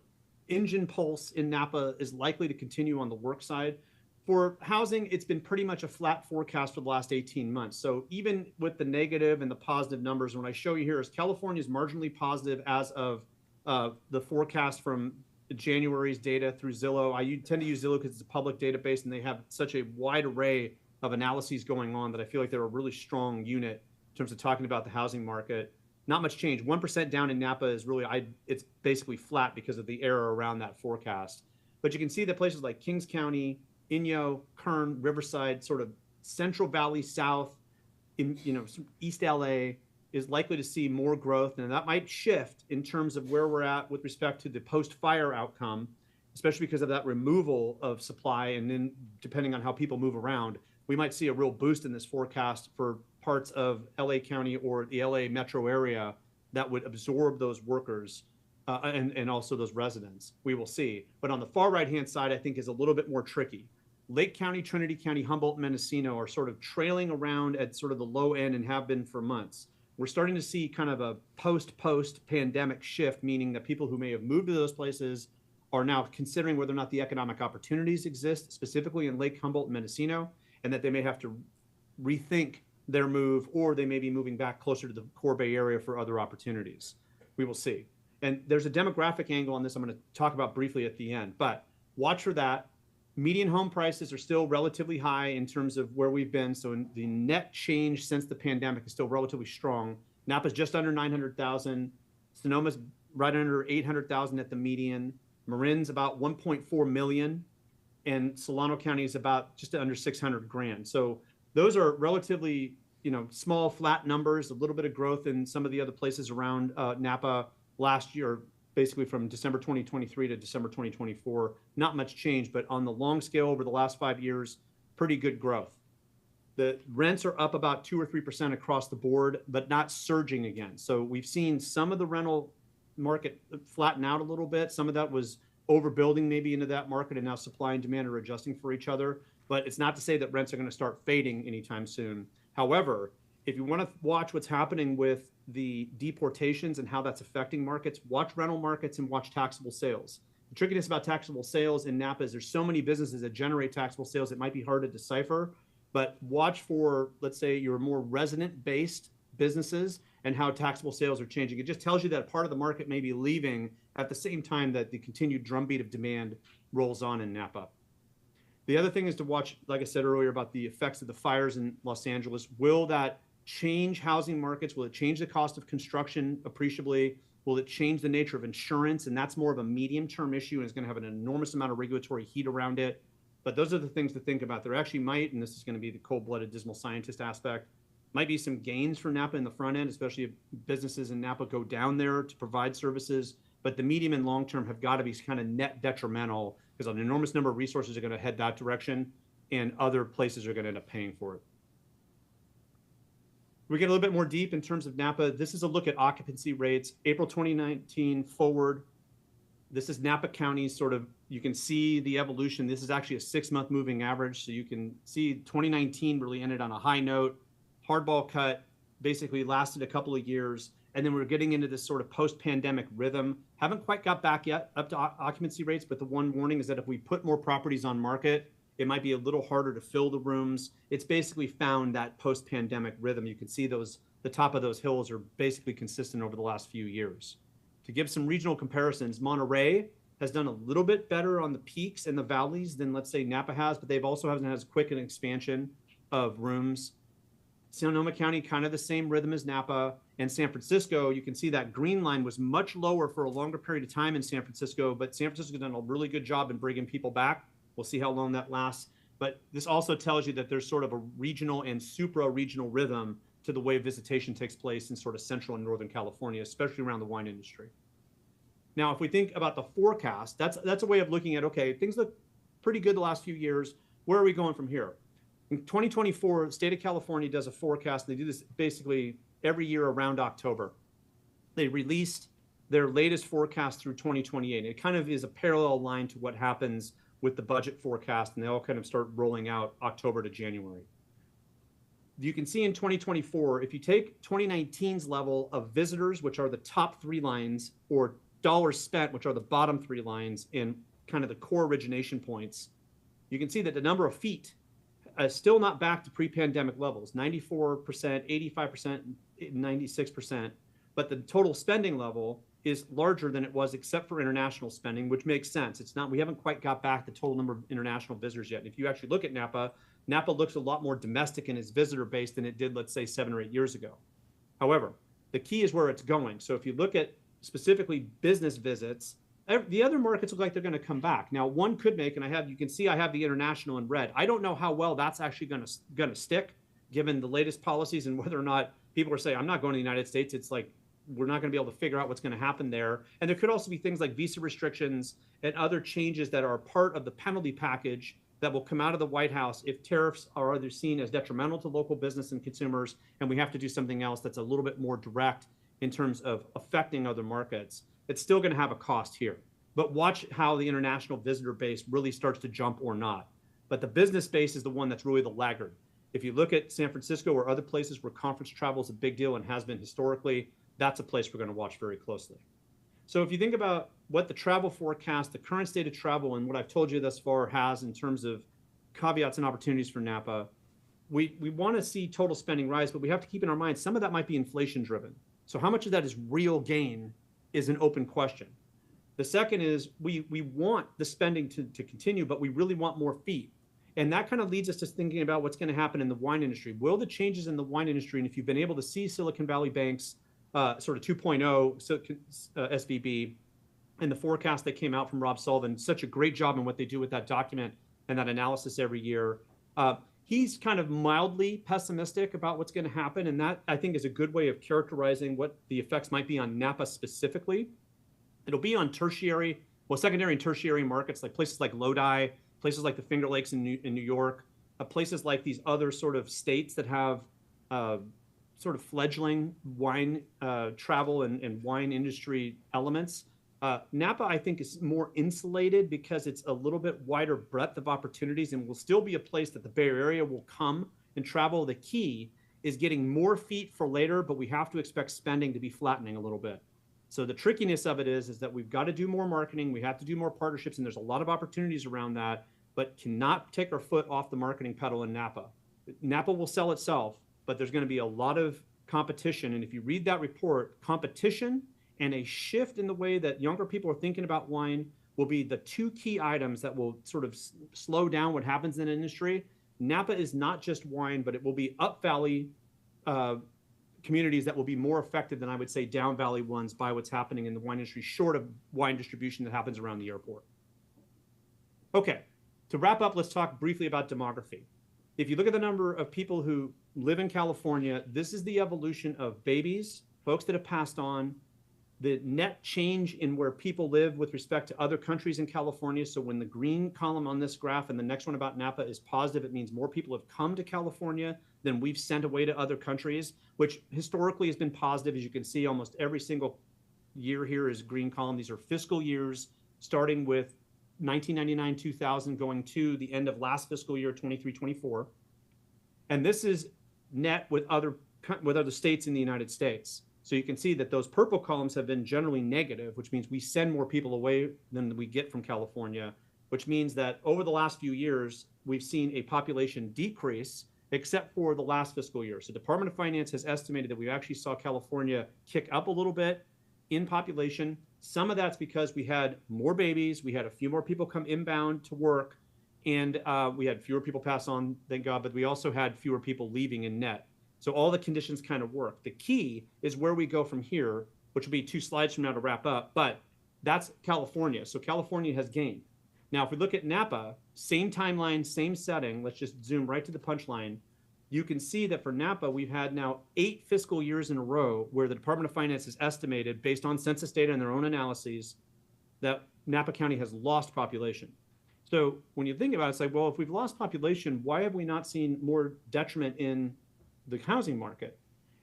[SPEAKER 17] engine pulse in Napa is likely to continue on the work side. For housing, it's been pretty much a flat forecast for the last 18 months. So even with the negative and the positive numbers, what I show you here is California is marginally positive as of the forecast from January's data through Zillow. I tend to use Zillow because it's a public database and they have such a wide array of analyses going on that I feel like they're a really strong unit in terms of talking about the housing market. Not much change. 1% down in Napa is really, it's basically flat because of the error around that forecast. But you can see that places like Kings County, Inyo, Kern, Riverside, sort of Central Valley South, in East LA is likely to see more growth, and that might shift in terms of where we're at with respect to the post-fire outcome, especially because of that removal of supply, and then depending on how people move around, we might see a real boost in this forecast for parts of LA County or the LA metro area that would absorb those workers and also those residents. We will see. But on the far right-hand side, I think is a little bit more tricky. Lake County, Trinity County, Humboldt, Mendocino are sort of trailing around at sort of the low end and have been for months. We're starting to see kind of a post-pandemic shift, meaning that people who may have moved to those places are now considering whether or not the economic opportunities exist, specifically in Lake Humboldt and Mendocino, and that they may have to rethink their move, or they may be moving back closer to the core Bay Area for other opportunities. We will see. And there's a demographic angle on this I'm going to talk about briefly at the end, but watch for that. Median home prices are still relatively high in terms of where we've been. So the net change since the pandemic is still relatively strong. Napa's just under 900,000. Sonoma's right under 800,000 at the median. Marin's about 1.4 million. And Solano County is about just under 600 grand. So those are relatively, small, flat numbers, a little bit of growth in some of the other places around Napa last year, basically from December 2023 to December 2024. Not much change, but on the long scale over the last 5 years, pretty good growth. The rents are up about 2 or 3% across the board, but not surging again. So we've seen some of the rental market flatten out a little bit. Some of that was overbuilding maybe into that market, and now supply and demand are adjusting for each other. But it's not to say that rents are going to start fading anytime soon. However, if you want to watch what's happening with the deportations and how that's affecting markets, watch rental markets and watch taxable sales. The trickiness about taxable sales in Napa is there's so many businesses that generate taxable sales, it might be hard to decipher, but watch for, let's say, your more resident-based businesses and how taxable sales are changing. It just tells you that part of the market may be leaving at the same time that the continued drumbeat of demand rolls on in Napa. The other thing is to watch, like I said earlier, about the effects of the fires in Los Angeles. Will that change housing markets? Will it change the cost of construction appreciably? Will it change the nature of insurance? And that's more of a medium-term issue and is going to have an enormous amount of regulatory heat around it. But those are the things to think about. There actually might, and this is going to be the cold-blooded dismal scientist aspect, might be some gains for Napa in the front end, especially if businesses in Napa go down there to provide services. But the medium and long term have got to be kind of net detrimental because an enormous number of resources are going to head that direction and other places are going to end up paying for it. We get a little bit more deep in terms of Napa. This is a look at occupancy rates, April 2019 forward. This is Napa County, sort of, you can see the evolution. This is actually a 6-month moving average. So you can see 2019 really ended on a high note, hardball cut, basically lasted a couple of years, and then we're getting into this sort of post-pandemic rhythm. Haven't quite got back yet up to occupancy rates, but the one warning is that if we put more properties on market, it might be a little harder to fill the rooms. It's basically found that post-pandemic rhythm. You can see the top of those hills are basically consistent over the last few years. To give some regional comparisons, Monterey has done a little bit better on the peaks and the valleys than, let's say, Napa has, but they've also hasn't had as quick an expansion of rooms. Sonoma County, kind of the same rhythm as Napa. And San Francisco, you can see that green line was much lower for a longer period of time in San Francisco, but San Francisco's done a really good job in bringing people back. We'll see how long that lasts. But this also tells you that there's sort of a regional and supra-regional rhythm to the way visitation takes place in sort of central and northern California, especially around the wine industry. Now, if we think about the forecast, that's a way of looking at, okay, things look pretty good the last few years. Where are we going from here? In 2024, the state of California does a forecast. They do this basically every year around October. They released their latest forecast through 2028. It kind of is a parallel line to what happens with the budget forecast, and they all kind of start rolling out October to January. You can see in 2024, if you take 2019's level of visitors, which are the top three lines, or dollars spent, which are the bottom three lines, in kind of the core origination points, you can see that the number of feet is still not back to pre-pandemic levels, 94%, 85%, 96%, but the total spending level is larger than it was except for international spending, which makes sense. It's not, we haven't quite got back the total number of international visitors yet. And if you actually look at Napa, Napa looks a lot more domestic in its visitor base than it did, let's say, 7 or 8 years ago. However, the key is where it's going. So if you look at specifically business visits, the other markets look like they're going to come back. Now, one could make, and you can see I have the international in red. I don't know how well that's actually going to stick, given the latest policies and whether or not people are saying, I'm not going to the United States. It's like, we're not going to be able to figure out what's going to happen there. And there could also be things like visa restrictions and other changes that are part of the penalty package that will come out of the White House if tariffs are either seen as detrimental to local business and consumers, and we have to do something else that's a little bit more direct in terms of affecting other markets. It's still going to have a cost here. But watch how the international visitor base really starts to jump or not. But the business base is the one that's really the laggard. If you look at San Francisco or other places where conference travel is a big deal and has been historically, that's a place we're going to watch very closely. So if you think about what the travel forecast, the current state of travel, and what I've told you thus far has in terms of caveats and opportunities for Napa, we want to see total spending rise, but we have to keep in our mind some of that might be inflation driven. So how much of that is real gain is an open question. The second is we want the spending to continue, but we really want more feet. And that kind of leads us to thinking about what's going to happen in the wine industry. Will the changes in the wine industry, and if you've been able to see Silicon Valley Bank's sort of 2.0 SVB and the forecast that came out from Rob Sullivan, such a great job in what they do with that document and that analysis every year. He's kind of mildly pessimistic about what's going to happen. And that, I think, is a good way of characterizing what the effects might be on Napa specifically. It'll be on secondary and tertiary markets, like places like Lodi, places like the Finger Lakes in New York, places like these other sort of states that have sort of fledgling wine travel and wine industry elements. Napa, I think, is more insulated because it's a little bit wider breadth of opportunities and will still be a place that the Bay Area will come and travel. The key is getting more feet for later, but we have to expect spending to be flattening a little bit. So the trickiness of it is that we've got to do more marketing, we have to do more partnerships, and there's a lot of opportunities around that, but cannot take our foot off the marketing pedal in Napa. Napa will sell itself, but there's going to be a lot of competition. And if you read that report, competition and a shift in the way that younger people are thinking about wine will be the two key items that will sort of slow down what happens in the industry. Napa is not just wine, but it will be up valley communities that will be more effective than I would say down valley ones by what's happening in the wine industry, short of wine distribution that happens around the airport. Okay, to wrap up, let's talk briefly about demography. If you look at the number of people who live in California, this is the evolution of babies, folks that have passed on, the net change in where people live with respect to other countries in California. So when the green column on this graph and the next one about Napa is positive, it means more people have come to California than we've sent away to other countries, which historically has been positive. As you can see, almost every single year here is green column. These are fiscal years, starting with 1999, 2000, going to the end of last fiscal year, 23, 24. And this is net with other states in the United States. So you can see that those purple columns have been generally negative, which means we send more people away than we get from California, which means that over the last few years, we've seen a population decrease, except for the last fiscal year. So Department of Finance has estimated that we actually saw California kick up a little bit in population. Some of that's because we had more babies, we had a few more people come inbound to work, and we had fewer people pass on, thank God, but we also had fewer people leaving in net. So all the conditions kind of work. The key is where we go from here, which will be 2 slides from now to wrap up, but that's California. So California has gained. Now, if we look at Napa, same timeline, same setting, let's just zoom right to the punchline. You can see that for Napa, we've had now 8 fiscal years in a row where the Department of Finance has estimated, based on census data and their own analyses, that Napa County has lost population. So when you think about it, it's like, well, if we've lost population, why have we not seen more detriment in the housing market?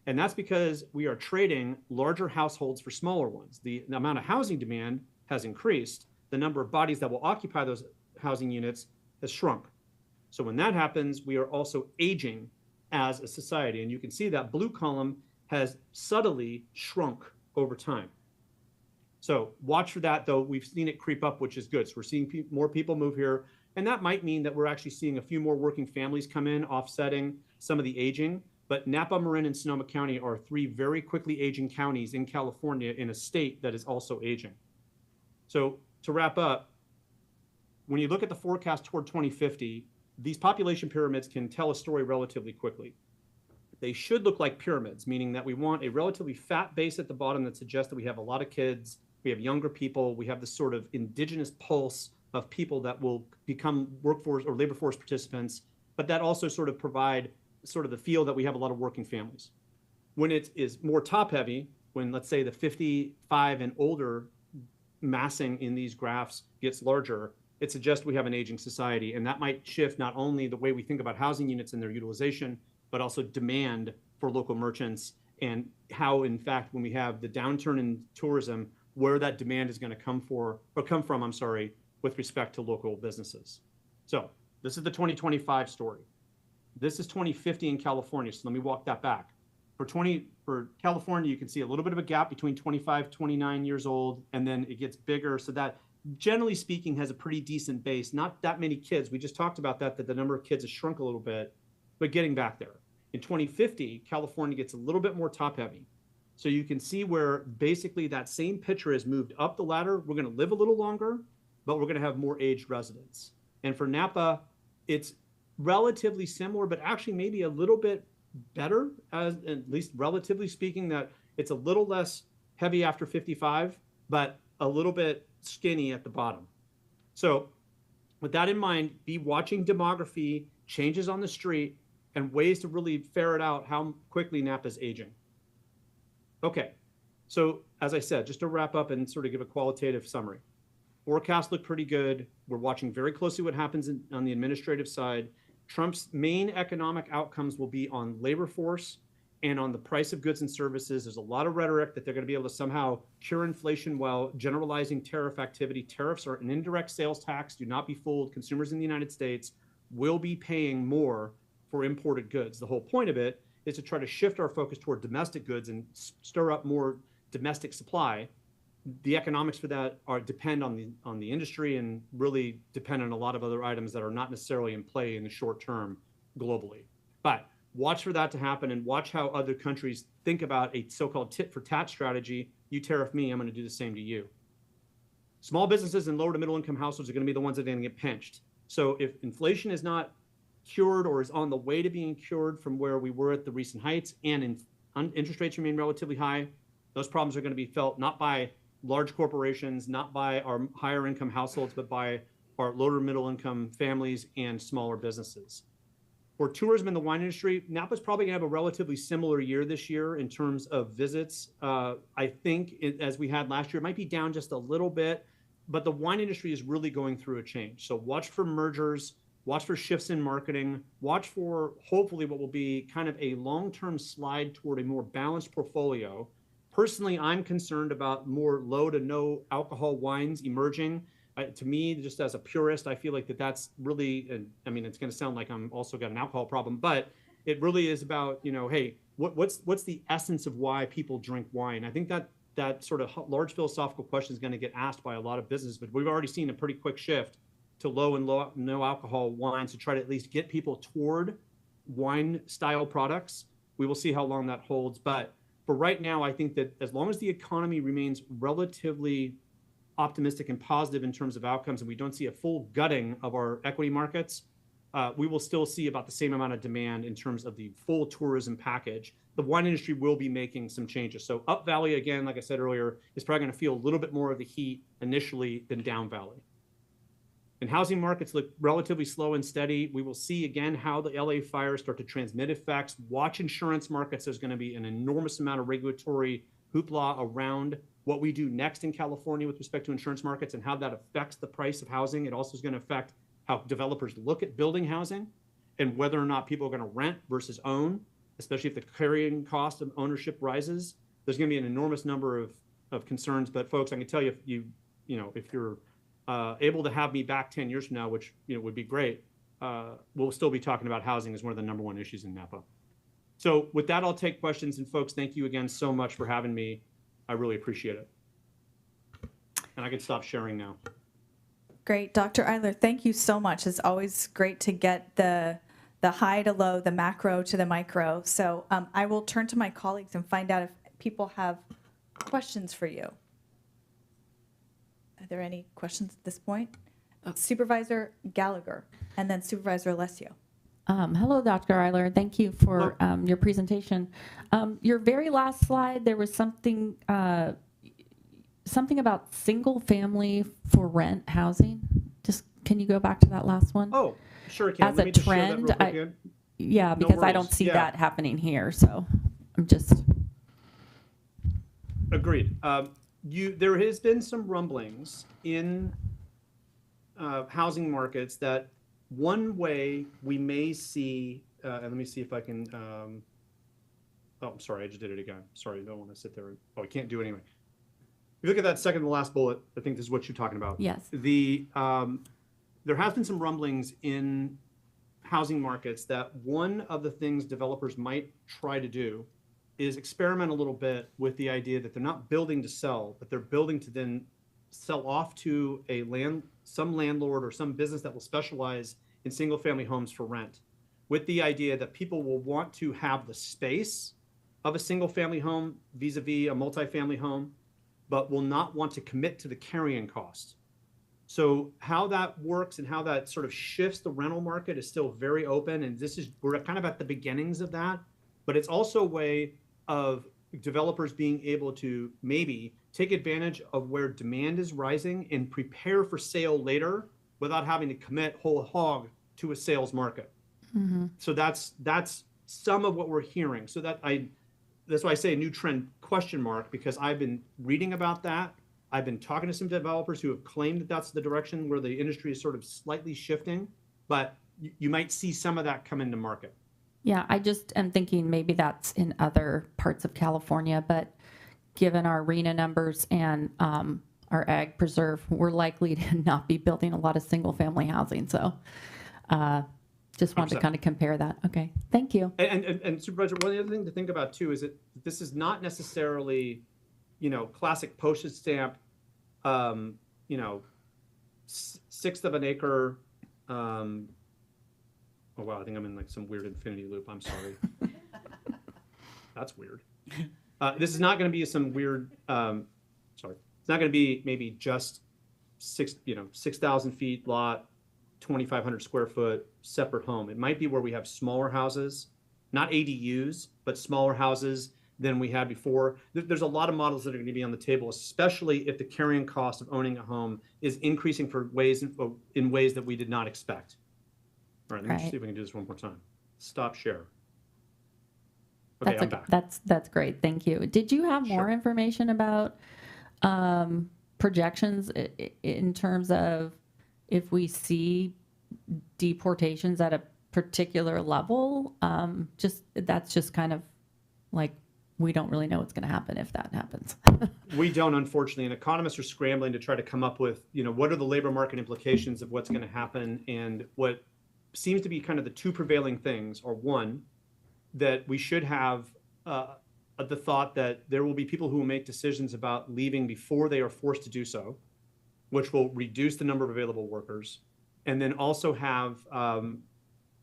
[SPEAKER 17] And that's because we are trading larger households for smaller ones. The amount of housing demand has increased. The number of bodies that will occupy those housing units has shrunk. So when that happens, we are also aging as a society. And you can see that blue column has subtly shrunk over time. So watch for that, though. We've seen it creep up, which is good. So we're seeing more people move here. And that might mean that we're actually seeing a few more working families come in, offsetting some of the aging. But Napa, Marin, and Sonoma County are 3 very quickly aging counties in California in a state that is also aging. So to wrap up, when you look at the forecast toward 2050, these population pyramids can tell a story relatively quickly. They should look like pyramids, meaning that we want a relatively fat base at the bottom that suggests that we have a lot of kids, we have younger people, we have this sort of indigenous pulse of people that will become workforce or labor force participants, but that also sort of provide sort of the feel that we have a lot of working families. When it is more top heavy, when let's say the 55 and older massing in these graphs gets larger, it suggests we have an aging society, and that might shift not only the way we think about housing units and their utilization, but also demand for local merchants, and how, in fact, when we have the downturn in tourism, where that demand is going to come from, with respect to local businesses. So this is the 2025 story. This is 2050 in California, so let me walk that back. For California, you can see a little bit of a gap between 25, 29 years old, and then it gets bigger, so that generally speaking has a pretty decent base. Not that many kids. We just talked about that the number of kids has shrunk a little bit, but getting back there. In 2050, California gets a little bit more top heavy. So you can see where basically that same picture has moved up the ladder. We're going to live a little longer, but we're going to have more aged residents. And for Napa, it's relatively similar, but actually maybe a little bit better, as at least relatively speaking, that it's a little less heavy after 55, but a little bit skinny at the bottom. So with that in mind, be watching demography, changes on the street, and ways to really ferret out how quickly Napa's aging. Okay, so as I said, just to wrap up and sort of give a qualitative summary. Forecasts look pretty good. We're watching very closely what happens on the administrative side. Trump's main economic outcomes will be on labor force and on the price of goods and services. There's a lot of rhetoric that they're going to be able to somehow cure inflation while generalizing tariff activity. Tariffs are an indirect sales tax. Do not be fooled. Consumers in the United States will be paying more for imported goods. The whole point of it is to try to shift our focus toward domestic goods and stir up more domestic supply. The economics for that depend on the industry and really depend on a lot of other items that are not necessarily in play in the short term globally. But watch for that to happen and watch how other countries think about a so-called tit for tat strategy. You tariff me, I'm going to do the same to you. Small businesses and lower to middle income households are going to be the ones that are going to get pinched. So if inflation is not cured or is on the way to being cured from where we were at the recent heights, and interest rates remain relatively high, those problems are going to be felt not by large corporations, not by our higher income households, but by our lower middle income families and smaller businesses. For tourism in the wine industry, Napa's probably going to have a relatively similar year this year in terms of visits. I think as we had last year, it might be down just a little bit, but the wine industry is really going through a change. So watch for mergers, watch for shifts in marketing, watch for hopefully what will be kind of a long-term slide toward a more balanced portfolio. Personally, I'm concerned about more low to no alcohol wines emerging. To me, just as a purist, I feel like that's really, I mean, it's going to sound like I'm also got an alcohol problem, but it really is about, hey, what's the essence of why people drink wine? I think that sort of large philosophical question is going to get asked by a lot of businesses, but we've already seen a pretty quick shift to no alcohol wines to try to at least get people toward wine style products. We will see how long that holds. But for right now, I think that as long as the economy remains relatively optimistic and positive in terms of outcomes, and we don't see a full gutting of our equity markets, we will still see about the same amount of demand in terms of the full tourism package. The wine industry will be making some changes. So up Valley, again, like I said earlier, is probably going to feel a little bit more of the heat initially than down Valley. And housing markets look relatively slow and steady. We will see again how the LA fires start to transmit effects. Watch insurance markets. There's going to be an enormous amount of regulatory hoopla around what we do next in California with respect to insurance markets and how that affects the price of housing. It also is going to affect how developers look at building housing and whether or not people are going to rent versus own, especially if the carrying cost of ownership rises. There's going to be an enormous number of concerns. But folks, I can tell you, if you're able to have me back 10 years from now, which would be great, we'll still be talking about housing as one of the number one issues in Napa. So with that, I'll take questions. And folks, thank you again so much for having me. I really appreciate it. And I can stop sharing now.
[SPEAKER 2] Great. Dr. Eiler, thank you so much. It's always great to get the high to low, the macro to the micro. So I will turn to my colleagues and find out if people have questions for you. Are there any questions at this point? Supervisor Gallagher and then Supervisor Alessio.
[SPEAKER 10] Hello, Dr. Eiler. Thank you for your presentation. Your very last slide, there was something about single family for rent housing. Just can you go back to that last one?
[SPEAKER 17] Oh, sure can.
[SPEAKER 10] As a trend, because I don't see that happening here. So I'm just
[SPEAKER 17] agreed. There has been some rumblings in housing markets that one way we may see, and let me see if I can, oh, I'm sorry, I just did it again. Sorry, I don't want to sit there. I can't do it anyway. If you look at that second to last bullet, I think this is what you're talking about.
[SPEAKER 10] Yes.
[SPEAKER 17] There has been some rumblings in housing markets that one of the things developers might try to do is experiment a little bit with the idea that they're not building to sell, but they're building to then sell off to some landlord or some business that will specialize in single family homes for rent, with the idea that people will want to have the space of a single family home vis-a-vis a multifamily home, but will not want to commit to the carrying cost. So how that works and how that sort of shifts the rental market is still very open. And we're kind of at the beginnings of that, but it's also a way of developers being able to maybe take advantage of where demand is rising and prepare for sale later without having to commit whole hog to a sales market. Mm-hmm. So that's some of what we're hearing. So that's why I say a new trend question mark, because I've been reading about that. I've been talking to some developers who have claimed that that's the direction where the industry is sort of slightly shifting, but you might see some of that come into market.
[SPEAKER 10] Yeah, I just am thinking maybe that's in other parts of California, but given our RENA numbers and our ag preserve, we're likely to not be building a lot of single family housing. So just wanted to kind of compare that. Okay, thank you.
[SPEAKER 17] And Supervisor, one other thing to think about too is that this is not necessarily, classic postage stamp, sixth of an acre. Oh wow, I think I'm in like some weird infinity loop. I'm sorry. That's weird. This is not going to be some weird. Sorry, it's not going to be maybe just 6,000 feet lot, 2,500 square foot separate home. It might be where we have smaller houses, not ADUs, but smaller houses than we had before. There's a lot of models that are going to be on the table, especially if the carrying cost of owning a home is increasing in ways that we did not expect. All right, let me just see if we can do this one more time. Stop share. Okay, I'm back.
[SPEAKER 10] That's great. Thank you. Did you have more information about projections in terms of if we see deportations at a particular level? That's just kind of like, we don't really know what's going to happen if that happens.
[SPEAKER 17] We don't, unfortunately, and economists are scrambling to try to come up with, what are the labor market implications of what's going to happen. And what seems to be kind of the two prevailing things are, one, that we should have the thought that there will be people who will make decisions about leaving before they are forced to do so, which will reduce the number of available workers, and then also have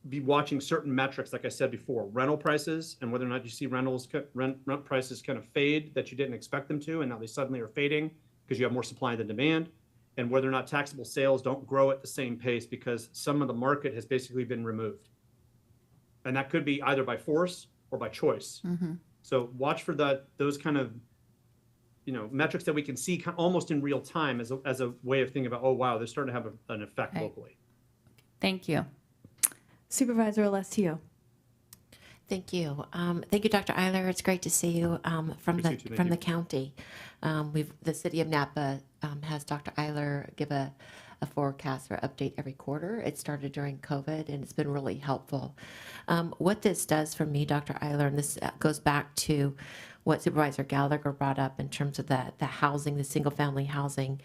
[SPEAKER 17] be watching certain metrics, like I said before, rental prices, and whether or not you see rent prices kind of fade that you didn't expect them to, and now they suddenly are fading because you have more supply than demand, and whether or not taxable sales don't grow at the same pace because some of the market has basically been removed. And that could be either by force or by choice. So watch for those kind of, metrics that we can see almost in real time as a way of thinking about, oh, wow, they're starting to have an effect locally.
[SPEAKER 10] Thank you.
[SPEAKER 2] Supervisor Alessio.
[SPEAKER 8] Thank you. Thank you, Dr. Eiler. It's great to see you from the county. The city of Napa has Dr. Eiler give a forecast or update every quarter. It started during COVID, and it's been really helpful. What this does for me, Dr. Eiler, and this goes back to what Supervisor Gallagher brought up in terms of the housing, the single-family housing.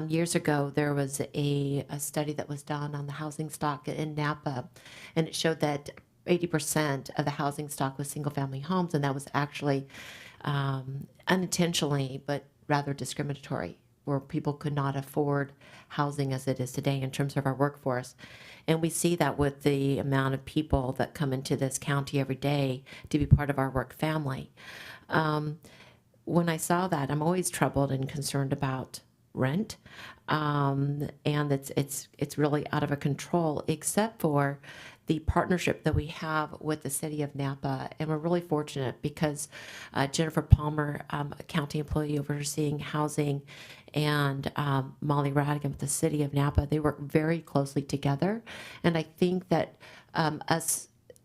[SPEAKER 8] Years ago, there was a study that was done on the housing stock in Napa, and it showed that 80% of the housing stock was single-family homes, and that was actually unintentionally, but rather discriminatory, where people could not afford housing as it is today in terms of our workforce. And we see that with the amount of people that come into this county every day to be part of our work family. When I saw that, I'm always troubled and concerned about rent, and it's really out of control, except for the partnership that we have with the city of Napa. And we're really fortunate because Jennifer Palmer, a county employee overseeing housing, and Molly Radigan with the city of Napa, they work very closely together. And I think that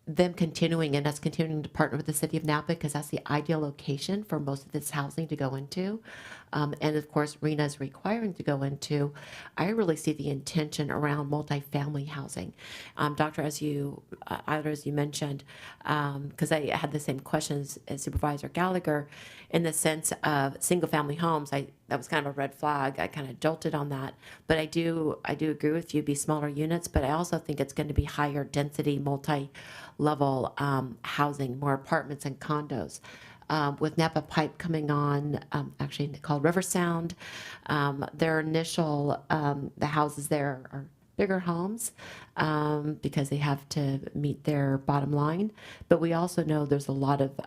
[SPEAKER 8] them continuing and us continuing to partner with the city of Napa, because that's the ideal location for most of this housing to go into. And of course, RENA is requiring to go into. I really see the intention around multifamily housing. Doctor, as you mentioned, because I had the same questions as Supervisor Gallagher, in the sense of single family homes, that was kind of a red flag. I kind of jolted on that, but I do agree with you, be smaller units, but I also think it's going to be higher density, multi-level housing, more apartments and condos. With Napa Pipe coming on, actually called River Sound, their initial, the houses there are bigger homes because they have to meet their bottom line. But we also know there's a lot of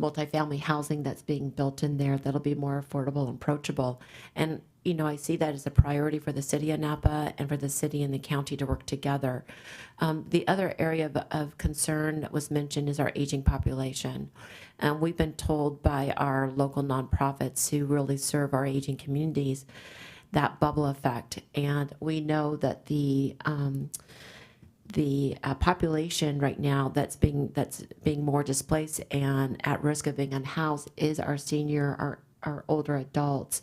[SPEAKER 8] multifamily housing that's being built in there that'll be more affordable and approachable. And I see that as a priority for the city of Napa and for the city and the county to work together. The other area of concern that was mentioned is our aging population. We've been told by our local nonprofits who really serve our aging communities that bubble effect. And we know that the population right now that's being more displaced and at risk of being unhoused is our senior, our older adults.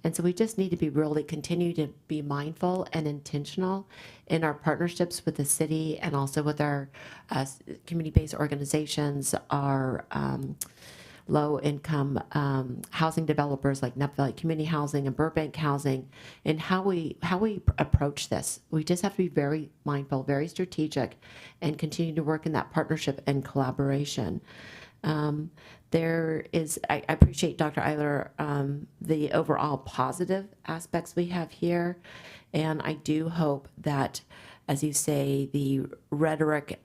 [SPEAKER 8] And so we just need to continue to be mindful and intentional in our partnerships with the city and also with our community-based organizations, our low-income housing developers like Napa Valley Community Housing and Burbank Housing, and how we approach this. We just have to be very mindful, very strategic, and continue to work in that partnership and collaboration. I appreciate, Dr. Eiler, the overall positive aspects we have here, and I do hope that, as you say, the rhetoric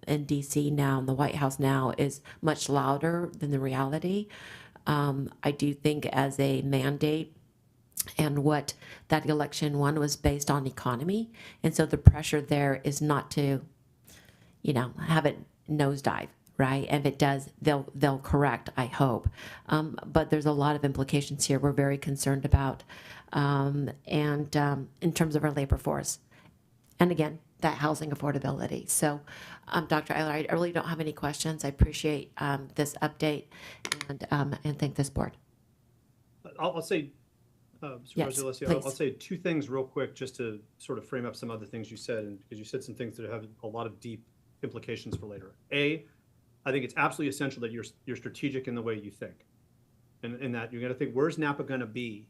[SPEAKER 8] in D.C. now, in the White House now, is much louder than the reality. I do think as a mandate, and what that election won was based on economy, and so the pressure there is not to, have it nosedive. Right, and if it does, they'll correct, I hope. But there's a lot of implications here we're very concerned about, and in terms of our labor force, and again, that housing affordability. So, Dr. Eiler, I really don't have any questions. I appreciate this update, and thank this board.
[SPEAKER 17] I'll say, Supervisor Alessio, I'll say two things real quick just to sort of frame up some other things you said, and because you said some things that have a lot of deep implications for later. I think it's absolutely essential that you're strategic in the way you think, and in that you're going to think, where's Napa going to be,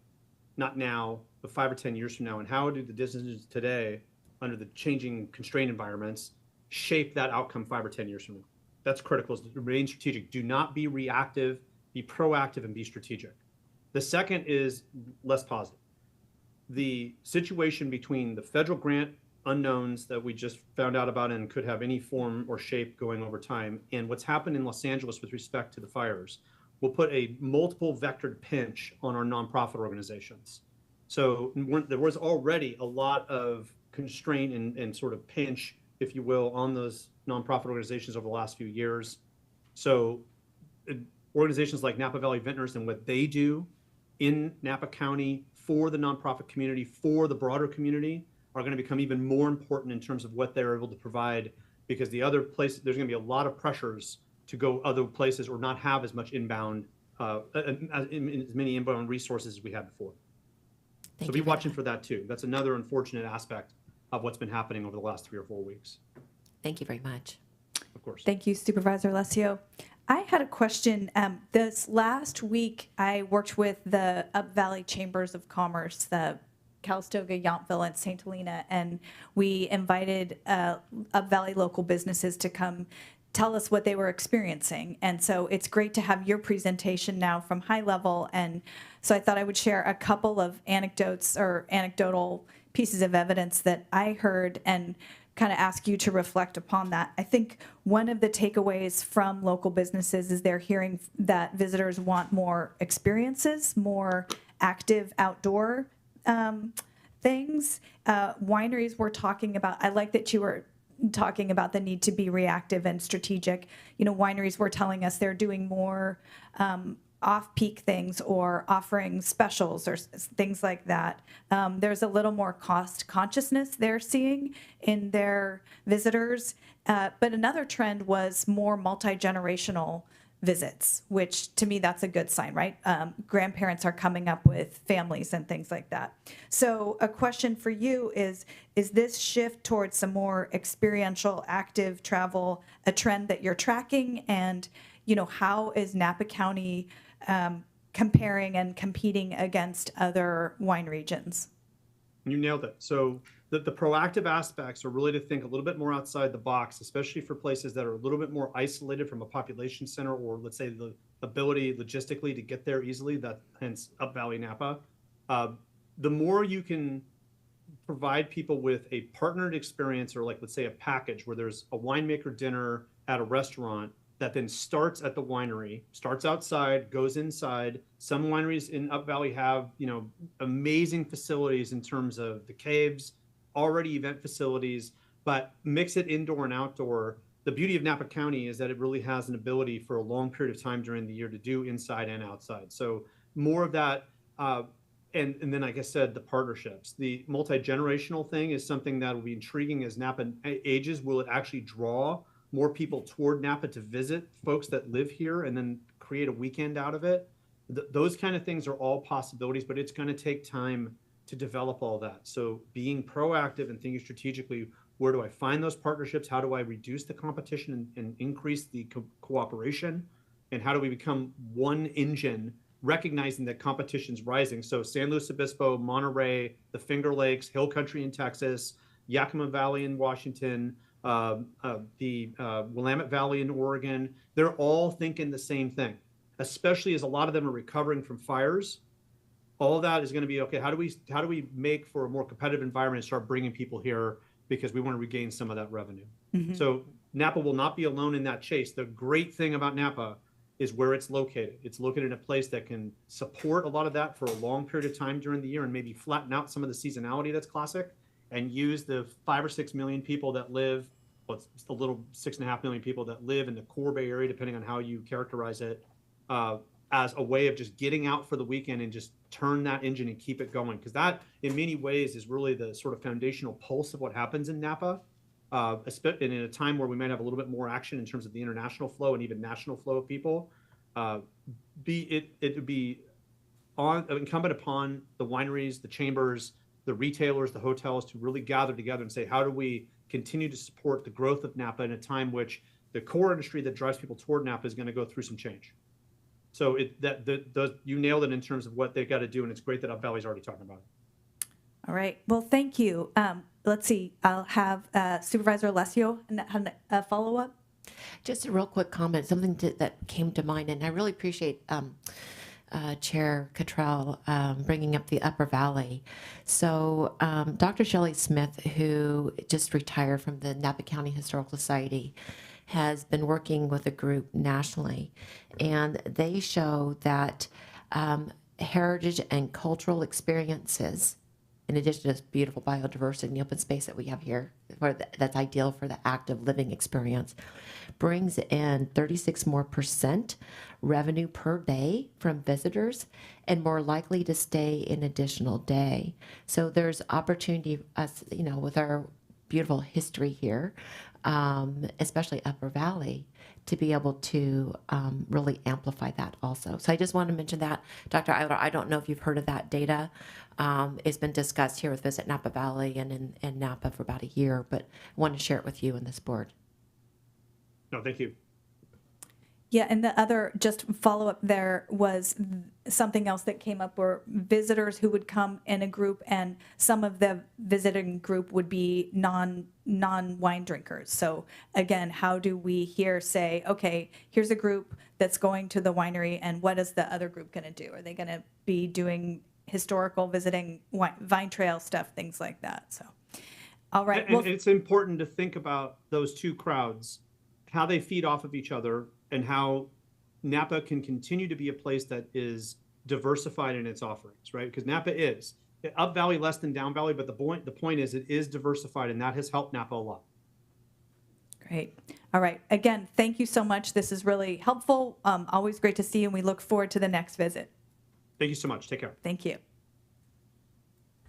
[SPEAKER 17] not now, but 5 or 10 years from now, and how do the decisions today, under the changing constraint environments, shape that outcome 5 or 10 years from now? That's critical, is to remain strategic. Do not be reactive, be proactive and be strategic. The second is less positive. The situation between the federal grant unknowns that we just found out about and could have any form or shape going over time, and what's happened in Los Angeles with respect to the fires will put a multiple vectored pinch on our nonprofit organizations. So there was already a lot of constraint and sort of pinch, if you will, on those nonprofit organizations over the last few years. So organizations like Napa Valley Vintners and what they do in Napa County for the nonprofit community, for the broader community, are going to become even more important in terms of what they're able to provide, because the other places, there's going to be a lot of pressures to go other places or not have as much inbound, as many inbound resources as we had before. So be watching for that too. That's another unfortunate aspect of what's been happening over the last 3 or 4 weeks.
[SPEAKER 8] Thank you very much.
[SPEAKER 17] Of course.
[SPEAKER 2] Thank you, Supervisor Alessio. I had a question. This last week, I worked with the Up Valley Chambers of Commerce, the Calistoga, Yountville, and St. Helena, and we invited Up Valley local businesses to come tell us what they were experiencing. And so it's great to have your presentation now from high level. And so I thought I would share a couple of anecdotes or anecdotal pieces of evidence that I heard and kind of ask you to reflect upon that. I think one of the takeaways from local businesses is they're hearing that visitors want more experiences, more active outdoor things. Wineries were talking about, I like that you were talking about the need to be reactive and strategic. You know, wineries were telling us they're doing more off-peak things or offering specials or things like that. There's a little more cost consciousness they're seeing in their visitors. But another trend was more multi-generational visits, which to me, that's a good sign, right? Grandparents are coming up with families and things like that. So a question for you is this shift towards some more experiential, active travel a trend that you're tracking? And, you know, how is Napa County comparing and competing against other wine regions?
[SPEAKER 17] You nailed it. So the proactive aspects are really to think a little bit more outside the box, especially for places that are a little bit more isolated from a population center, or let's say the ability logistically to get there easily, that hence Up Valley Napa. The more you can provide people with a partnered experience, or like, let's say a package where there's a winemaker dinner at a restaurant that then starts at the winery, starts outside, goes inside. Some wineries in Up Valley have, you know, amazing facilities in terms of the caves, already event facilities, but mix it indoor and outdoor. The beauty of Napa County is that it really has an ability for a long period of time during the year to do inside and outside. So more of that, and then like I said, the partnerships. The multi-generational thing is something that will be intriguing as Napa ages. Will it actually draw more people toward Napa to visit folks that live here and then create a weekend out of it? Those kind of things are all possibilities, but it's going to take time to develop all that. So being proactive and thinking strategically, where do I find those partnerships? How do I reduce the competition and increase the cooperation? And how do we become one engine, recognizing that competition's rising? So San Luis Obispo, Monterey, the Finger Lakes, Hill Country in Texas, Yakima Valley in Washington, the Willamette Valley in Oregon, they're all thinking the same thing, especially as a lot of them are recovering from fires. All of that is going to be, okay, how do we make for a more competitive environment and start bringing people here, because we want to regain some of that revenue. Mm-hmm. So Napa will not be alone in that chase. The great thing about Napa is where it's located. It's located in a place that can support a lot of that for a long period of time during the year, and maybe flatten out some of the seasonality that's classic, and use the 5 or 6 million people that live, well, it's a little 6.5 million people that live in the core Bay Area, depending on how you characterize it, as a way of just getting out for the weekend and just turn that engine and keep it going. Because that, in many ways, is really the sort of foundational pulse of what happens in Napa. And in a time where we might have a little bit more action in terms of the international flow and even national flow of people, it would be incumbent upon the wineries, the chambers, the retailers, the hotels to really gather together and say, how do we continue to support the growth of Napa in a time which the core industry that drives people toward Napa is going to go through some change. So you nailed it in terms of what they've got to do, and it's great that Up Valley's already talking about it.
[SPEAKER 2] All right. Well, thank you. Let's see. I'll have Supervisor Alessio a follow-up.
[SPEAKER 8] Just a real quick comment, something that came to mind, and I really appreciate Chair Cottrell bringing up the Upper Valley. So Dr. Shelley Smith, who just retired from the Napa County Historical Society, has been working with a group nationally, and they show that heritage and cultural experiences, in addition to this beautiful biodiversity and the open space that we have here, that's ideal for the active living experience, brings in 36% more revenue per day from visitors and more likely to stay an additional day. So there's opportunity, us, with our beautiful history here, especially Upper Valley, to be able to really amplify that also. So I just want to mention that, Dr. Eiler, I don't know if you've heard of that data. It's been discussed here with Visit Napa Valley and in Napa for about a year, but I want to share it with you and this board.
[SPEAKER 17] No, thank you.
[SPEAKER 2] Yeah, and the other just follow up there was something else that came up were visitors who would come in a group, and some of the visiting group would be non-wine drinkers. So again, how do we here say, okay, here's a group that's going to the winery, and what is the other group going to do? Are they going to be doing historical visiting, vine trail stuff, things like that? So, all right.
[SPEAKER 17] And it's important to think about those two crowds, how they feed off of each other, and how Napa can continue to be a place that is diversified in its offerings, right? Because Napa is up valley less than down valley, but the point is it is diversified, and that has helped Napa a lot.
[SPEAKER 2] Great. All right. Again, thank you so much. This is really helpful. Always great to see you, and we look forward to the next visit.
[SPEAKER 17] Thank you so much. Take care.
[SPEAKER 2] Thank you.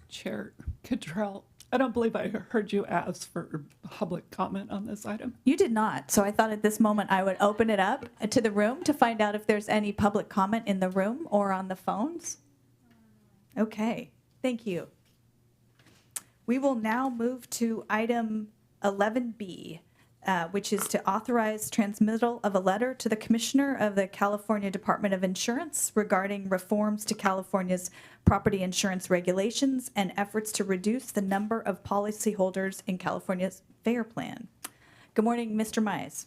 [SPEAKER 12] Chair Cottrell, I don't believe I heard you ask for public comment on this item.
[SPEAKER 2] You did not. So I thought at this moment I would open it up to the room to find out if there's any public comment in the room or on the phones. Okay. Thank you. We will now move to item 11B, which is to authorize transmittal of a letter to the Commissioner of the California Department of Insurance regarding reforms to California's property insurance regulations and efforts to reduce the number of policyholders in California's FAIR plan. Good morning, Mr. Mize.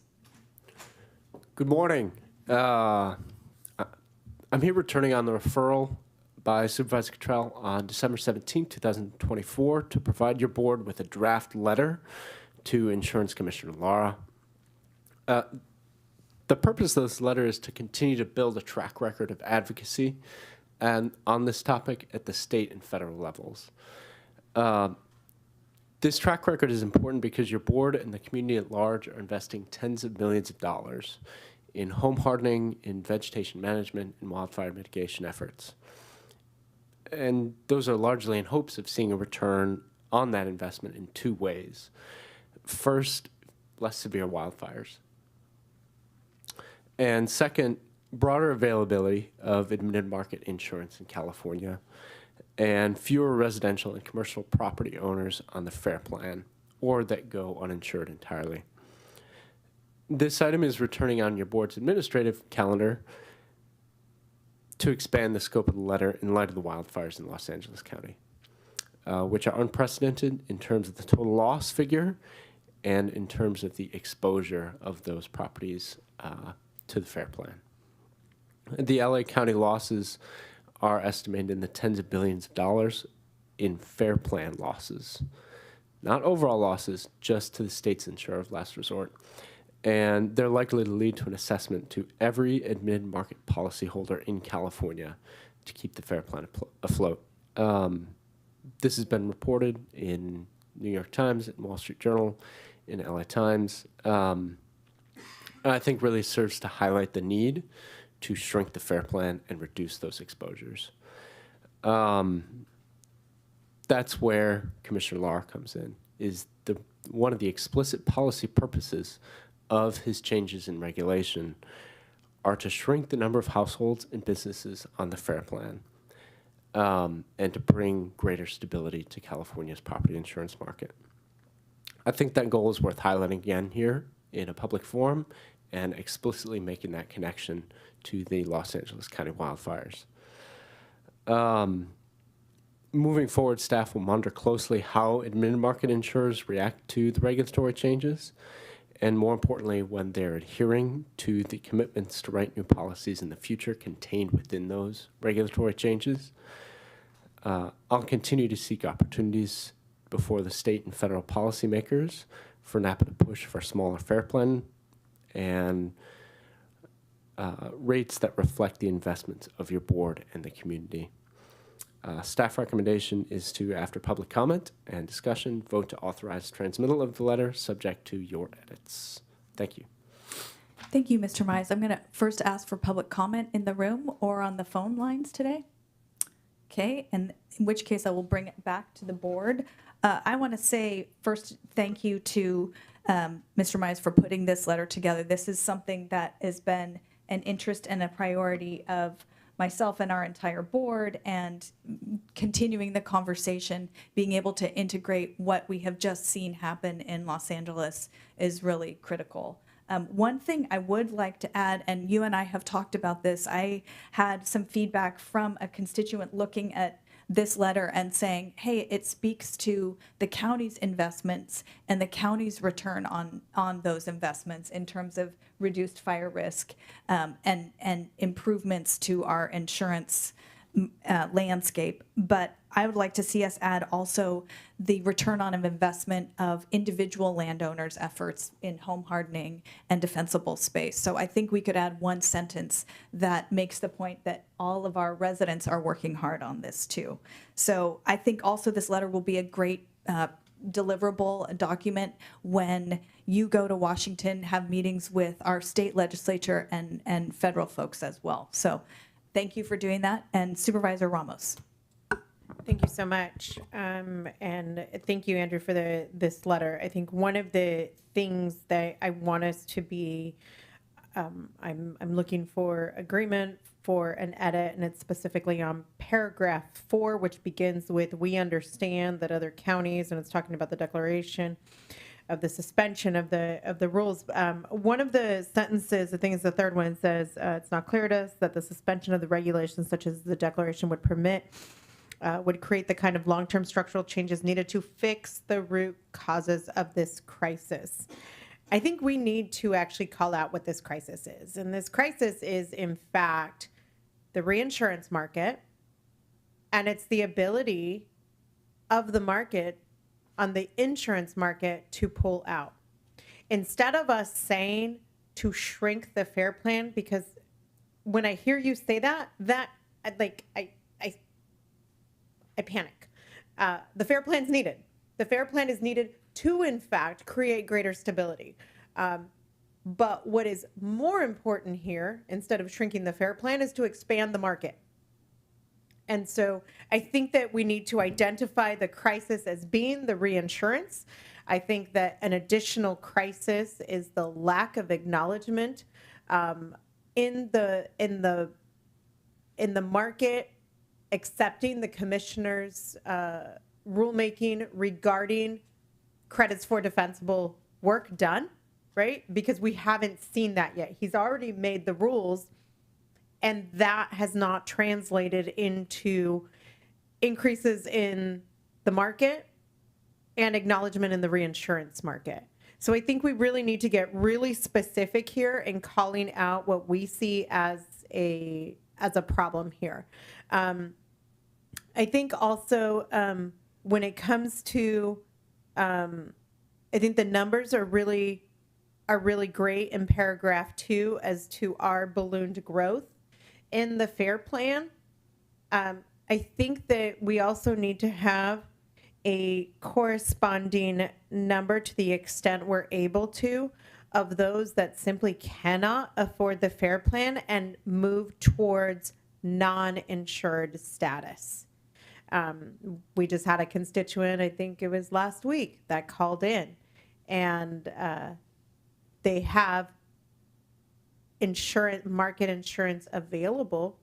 [SPEAKER 18] Good morning. I'm here returning on the referral by Supervisor Cottrell on December 17, 2024, to provide your board with a draft letter to Insurance Commissioner Lara. The purpose of this letter is to continue to build a track record of advocacy and on this topic at the state and federal levels. This track record is important because your board and the community at large are investing tens of millions of dollars in home hardening, in vegetation management, and wildfire mitigation efforts. And those are largely in hopes of seeing a return on that investment in two ways. First, less severe wildfires. And second, broader availability of admitted market insurance in California and fewer residential and commercial property owners on the FAIR plan or that go uninsured entirely. This item is returning on your board's administrative calendar to expand the scope of the letter in light of the wildfires in Los Angeles County, which are unprecedented in terms of the total loss figure and in terms of the exposure of those properties to the FAIR plan. The LA County losses are estimated in the tens of billions of dollars in FAIR plan losses, not overall losses, just to the state's insurer of last resort. And they're likely to lead to an assessment to every admitted market policyholder in California to keep the FAIR plan afloat. This has been reported in New York Times, in Wall Street Journal, in LA Times. And I think really serves to highlight the need to shrink the FAIR plan and reduce those exposures. That's where Commissioner Lara comes in, is one of the explicit policy purposes of his changes in regulation are to shrink the number of households and businesses on the FAIR plan and to bring greater stability to California's property insurance market. I think that goal is worth highlighting again here in a public forum and explicitly making that connection to the Los Angeles County wildfires. Moving forward, staff will monitor closely how admitted market insurers react to the regulatory changes and more importantly, when they're adhering to the commitments to write new policies in the future contained within those regulatory changes. I'll continue to seek opportunities before the state and federal policymakers for Napa to push for smaller fare plan and rates that reflect the investments of your board and the community. Staff recommendation is to, after public comment and discussion, vote to authorize transmittal of the letter subject to your edits. Thank you.
[SPEAKER 2] Thank you, Mr. Mize. I'm going to first ask for public comment in the room or on the phone lines today. Okay, and in which case I will bring it back to the board. I want to say first thank you to Mr. Mize for putting this letter together. This is something that has been an interest and a priority of myself and our entire board, and continuing the conversation, being able to integrate what we have just seen happen in Los Angeles is really critical. One thing I would like to add, and you and I have talked about this, I had some feedback from a constituent looking at this letter and saying, hey, it speaks to the county's investments and the county's return on those investments in terms of reduced fire risk and improvements to our insurance landscape. But I would like to see us add also the return on investment of individual landowners' efforts in home hardening and defensible space. So I think we could add one sentence that makes the point that all of our residents are working hard on this too. So I think also this letter will be a great deliverable document when you go to Washington, have meetings with our state legislature and federal folks as well. So thank you for doing that. And Supervisor Ramos.
[SPEAKER 11] Thank you so much. And thank you, Andrew, for this letter. I think one of the things that I want us to be, I'm looking for agreement for an edit, and it's specifically on paragraph 4, which begins with, we understand that other counties, and it's talking about the declaration of the suspension of the rules. One of the sentences, I think it's the third one, says, it's not clear to us that the suspension of the regulations such as the declaration would permit would create the kind of long-term structural changes needed to fix the root causes of this crisis. I think we need to actually call out what this crisis is. And this crisis is, in fact, the reinsurance market, and it's the ability of the market on the insurance market to pull out. Instead of us saying to shrink the FAIR plan, because when I hear you say that I panic. The FAIR plan is needed. The FAIR plan is needed to, in fact, create greater stability. But what is more important here, instead of shrinking the FAIR plan, is to expand the market. And so I think that we need to identify the crisis as being the reinsurance. I think that an additional crisis is the lack of acknowledgement in the market accepting the commissioner's rulemaking regarding credits for defensible work done, right? Because we haven't seen that yet. He's already made the rules, and that has not translated into increases in the market and acknowledgement in the reinsurance market. So I think we really need to get really specific here in calling out what we see as a problem here. I think also when it comes to, I think the numbers are really great in paragraph 2 as to our ballooned growth in the FAIR plan. I think that we also need to have a corresponding number, to the extent we're able to, of those that simply cannot afford the FAIR plan and move towards non-insured status. We just had a constituent, I think it was last week, that called in, and they have market insurance available,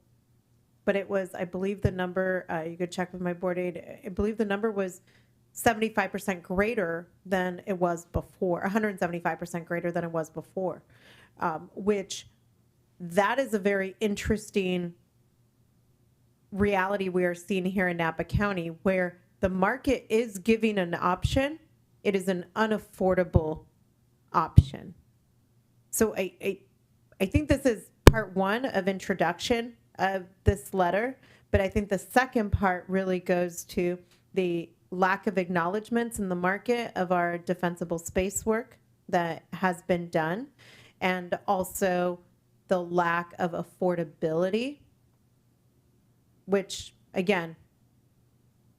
[SPEAKER 11] but it was, I believe the number, you could check with my board aide, I believe the number was 75% greater than it was before, 175% greater than it was before, which that is a very interesting reality we are seeing here in Napa County, where the market is giving an option. It is an unaffordable option. So I think this is part one of introduction of this letter, but I think the second part really goes to the lack of acknowledgments in the market of our defensible space work that has been done, and also the lack of affordability, which again,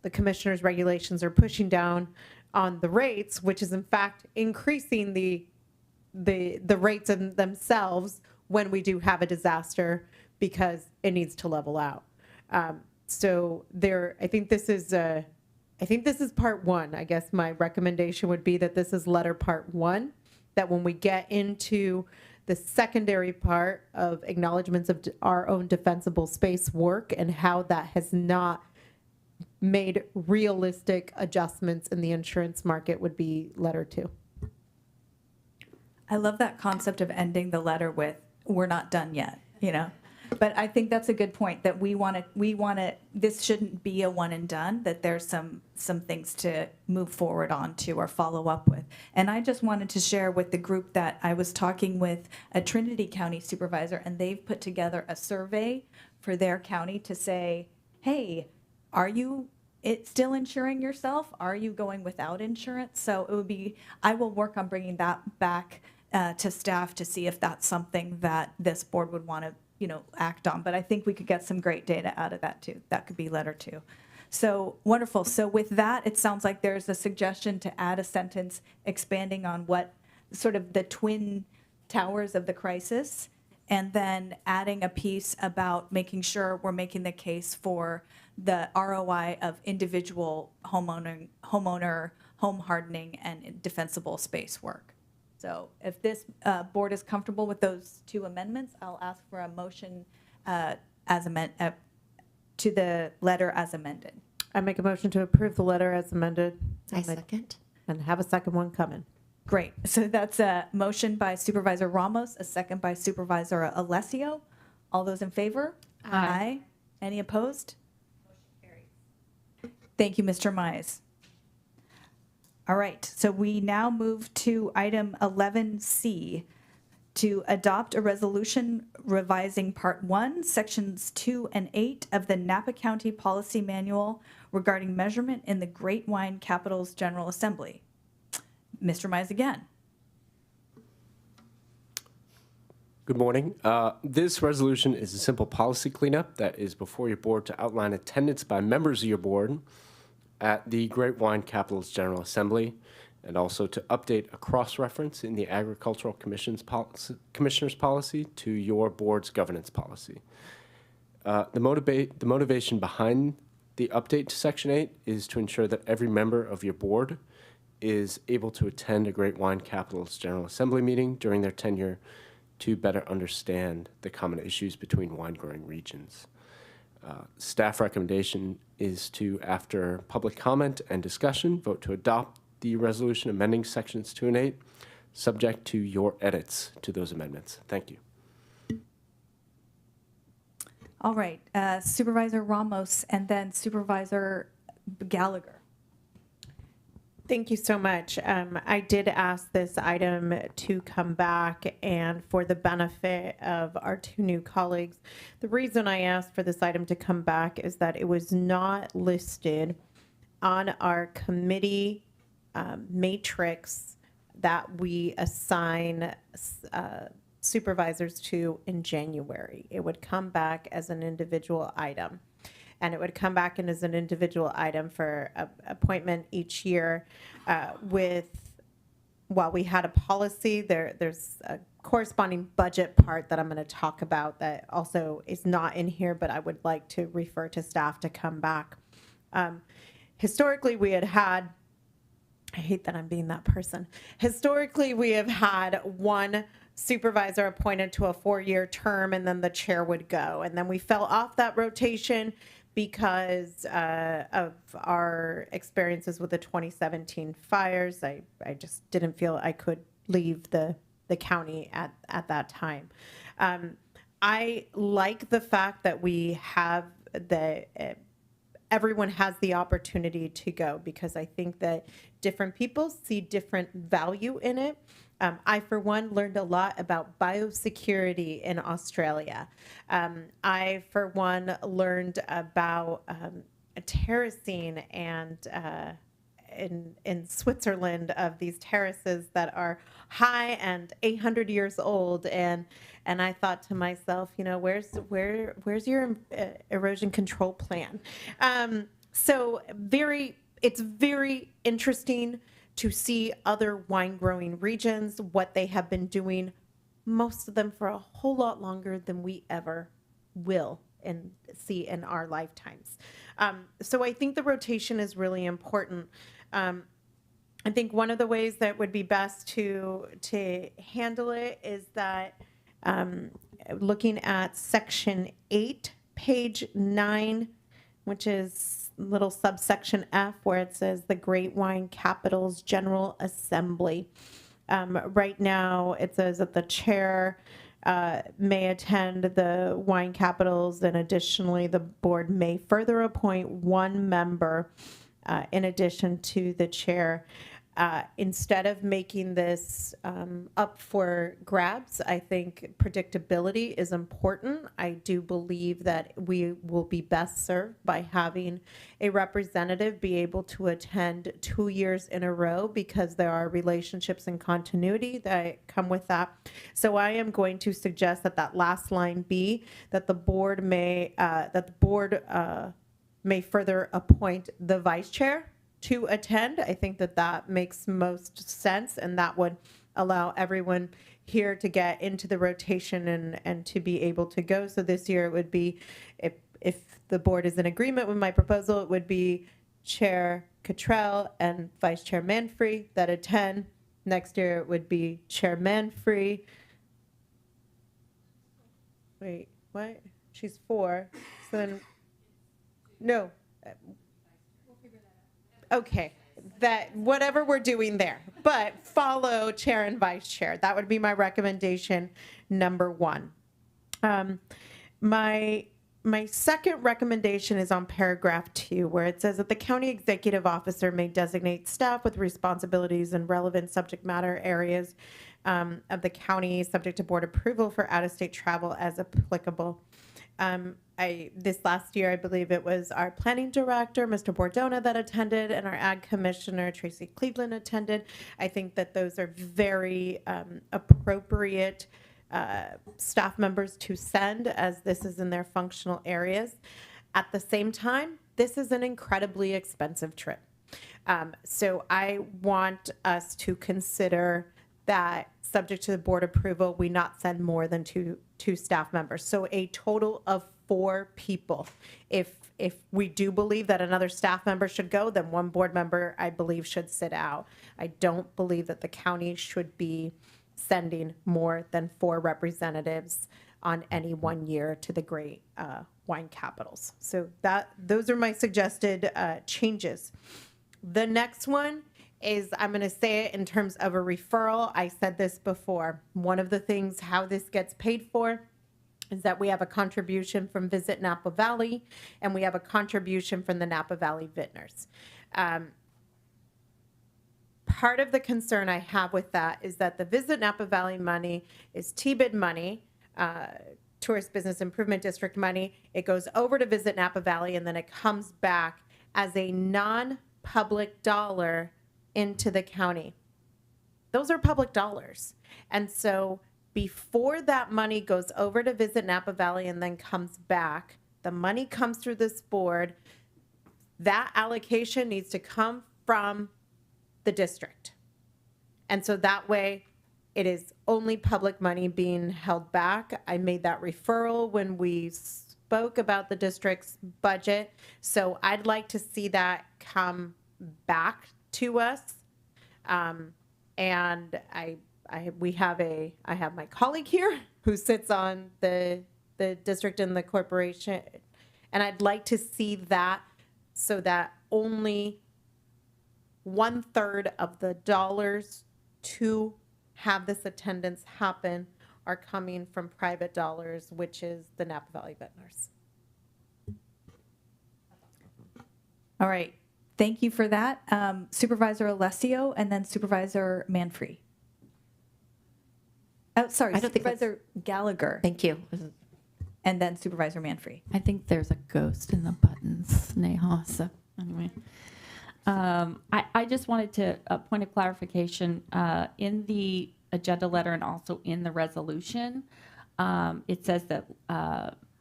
[SPEAKER 11] the commissioner's regulations are pushing down on the rates, which is in fact increasing the rates in themselves when we do have a disaster, because it needs to level out. So I think this is part one. I guess my recommendation would be that this is letter part one, that when we get into the secondary part of acknowledgments of our own defensible space work and how that has not made realistic adjustments in the insurance market, would be letter two.
[SPEAKER 2] I love that concept of ending the letter with, we're not done yet, you know? But I think that's a good point, that we want to, this shouldn't be a one and done, that there's some things to move forward on to or follow up with. And I just wanted to share with the group that I was talking with a Trinity County supervisor, and they've put together a survey for their county to say, hey, are you still insuring yourself? Are you going without insurance? So it would be, I will work on bringing that back to staff to see if that's something that this board would want to, act on. But I think we could get some great data out of that too. That could be letter two. So wonderful. So with that, it sounds like there's a suggestion to add a sentence expanding on what sort of the twin towers of the crisis, and then adding a piece about making sure we're making the case for the ROI of individual homeowner, home hardening, and defensible space work. So if this board is comfortable with those two amendments, I'll ask for a motion to the letter as amended.
[SPEAKER 11] I make a motion to approve the letter as amended.
[SPEAKER 8] I second.
[SPEAKER 11] And have a second one coming.
[SPEAKER 2] Great. So that's a motion by Supervisor Ramos, a second by Supervisor Alessio. All those in favor? Aye. Any opposed? Thank you, Mr. Mize. All right, so we now move to item 11C, to adopt a resolution revising Part 1, Sections 2 and 8 of the Napa County Policy Manual regarding measurement in the Great Wine Capital's General Assembly. Mr. Mize again.
[SPEAKER 18] Good morning. This resolution is a simple policy cleanup that is before your board to outline attendance by members of your board at the Great Wine Capital's General Assembly, and also to update a cross-reference in the Agricultural Commissioner's policy to your board's governance policy. The motivation behind the update to Section 8 is to ensure that every member of your board is able to attend a Great Wine Capital's General Assembly meeting during their tenure to better understand the common issues between wine-growing regions. Staff recommendation is to, after public comment and discussion, vote to adopt the resolution amending Sections 2 and 8, subject to your edits to those amendments. Thank you.
[SPEAKER 2] All right, Supervisor Ramos and then Supervisor Gallagher.
[SPEAKER 11] Thank you so much. I did ask this item to come back, and for the benefit of our two new colleagues, the reason I asked for this item to come back is that it was not listed on our committee matrix that we assign supervisors to in January. It would come back as an individual item. And it would come back in as an individual item for appointment each year. While we had a policy, there's a corresponding budget part that I'm going to talk about that also is not in here, but I would like to refer to staff to come back. Historically, we had, I hate that I'm being that person. Historically, we have had one supervisor appointed to a 4-year term, and then the chair would go. And then we fell off that rotation because of our experiences with the 2017 fires. I just didn't feel I could leave the county at that time. I like the fact that we have everyone has the opportunity to go, because I think that different people see different value in it. I, for one, learned a lot about biosecurity in Australia. I, for one, learned about terracing and in Switzerland of these terraces that are high and 800 years old, and I thought to myself, you know, where's your erosion control plan? So it's very interesting to see other wine growing regions, what they have been doing, most of them for a whole lot longer than we ever will and see in our lifetimes. So I think the rotation is really important. I think one of the ways that would be best to handle it is that looking at section 8, page 9, which is little subsection F, where it says the Great Wine Capitals General Assembly. Right now, it says that the chair may attend the wine capitals, and additionally, the board may further appoint one member in addition to the chair. Instead of making this up for grabs, I think predictability is important. I do believe that we will be best served by having a representative be able to attend 2 years in a row, because there are relationships and continuity that come with that. So I am going to suggest that last line be that the board may further appoint the vice chair to attend. I think that makes most sense, and that would allow everyone here to get into the rotation and to be able to go. So this year it would be, if the board is in agreement with my proposal, it would be Chair Cottrell and Vice Chair Manfree that attend. Next year it would be Chair Manfree. Wait, what? She's 4. So then, no. Okay, that whatever we're doing there, but follow chair and vice chair. That would be my recommendation number 1. My second recommendation is on paragraph 2, where it says that the county executive officer may designate staff with responsibilities in relevant subject matter areas of the county, subject to board approval for out-of-state travel as applicable. This last year, I believe it was our planning director, Mr. Bordona, that attended, and our ag commissioner, Tracy Cleveland, attended. I think that those are very appropriate staff members to send, as this is in their functional areas. At the same time, this is an incredibly expensive trip. So I want us to consider that, subject to the board approval, we not send more than two staff members. So a total of 4 people. If we do believe that another staff member should go, then one board member, I believe, should sit out. I don't believe that the county should be sending more than 4 representatives on any one year to the great wine capitals. So those are my suggested changes. The next one is, I'm going to say it in terms of a referral. I said this before. One of the things how this gets paid for is that we have a contribution from Visit Napa Valley, and we have a contribution from the Napa Valley Vintners. Part of the concern I have with that is that the Visit Napa Valley money is TBID money, Tourist Business Improvement District money. It goes over to Visit Napa Valley, and then it comes back as a non-public dollar into the county. Those are public dollars. And so before that money goes over to Visit Napa Valley and then comes back, the money comes through this board. That allocation needs to come from the district. And so that way it is only public money being held back. I made that referral when we spoke about the district's budget. So I'd like to see that come back to us. And I have my colleague here who sits on the district and the corporation, and I'd like to see that, so that only 1/3 of the dollars to have this attendance happen are coming from private dollars, which is the Napa Valley Vintners.
[SPEAKER 2] All right. Thank you for that. Supervisor Alessio and then Supervisor Manfree. Oh, sorry,
[SPEAKER 8] I don't think that's-
[SPEAKER 2] Supervisor Gallagher.
[SPEAKER 8] Thank you.
[SPEAKER 2] And then Supervisor Manfree.
[SPEAKER 10] I think there's a ghost in the buttons, Neha. So anyway, I just wanted to point of clarification in the agenda letter and also in the resolution. It says that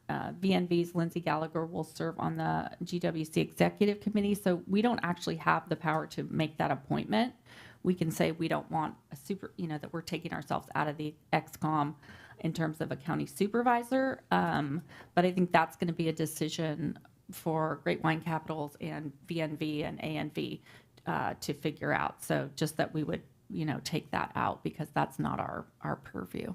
[SPEAKER 10] VNV's Lindsay Gallagher will serve on the GWC Executive Committee. So we don't actually have the power to make that appointment. We can say we don't want a that we're taking ourselves out of the XCOM in terms of a county supervisor. But I think that's going to be a decision for Great Wine Capitals and VNV and ANV to figure out. So just that we would, take that out because that's not our purview.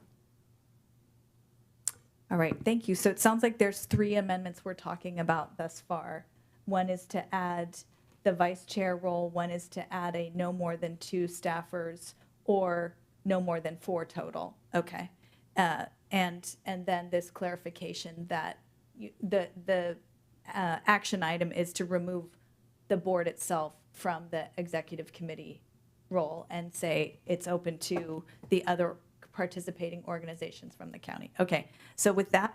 [SPEAKER 2] All right, thank you. So it sounds like there's 3 amendments we're talking about thus far. One is to add the vice chair role. One is to add a no more than 2 staffers or no more than 4 total. Okay. And then this clarification that the action item is to remove the board itself from the executive committee role and say it's open to the other participating organizations from the county. Okay, so with that,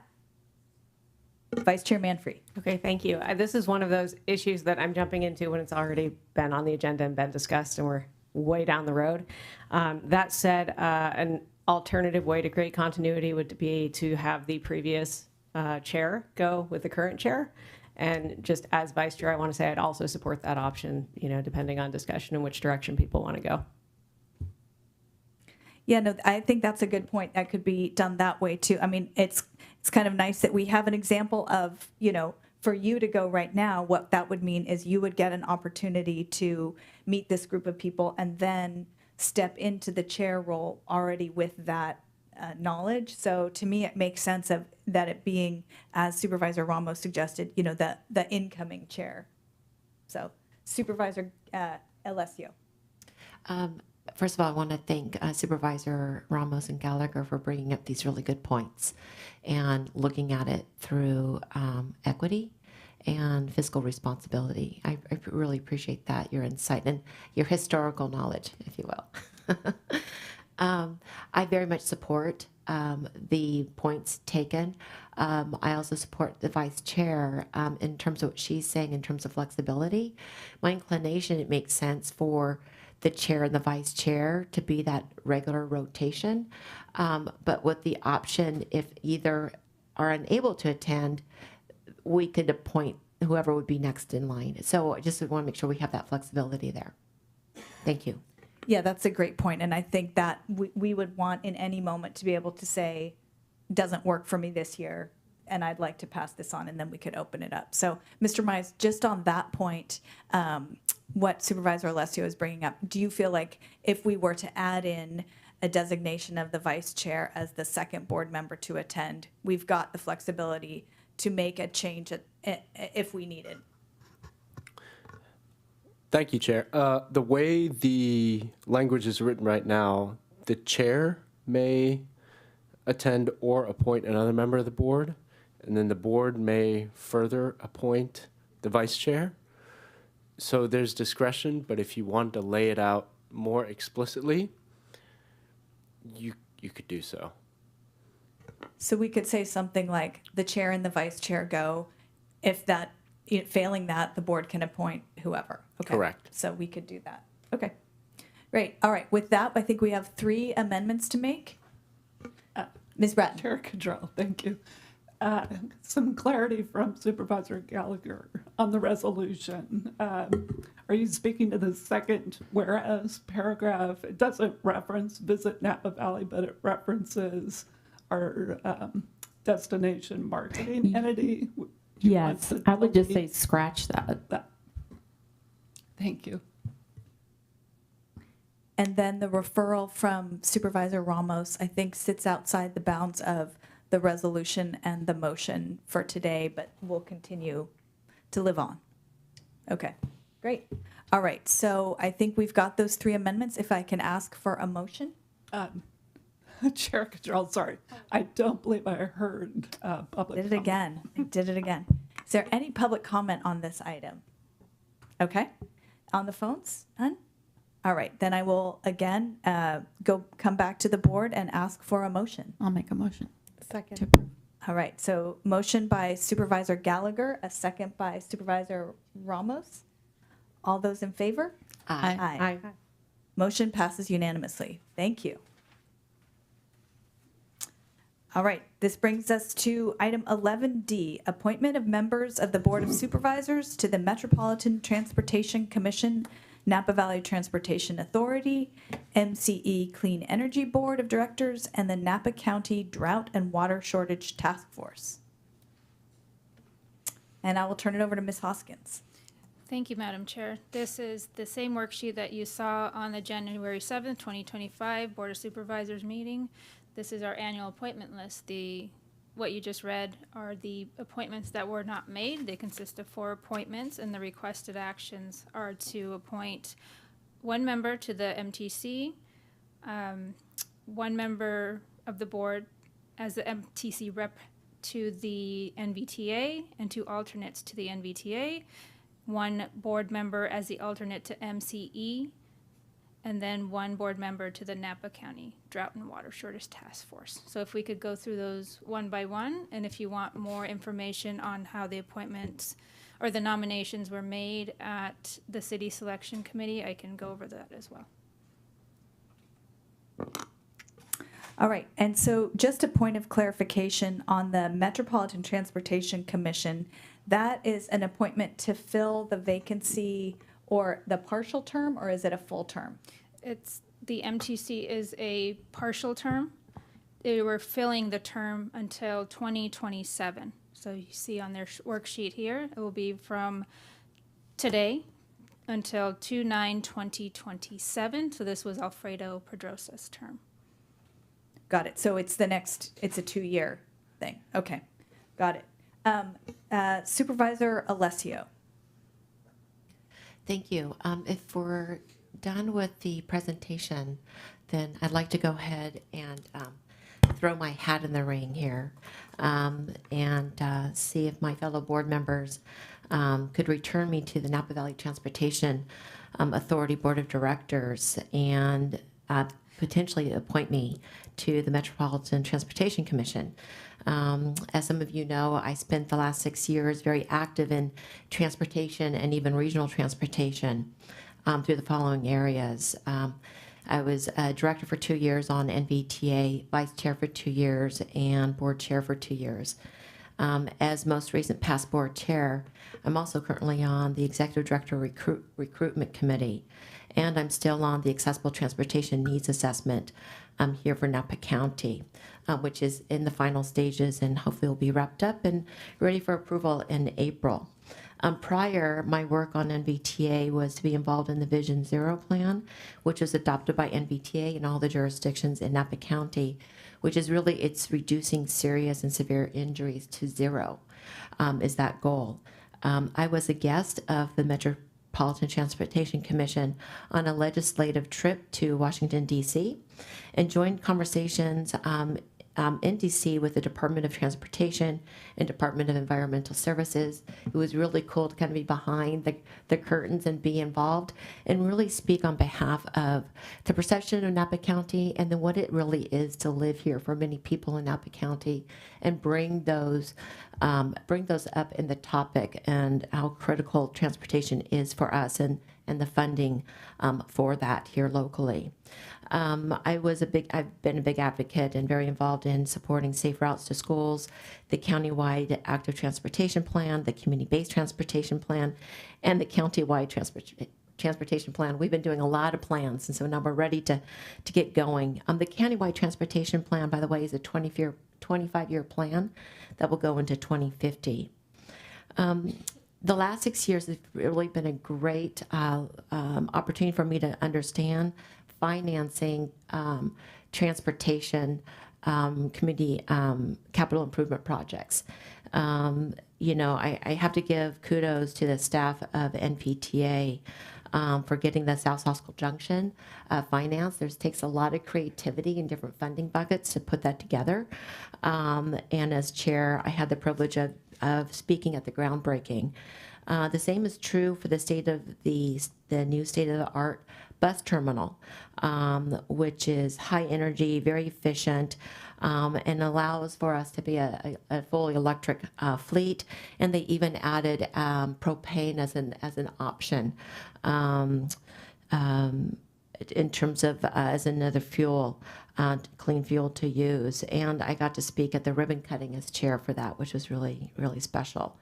[SPEAKER 2] Vice Chair Manfree.
[SPEAKER 13] Okay, thank you. This is one of those issues that I'm jumping into when it's already been on the agenda and been discussed and we're way down the road. That said, an alternative way to create continuity would be to have the previous chair go with the current chair. And just as vice chair, I want to say I'd also support that option, depending on discussion and which direction people want to go.
[SPEAKER 2] Yeah, no, I think that's a good point. That could be done that way too. I mean, it's kind of nice that we have an example of, for you to go right now, what that would mean is you would get an opportunity to meet this group of people and then step into the chair role already with that knowledge. So to me, it makes sense of that it being, as Supervisor Ramos suggested, the incoming chair. So Supervisor Alessio.
[SPEAKER 8] First of all, I want to thank Supervisor Ramos and Gallagher for bringing up these really good points and looking at it through equity and fiscal responsibility. I really appreciate that, your insight and your historical knowledge, if you will. I very much support the points taken. I also support the vice chair in terms of what she's saying in terms of flexibility. My inclination, it makes sense for the chair and the vice chair to be that regular rotation, but with the option, if either are unable to attend, we could appoint whoever would be next in line. So I just want to make sure we have that flexibility there. Thank you.
[SPEAKER 2] Yeah, that's a great point. And I think that we would want in any moment to be able to say, doesn't work for me this year, and I'd like to pass this on, and then we could open it up. So, Mr. Mize, just on that point, what Supervisor Alessio is bringing up, do you feel like if we were to add in a designation of the vice chair as the second board member to attend, we've got the flexibility to make a change if we needed?
[SPEAKER 18] Thank you, Chair. The way the language is written right now, the chair may attend or appoint another member of the board, and then the board may further appoint the vice chair. So there's discretion, but if you want to lay it out more explicitly, you could do so.
[SPEAKER 2] So we could say something like the chair and the vice chair go. If that, failing that, the board can appoint whoever. Okay.
[SPEAKER 18] Correct.
[SPEAKER 2] So we could do that. Okay. Great. All right. With that, I think we have 3 amendments to make. Ms. Bratton.
[SPEAKER 12] Chair Cadrell, thank you. Some clarity from Supervisor Gallagher on the resolution. Are you speaking to the second whereas paragraph? It doesn't reference Visit Napa Valley, but it references our destination marketing entity.
[SPEAKER 10] Yes, I would just say scratch that.
[SPEAKER 12] Thank you.
[SPEAKER 2] And then the referral from Supervisor Ramos, I think, sits outside the bounds of the resolution and the motion for today, but will continue to live on. Okay, great. All right, so I think we've got those 3 amendments. If I can ask for a motion.
[SPEAKER 12] Chair Cadrell, sorry. I don't believe I heard public
[SPEAKER 2] Did it again. I did it again. Is there any public comment on this item? Okay. On the phones? None? All right, then I will again come back to the board and ask for a motion.
[SPEAKER 10] I'll make a motion.
[SPEAKER 11] Second.
[SPEAKER 2] All right, so motion by Supervisor Gallagher, a second by Supervisor Ramos. All those in favor?
[SPEAKER 10] Aye.
[SPEAKER 11] Aye.
[SPEAKER 2] Motion passes unanimously. Thank you. All right, this brings us to item 11D, appointment of members of the Board of Supervisors to the Metropolitan Transportation Commission, Napa Valley Transportation Authority, MCE Clean Energy Board of Directors, and the Napa County Drought and Water Shortage Task Force. And I will turn it over to Ms. Hoskins.
[SPEAKER 1] Thank you, Madam Chair. This is the same worksheet that you saw on the January 7th, 2025 Board of Supervisors meeting. This is our annual appointment list. What you just read are the appointments that were not made. They consist of 4 appointments, and the requested actions are to appoint 1 member to the MTC, 1 member of the board as the MTC rep to the NVTA, and 2 alternates to the NVTA, 1 board member as the alternate to MCE, and then 1 board member to the Napa County Drought and Water Shortage Task Force. So if we could go through those one by one, and if you want more information on how the appointments or the nominations were made at the City Selection Committee, I can go over that as well.
[SPEAKER 2] All right, and so just a point of clarification on the Metropolitan Transportation Commission, that is an appointment to fill the vacancy or the partial term, or is it a full term?
[SPEAKER 1] It's the MTC is a partial term. They were filling the term until 2027. So you see on their worksheet here, it will be from today until 2/9/2027. So this was Alfredo Pedrosa's term.
[SPEAKER 2] Got it. So it's a 2-year thing. Okay, got it. Supervisor Alessio.
[SPEAKER 8] Thank you. If we're done with the presentation, then I'd like to go ahead and throw my hat in the ring here and see if my fellow board members could return me to the Napa Valley Transportation Authority Board of Directors and potentially appoint me to the Metropolitan Transportation Commission. As some of you know, I spent the last 6 years very active in transportation and even regional transportation through the following areas. I was a director for 2 years on NVTA, vice chair for 2 years, and board chair for 2 years. As most recent past board chair, I'm also currently on the executive director recruitment committee, and I'm still on the accessible transportation needs assessment here for Napa County, which is in the final stages and hopefully will be wrapped up and ready for approval in April. Prior, my work on NVTA was to be involved in the Vision Zero plan, which was adopted by NVTA in all the jurisdictions in Napa County, which is really, it's reducing serious and severe injuries to 0 is that goal. I was a guest of the Metropolitan Transportation Commission on a legislative trip to Washington, D.C., and joined conversations in D.C. with the Department of Transportation and Department of Environmental Services. It was really cool to kind of be behind the curtains and be involved and really speak on behalf of the perception of Napa County and then what it really is to live here for many people in Napa County, and bring those up in the topic and how critical transportation is for us and the funding for that here locally. I've been a big advocate and very involved in supporting safe routes to schools, the countywide active transportation plan, the community-based transportation plan, and the countywide transportation plan. We've been doing a lot of plans, and so now we're ready to get going. The countywide transportation plan, by the way, is a 25-year plan that will go into 2050. The last 6 years have really been a great opportunity for me to understand financing transportation community capital improvement projects. I have to give kudos to the staff of NPTA for getting the South Saskatchewan Junction financed. It takes a lot of creativity and different funding buckets to put that together. And as chair, I had the privilege of of speaking at the groundbreaking. The same is true for the new state-of-the-art bus terminal, which is high energy, very efficient, and allows for us to be a fully electric fleet. And they even added propane as an option in terms of as another fuel, clean fuel to use. And I got to speak at the ribbon cutting as chair for that, which was really, really special.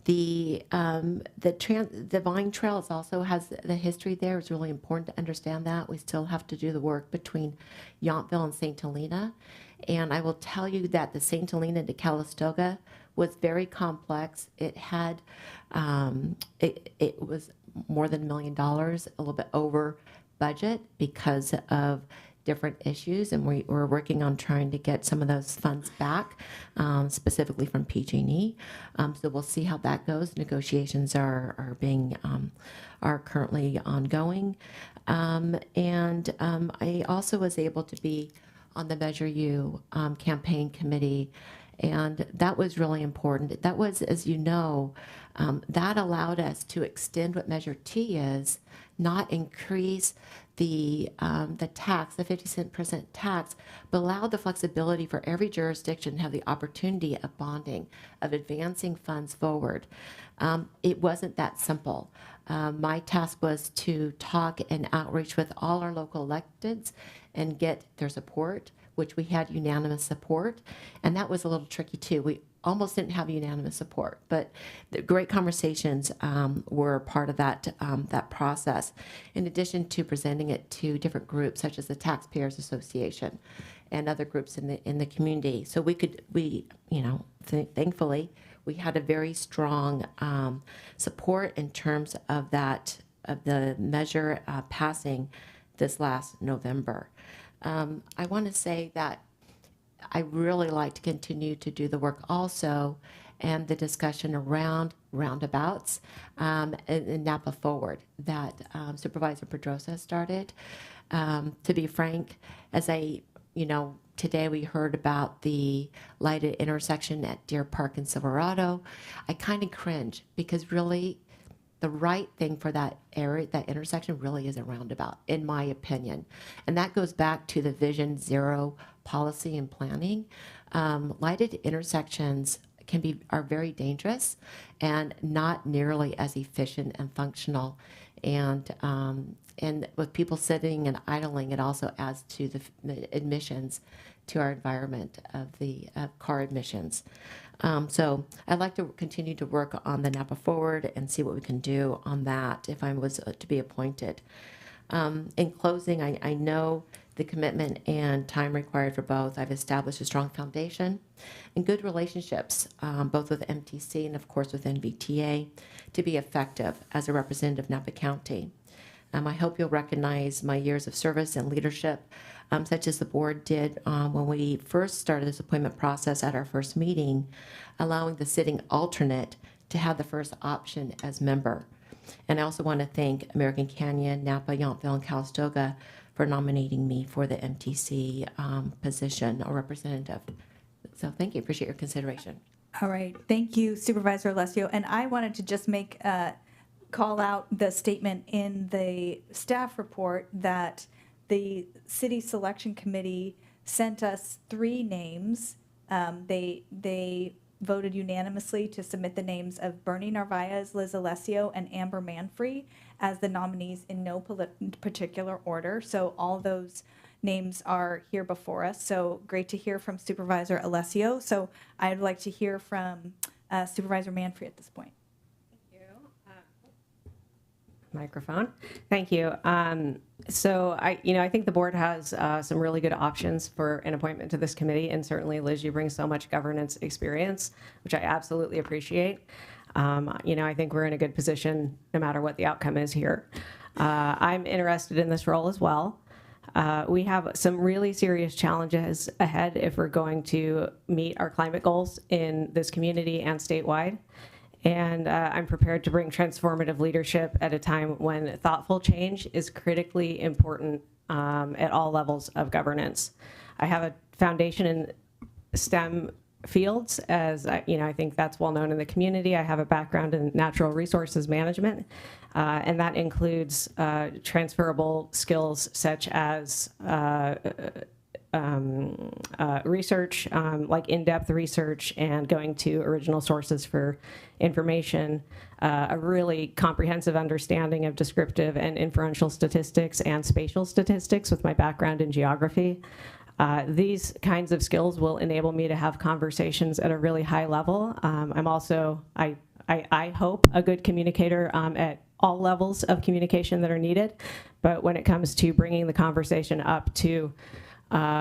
[SPEAKER 8] The Vine Trails also has the history there. It's really important to understand that. We still have to do the work between Yountville and St. Helena. And I will tell you that the St. Helena to Calistoga was very complex. It had, it was more than $1 million, a little bit over budget because of different issues, and we're working on trying to get some of those funds back, specifically from PG&E. So we'll see how that goes. Negotiations are currently ongoing, and I also was able to be on the Measure U campaign committee, and that was really important. That was, as you know, that allowed us to extend what Measure T is, not increase the tax, the 50% tax, but allow the flexibility for every jurisdiction to have the opportunity of bonding, of advancing funds forward. It wasn't that simple. My task was to talk and outreach with all our local electeds and get their support, which we had unanimous support, and that was a little tricky too. We almost didn't have unanimous support, but the great conversations were part of that process, in addition to presenting it to different groups such as the Taxpayers Association and other groups in the community. So thankfully, we had a very strong support in terms of the measure passing this last November. I want to say that I really like to continue to do the work also and the discussion around roundabouts in Napa Forward that Supervisor Pedrosa started. To be frank, today we heard about the lighted intersection at Deer Park in Silverado. I kind of cringe because really the right thing for that area, that intersection really is a roundabout, in my opinion. And that goes back to the Vision Zero policy and planning. Lighted intersections are very dangerous and not nearly as efficient and functional. And with people sitting and idling, it also adds to the emissions to our environment of the car emissions. So I'd like to continue to work on the Napa Forward and see what we can do on that if I was to be appointed. In closing, I know the commitment and time required for both. I've established a strong foundation and good relationships, both with MTC and, of course, with NVTA, to be effective as a representative of Napa County. I hope you'll recognize my years of service and leadership, such as the board did when we first started this appointment process at our first meeting, allowing the sitting alternate to have the first option as member. And I also want to thank American Canyon, Napa, Yountville, and Calistoga for nominating me for the MTC position or representative. So thank you. Appreciate your consideration.
[SPEAKER 2] All right. Thank you, Supervisor Alessio. And I wanted to just call out the statement in the staff report that the city selection committee sent us 3 names. They voted unanimously to submit the names of Bernie Narvaez, Liz Alessio, and Amber Manfrey as the nominees in no particular order. So all those names are here before us. So great to hear from Supervisor Alessio. So I'd like to hear from Supervisor Manfrey at this point.
[SPEAKER 13] Microphone. Thank you. So I think the board has some really good options for an appointment to this committee, and certainly Liz, you bring so much governance experience, which I absolutely appreciate. I think we're in a good position no matter what the outcome is here. I'm interested in this role as well. We have some really serious challenges ahead if we're going to meet our climate goals in this community and statewide. And I'm prepared to bring transformative leadership at a time when thoughtful change is critically important at all levels of governance. I have a foundation in STEM fields, as I think that's well known in the community. I have a background in natural resources management, and that includes transferable skills such as research, like in-depth research and going to original sources for information, a really comprehensive understanding of descriptive and inferential statistics and spatial statistics with my background in geography. These kinds of skills will enable me to have conversations at a really high level. I'm also, I hope, a good communicator at all levels of communication that are needed. But when it comes to bringing the conversation up to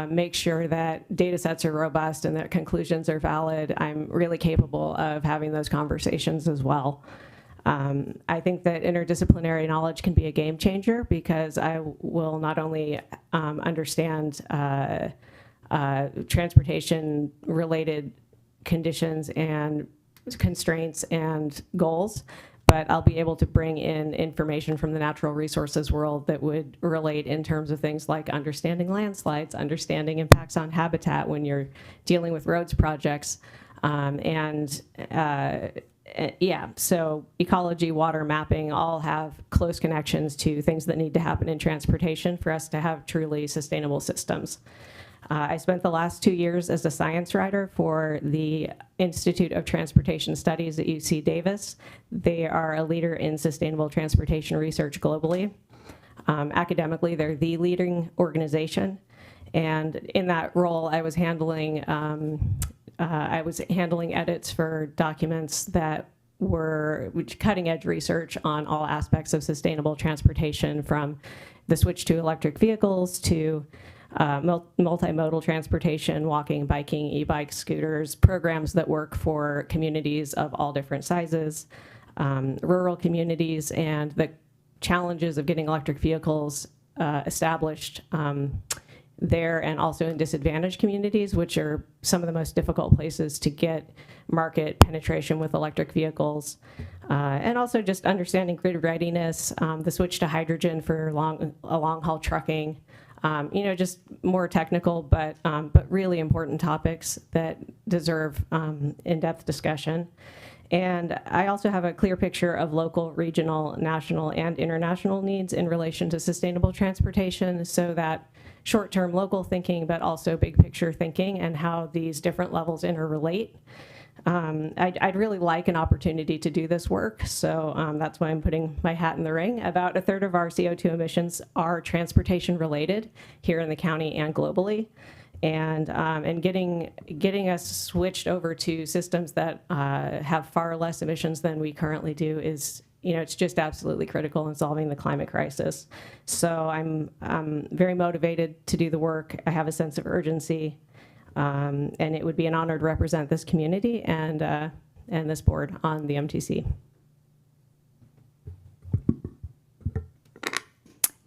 [SPEAKER 13] make sure that data sets are robust and that conclusions are valid, I'm really capable of having those conversations as well. I think that interdisciplinary knowledge can be a game changer because I will not only understand transportation-related conditions and constraints and goals, but I'll be able to bring in information from the natural resources world that would relate in terms of things like understanding landslides, understanding impacts on habitat when you're dealing with roads projects, so ecology, water mapping all have close connections to things that need to happen in transportation for us to have truly sustainable systems. I spent the last 2 years as a science writer for the Institute of Transportation Studies at UC Davis. They are a leader in sustainable transportation research globally. Academically, they're the leading organization. And in that role, I was handling edits for documents that were cutting edge research on all aspects of sustainable transportation, from the switch to electric vehicles to multimodal transportation, walking, biking, e-bikes, scooters, programs that work for communities of all different sizes, rural communities, and the challenges of getting electric vehicles established there, and also in disadvantaged communities, which are some of the most difficult places to get market penetration with electric vehicles. And also just understanding grid readiness, the switch to hydrogen for long-haul trucking, just more technical, but really important topics that deserve in-depth discussion. And I also have a clear picture of local, regional, national, and international needs in relation to sustainable transportation, so that short-term local thinking, but also big picture thinking and how these different levels interrelate. I'd really like an opportunity to do this work, so that's why I'm putting my hat in the ring. About a third of our CO2 emissions are transportation related here in the county and globally. And getting us switched over to systems that have far less emissions than we currently do is, it's just absolutely critical in solving the climate crisis. So I'm very motivated to do the work. I have a sense of urgency, and it would be an honor to represent this community and this board on the MTC.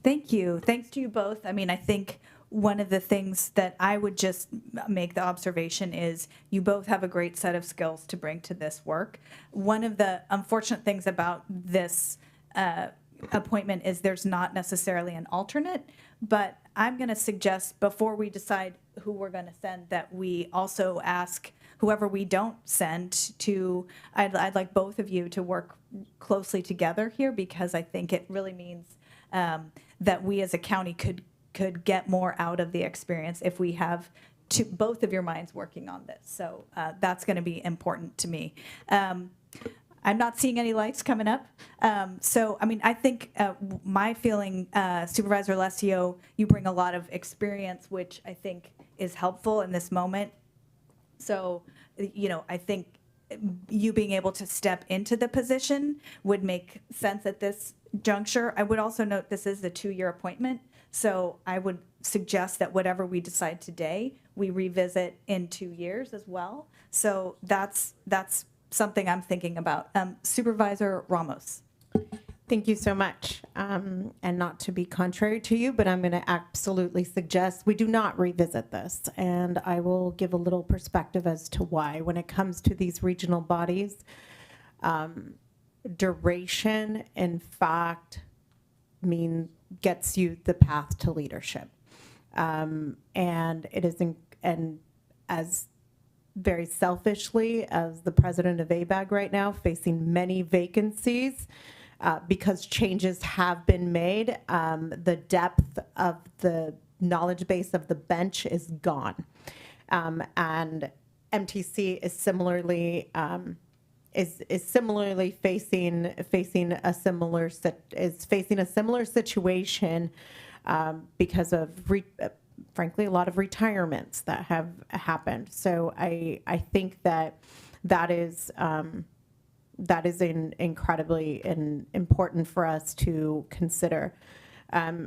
[SPEAKER 2] Thank you. Thanks to you both. I mean, I think one of the things that I would just make the observation is you both have a great set of skills to bring to this work. One of the unfortunate things about this appointment is there's not necessarily an alternate, but I'm going to suggest before we decide who we're going to send that we also ask whoever we don't send to, I'd like both of you to work closely together here, because I think it really means that we as a county could get more out of the experience if we have both of your minds working on this. So that's going to be important to me. I'm not seeing any lights coming up. So, I mean, I think my feeling, Supervisor Alessio, you bring a lot of experience, which I think is helpful in this moment. So, I think you being able to step into the position would make sense at this juncture. I would also note this is a 2-year appointment. So I would suggest that whatever we decide today, we revisit in 2 years as well. So that's something I'm thinking about. Supervisor Ramos.
[SPEAKER 11] Thank you so much. And not to be contrary to you, but I'm going to absolutely suggest we do not revisit this. And I will give a little perspective as to why. When it comes to these regional bodies, duration, in fact, gets you the path to leadership. And it is, and as very selfishly as the president of ABAG right now, facing many vacancies because changes have been made. The depth of the knowledge base of the bench is gone. And MTC is similarly facing a similar situation because of frankly a lot of retirements that have happened. So I think that is incredibly important for us to consider.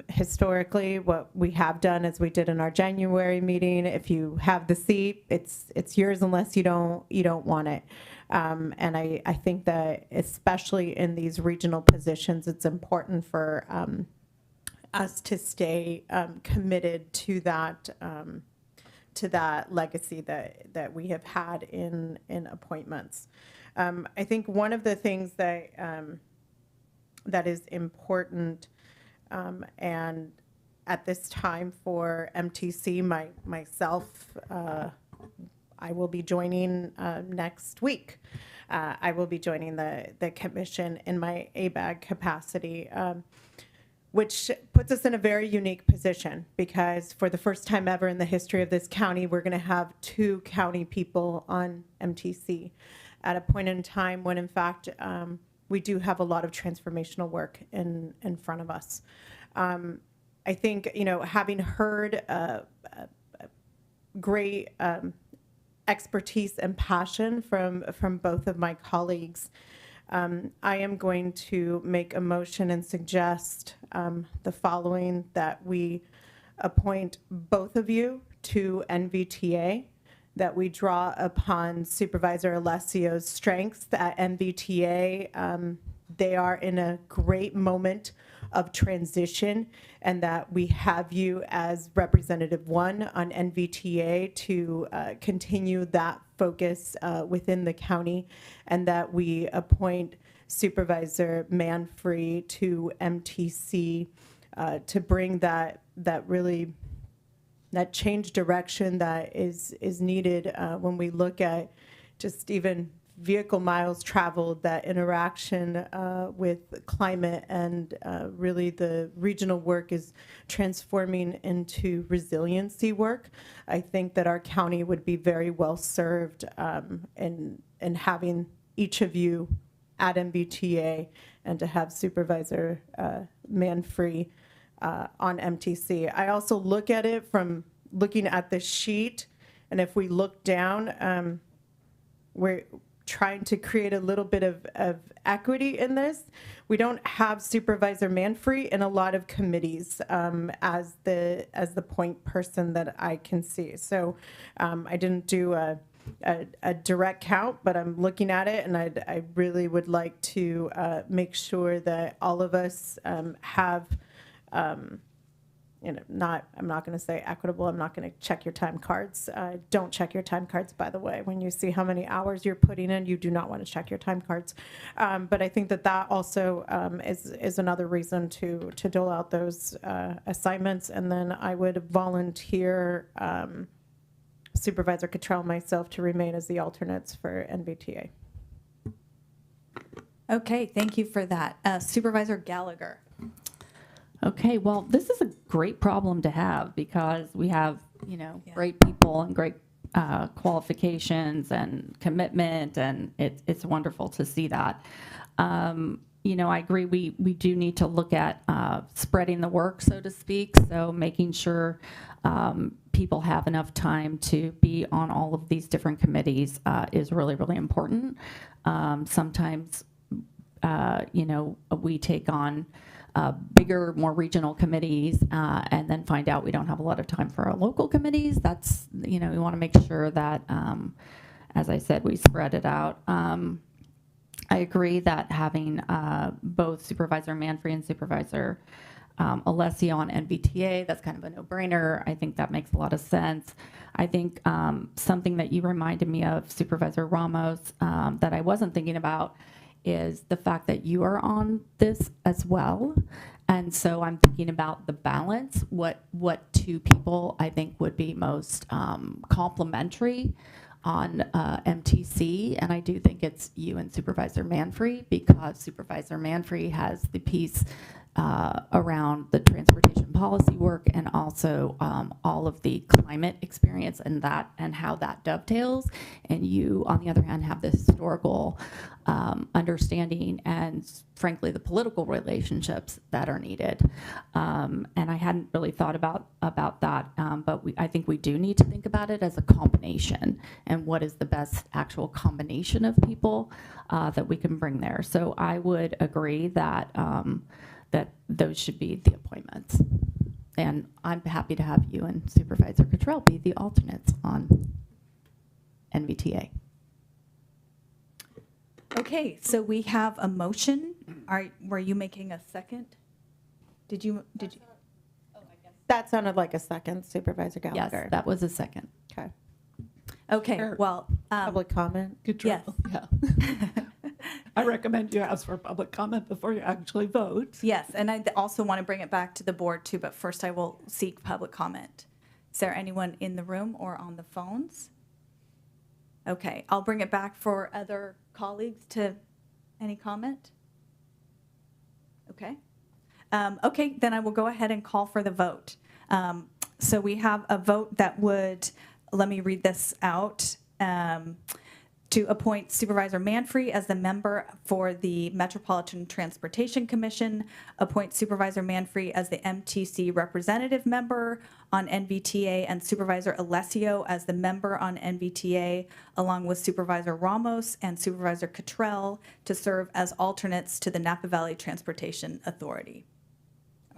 [SPEAKER 11] Historically, what we have done, as we did in our January meeting, if you have the seat, it's yours unless you don't want it. And I think that especially in these regional positions, it's important for us to stay committed to that legacy that we have had in appointments. I think one of the things that is important. And at this time for MTC, myself, I will be joining next week. I will be joining the commission in my ABAG capacity, which puts us in a very unique position because for the first time ever in the history of this county, we're going to have 2 county people on MTC at a point in time when, in fact, we do have a lot of transformational work in front of us. I think, having heard great expertise and passion from both of my colleagues, I am going to make a motion and suggest the following, that we appoint both of you to NVTA, that we draw upon Supervisor Alessio's strengths at NVTA. They are in a great moment of transition, and that we have you as Representative 1 on NVTA to continue that focus within the county, and that we appoint Supervisor Manfree to MTC to bring that change direction that is needed when we look at just even vehicle miles traveled, that interaction with climate, and really the regional work is transforming into resiliency work. I think that our county would be very well served in having each of you at MBTA, and to have Supervisor Manfree on MTC. I also look at it from looking at the sheet, and if we look down, we're trying to create a little bit of equity in this. We don't have Supervisor Manfree in a lot of committees as the point person that I can see. So I didn't do a direct count, but I'm looking at it, and I really would like to make sure that all of us have I'm not going to say equitable. I'm not going to check your time cards. Don't check your time cards, by the way. When you see how many hours you're putting in, you do not want to check your time cards. But I think that also is another reason to dole out those assignments. And then I would volunteer Supervisor Cottrell and myself to remain as the alternates for NVTA.
[SPEAKER 2] Okay, thank you for that. Supervisor Gallagher.
[SPEAKER 10] Okay, well, this is a great problem to have because we have, great people and great qualifications and commitment, and it's wonderful to see that. I agree, we do need to look at spreading the work, so to speak, so making sure people have enough time to be on all of these different committees is really, really important. Sometimes, we take on bigger, more regional committees, and then find out we don't have a lot of time for our local committees. That's, we want to make sure that, as I said, we spread it out. I agree that having both Supervisor Manfree and Supervisor Alessio on NVTA, that's kind of a no-brainer. I think that makes a lot of sense. I think something that you reminded me of, Supervisor Ramos, that I wasn't thinking about is the fact that you are on this as well. And so I'm thinking about the balance, what two people I think would be most complementary MTC, and I do think it's you and Supervisor Manfrey, because Supervisor Manfrey has the piece around the transportation policy work, and also all of the climate experience and how that dovetails. And you, on the other hand, have the historical understanding and, frankly, the political relationships that are needed. And I hadn't really thought about that, but I think we do need to think about it as a combination, and what is the best actual combination of people that we can bring there. So I would agree that that those should be the appointments. And I'm happy to have you and Supervisor Cottrell be the alternates on NVTA.
[SPEAKER 2] Okay, so we have a motion. Were you making a second? Did you?
[SPEAKER 11] That sounded like a second, Supervisor Gallagher.
[SPEAKER 10] Yes, that was a second.
[SPEAKER 11] Okay.
[SPEAKER 2] Okay,
[SPEAKER 12] Sure.
[SPEAKER 2] well.
[SPEAKER 11] Public comment?
[SPEAKER 12] Control.
[SPEAKER 2] Yes.
[SPEAKER 12] Yeah. I recommend you ask for public comment before you actually vote.
[SPEAKER 2] Yes, and I also want to bring it back to the board too, but first I will seek public comment. Is there anyone in the room or on the phones? Okay, I'll bring it back for other colleagues to any comment. Okay. Okay, then I will go ahead and call for the vote. So we have a vote that would, let me read this out. To appoint Supervisor Manfrey as the member for the Metropolitan Transportation Commission, appoint Supervisor Manfrey as the MTC representative member on NVTA, and Supervisor Alessio as the member on NVTA, along with Supervisor Ramos and Supervisor Cottrell to serve as alternates to the Napa Valley Transportation Authority.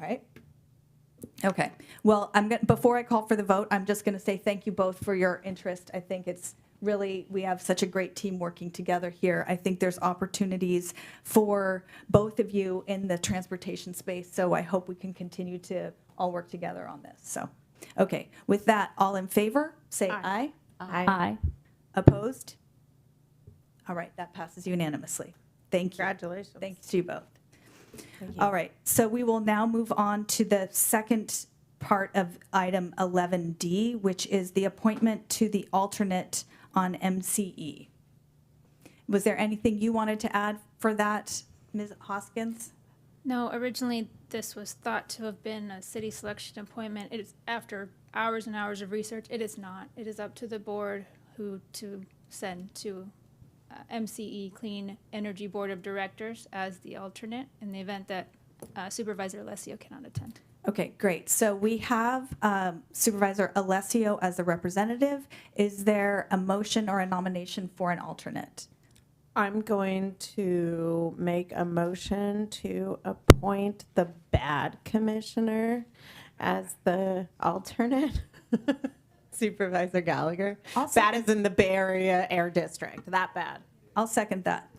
[SPEAKER 2] All right. Okay. Well, before I call for the vote, I'm just going to say thank you both for your interest. I think it's really, we have such a great team working together here. I think there's opportunities for both of you in the transportation space, so I hope we can continue to all work together on this. So, okay, with that, all in favor, say aye.
[SPEAKER 10] Aye.
[SPEAKER 2] Opposed? All right, that passes unanimously. Thank you.
[SPEAKER 11] Congratulations.
[SPEAKER 2] Thanks to you both.
[SPEAKER 11] Thank you.
[SPEAKER 2] All right, so we will now move on to the second part of item 11D, which is the appointment to the alternate on MCE. Was there anything you wanted to add for that, Ms. Hoskins?
[SPEAKER 1] No, originally this was thought to have been a city selection appointment. It is, after hours and hours of research, it is not. It is up to the board who to send to MCE Clean Energy Board of Directors as the alternate in the event that Supervisor Alessio cannot attend.
[SPEAKER 2] Okay, great. So we have Supervisor Alessio as the representative. Is there a motion or a nomination for an alternate?
[SPEAKER 11] I'm going to make a motion to appoint the bad commissioner as the alternate. Supervisor Gallagher. Bad is in the Bay Area Air District. That bad.
[SPEAKER 2] I'll second that.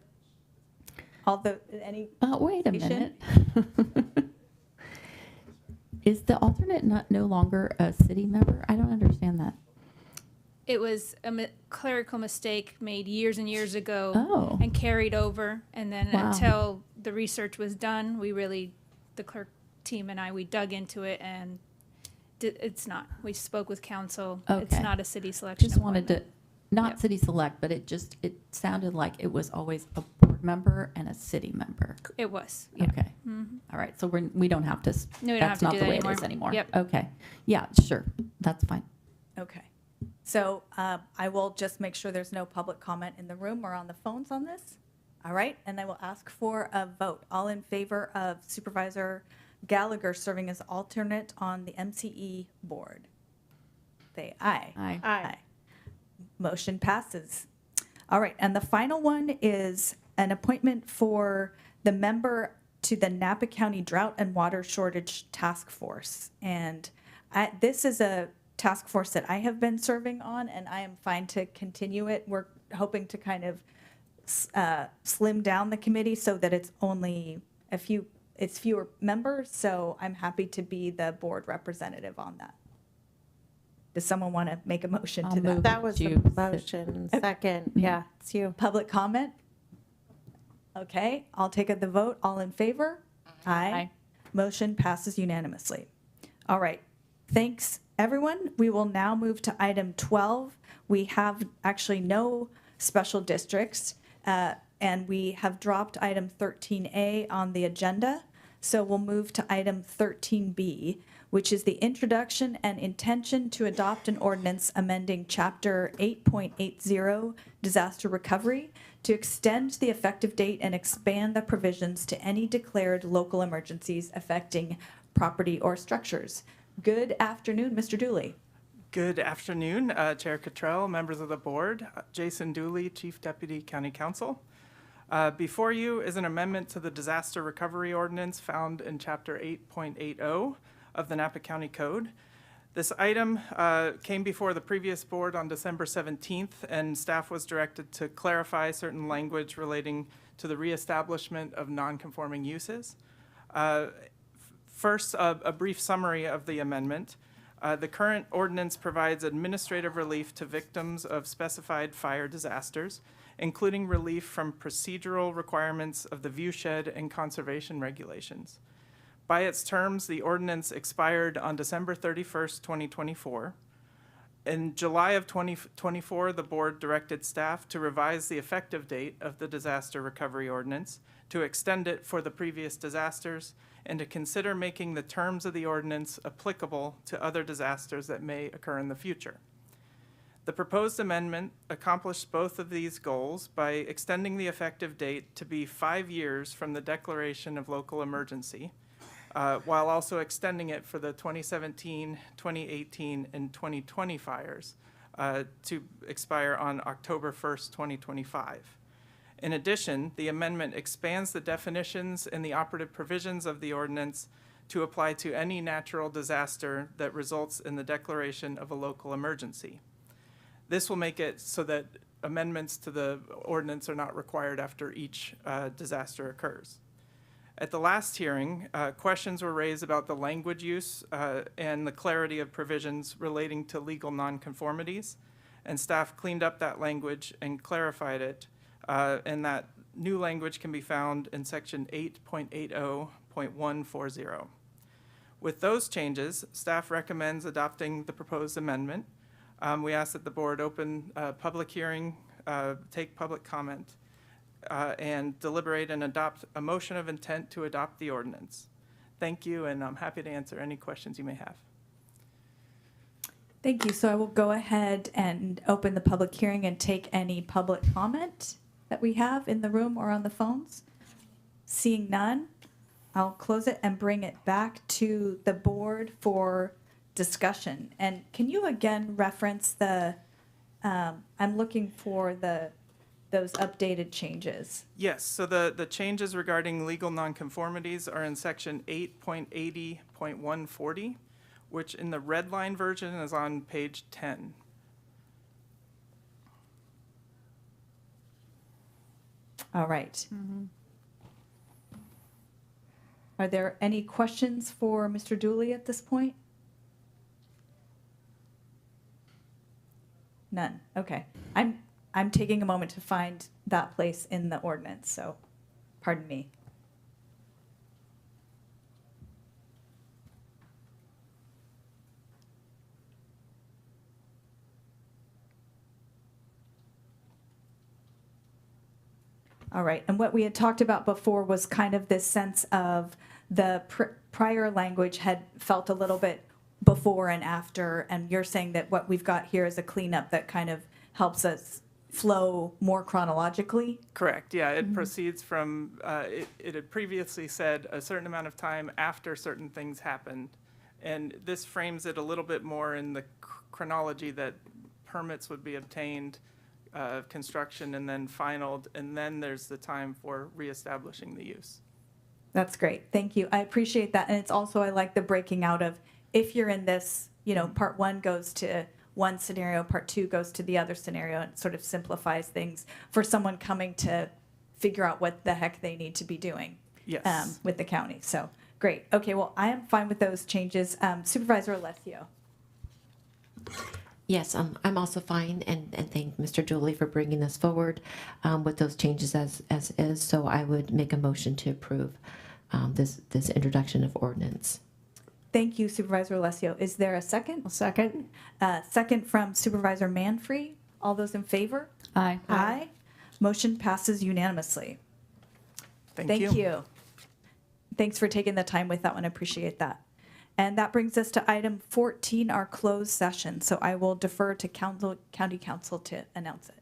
[SPEAKER 2] Any?
[SPEAKER 10] Wait a minute. Is the alternate no longer a city member? I don't understand that.
[SPEAKER 1] It was a clerical mistake made years and years ago
[SPEAKER 10] Oh.
[SPEAKER 1] and carried over. And then
[SPEAKER 10] Wow.
[SPEAKER 1] until the research was done, the clerk team and we dug into it, and it's not. We spoke with council. It's
[SPEAKER 10] Okay.
[SPEAKER 1] not a city selection
[SPEAKER 10] Just wanted to,
[SPEAKER 1] appointment.
[SPEAKER 10] not
[SPEAKER 1] Yep.
[SPEAKER 10] city select, but it sounded like it was always a board member and a city member.
[SPEAKER 1] It was. Yeah.
[SPEAKER 10] Okay.
[SPEAKER 1] Mhm.
[SPEAKER 10] All right. So we don't have to.
[SPEAKER 1] No, we don't
[SPEAKER 10] that's
[SPEAKER 1] have to
[SPEAKER 10] not
[SPEAKER 1] do
[SPEAKER 10] the
[SPEAKER 1] that
[SPEAKER 10] way
[SPEAKER 1] anymore.
[SPEAKER 10] it is anymore.
[SPEAKER 1] Yep.
[SPEAKER 10] Okay. Yeah. Sure. That's fine.
[SPEAKER 2] Okay. So I will just make sure there's no public comment in the room or on the phones on this. All right. And I will ask for a vote. All in favor of Supervisor Gallagher serving as alternate on the MCE board? Say aye.
[SPEAKER 10] Aye.
[SPEAKER 11] Aye.
[SPEAKER 2] Motion passes. All right, and the final one is an appointment for the member to the Napa County Drought and Water Shortage Task Force. And this is a task force that I have been serving on, and I am fine to continue it. We're hoping to kind of slim down the committee so that it's only it's fewer members, so I'm happy to be the board representative on that. Does someone want to make a motion
[SPEAKER 10] I'll
[SPEAKER 2] to that?
[SPEAKER 10] move
[SPEAKER 11] That was
[SPEAKER 10] you
[SPEAKER 11] the motion. Second. Yeah, it's you.
[SPEAKER 2] Public comment? Okay, I'll take the vote. All in favor? Aye.
[SPEAKER 10] Aye.
[SPEAKER 2] Motion passes unanimously. All right. Thanks, everyone. We will now move to item 12. We have actually no special districts, and we have dropped item 13A on the agenda. So we'll move to item 13B, which is the introduction and intention to adopt an ordinance amending Chapter 8.80 Disaster Recovery to extend the effective date and expand the provisions to any declared local emergencies affecting property or structures. Good afternoon, Mr. Dooley.
[SPEAKER 19] Good afternoon, Chair Cottrell, members of the board. Jason Dooley, Chief Deputy County Counsel. Before you is an amendment to the Disaster Recovery Ordinance found in Chapter 8.80 of the Napa County Code. This item came before the previous board on December 17th, and staff was directed to clarify certain language relating to the reestablishment of non-conforming uses. First, a brief summary of the amendment. The current ordinance provides administrative relief to victims of specified fire disasters, including relief from procedural requirements of the viewshed and conservation regulations. By its terms, the ordinance expired on December 31st, 2024. In July of 2024, the board directed staff to revise the effective date of the Disaster Recovery Ordinance, to extend it for the previous disasters, and to consider making the terms of the ordinance applicable to other disasters that may occur in the future. The proposed amendment accomplished both of these goals by extending the effective date to be 5 years from the declaration of local emergency, while also extending it for the 2017, 2018, and 2020 fires to expire on October 1st, 2025. In addition, the amendment expands the definitions and the operative provisions of the ordinance to apply to any natural disaster that results in the declaration of a local emergency. This will make it so that amendments to the ordinance are not required after each disaster occurs. At the last hearing, questions were raised about the language use and the clarity of provisions relating to legal nonconformities, and staff cleaned up that language and clarified it, and that new language can be found in section 8.80.140. With those changes, staff recommends adopting the proposed amendment. We ask that the board open a public hearing, take public comment, and deliberate and adopt a motion of intent to adopt the ordinance. Thank you, and I'm happy to answer any questions you may have.
[SPEAKER 2] Thank you. So I will go ahead and open the public hearing and take any public comment that we have in the room or on the phones. Seeing none, I'll close it and bring it back to the board for discussion. And can you again reference the, I'm looking for those updated changes.
[SPEAKER 19] Yes, so the changes regarding legal nonconformities are in section 8.80.140, which in the red line version is on page 10.
[SPEAKER 2] All right. Are there any questions for Mr. Dooley at this point? None. Okay. I'm taking a moment to find that place in the ordinance, so pardon me. All right, and what we had talked about before was kind of this sense of the prior language had felt a little bit before and after, and you're saying that what we've got here is a cleanup that kind of helps us flow more chronologically?
[SPEAKER 19] Correct, yeah, it proceeds from, it had previously said a certain amount of time after certain things happened, and this frames it a little bit more in the chronology that permits would be obtained, construction and then finalized, and then there's the time for reestablishing the use.
[SPEAKER 2] That's great. Thank you. I appreciate that. And it's also, I like the breaking out of, if you're in this, you know, part one goes to one scenario, part two goes to the other scenario, and it sort of simplifies things for someone coming to figure out what the heck they need to be doing.
[SPEAKER 19] Yes.
[SPEAKER 2] With the county. So great. Okay, well, I am fine with those changes. Supervisor Alessio.
[SPEAKER 8] Yes, I'm also fine, and thank Mr. Dooley for bringing this forward with those changes as is. So I would make a motion to approve this introduction of ordinance.
[SPEAKER 2] Thank you, Supervisor Alessio. Is there a second?
[SPEAKER 13] Second.
[SPEAKER 2] Second from Supervisor Manfree. All those in favor?
[SPEAKER 10] Aye.
[SPEAKER 2] Aye. Motion passes unanimously.
[SPEAKER 19] Thank you.
[SPEAKER 2] Thanks for taking the time with that one. I appreciate that. And that brings us to item 14, our closed session. So I will defer to County Council to announce it.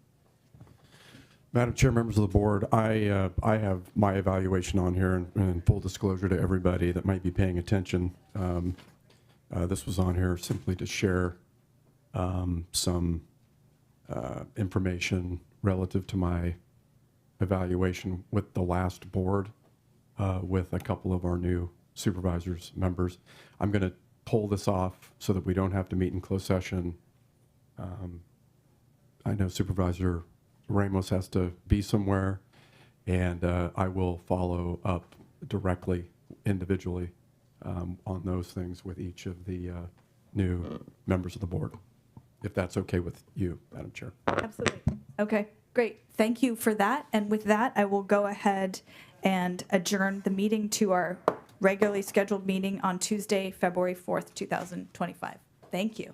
[SPEAKER 3] Madam Chair, members of the board, I have my evaluation on here, and full disclosure to everybody that might be paying attention. This was on here simply to share some information relative to my evaluation with the last board, with a couple of our new supervisors members. I'm going to pull this off so that we don't have to meet in closed session. I know Supervisor Ramos has to be somewhere, and I will follow up directly, individually, on those things with each of the new members of the board, if that's okay with you, Madam Chair.
[SPEAKER 2] Absolutely. Okay, great. Thank you for that. And with that, I will go ahead and adjourn the meeting to our regularly scheduled meeting on Tuesday, February 4th, 2025. Thank you.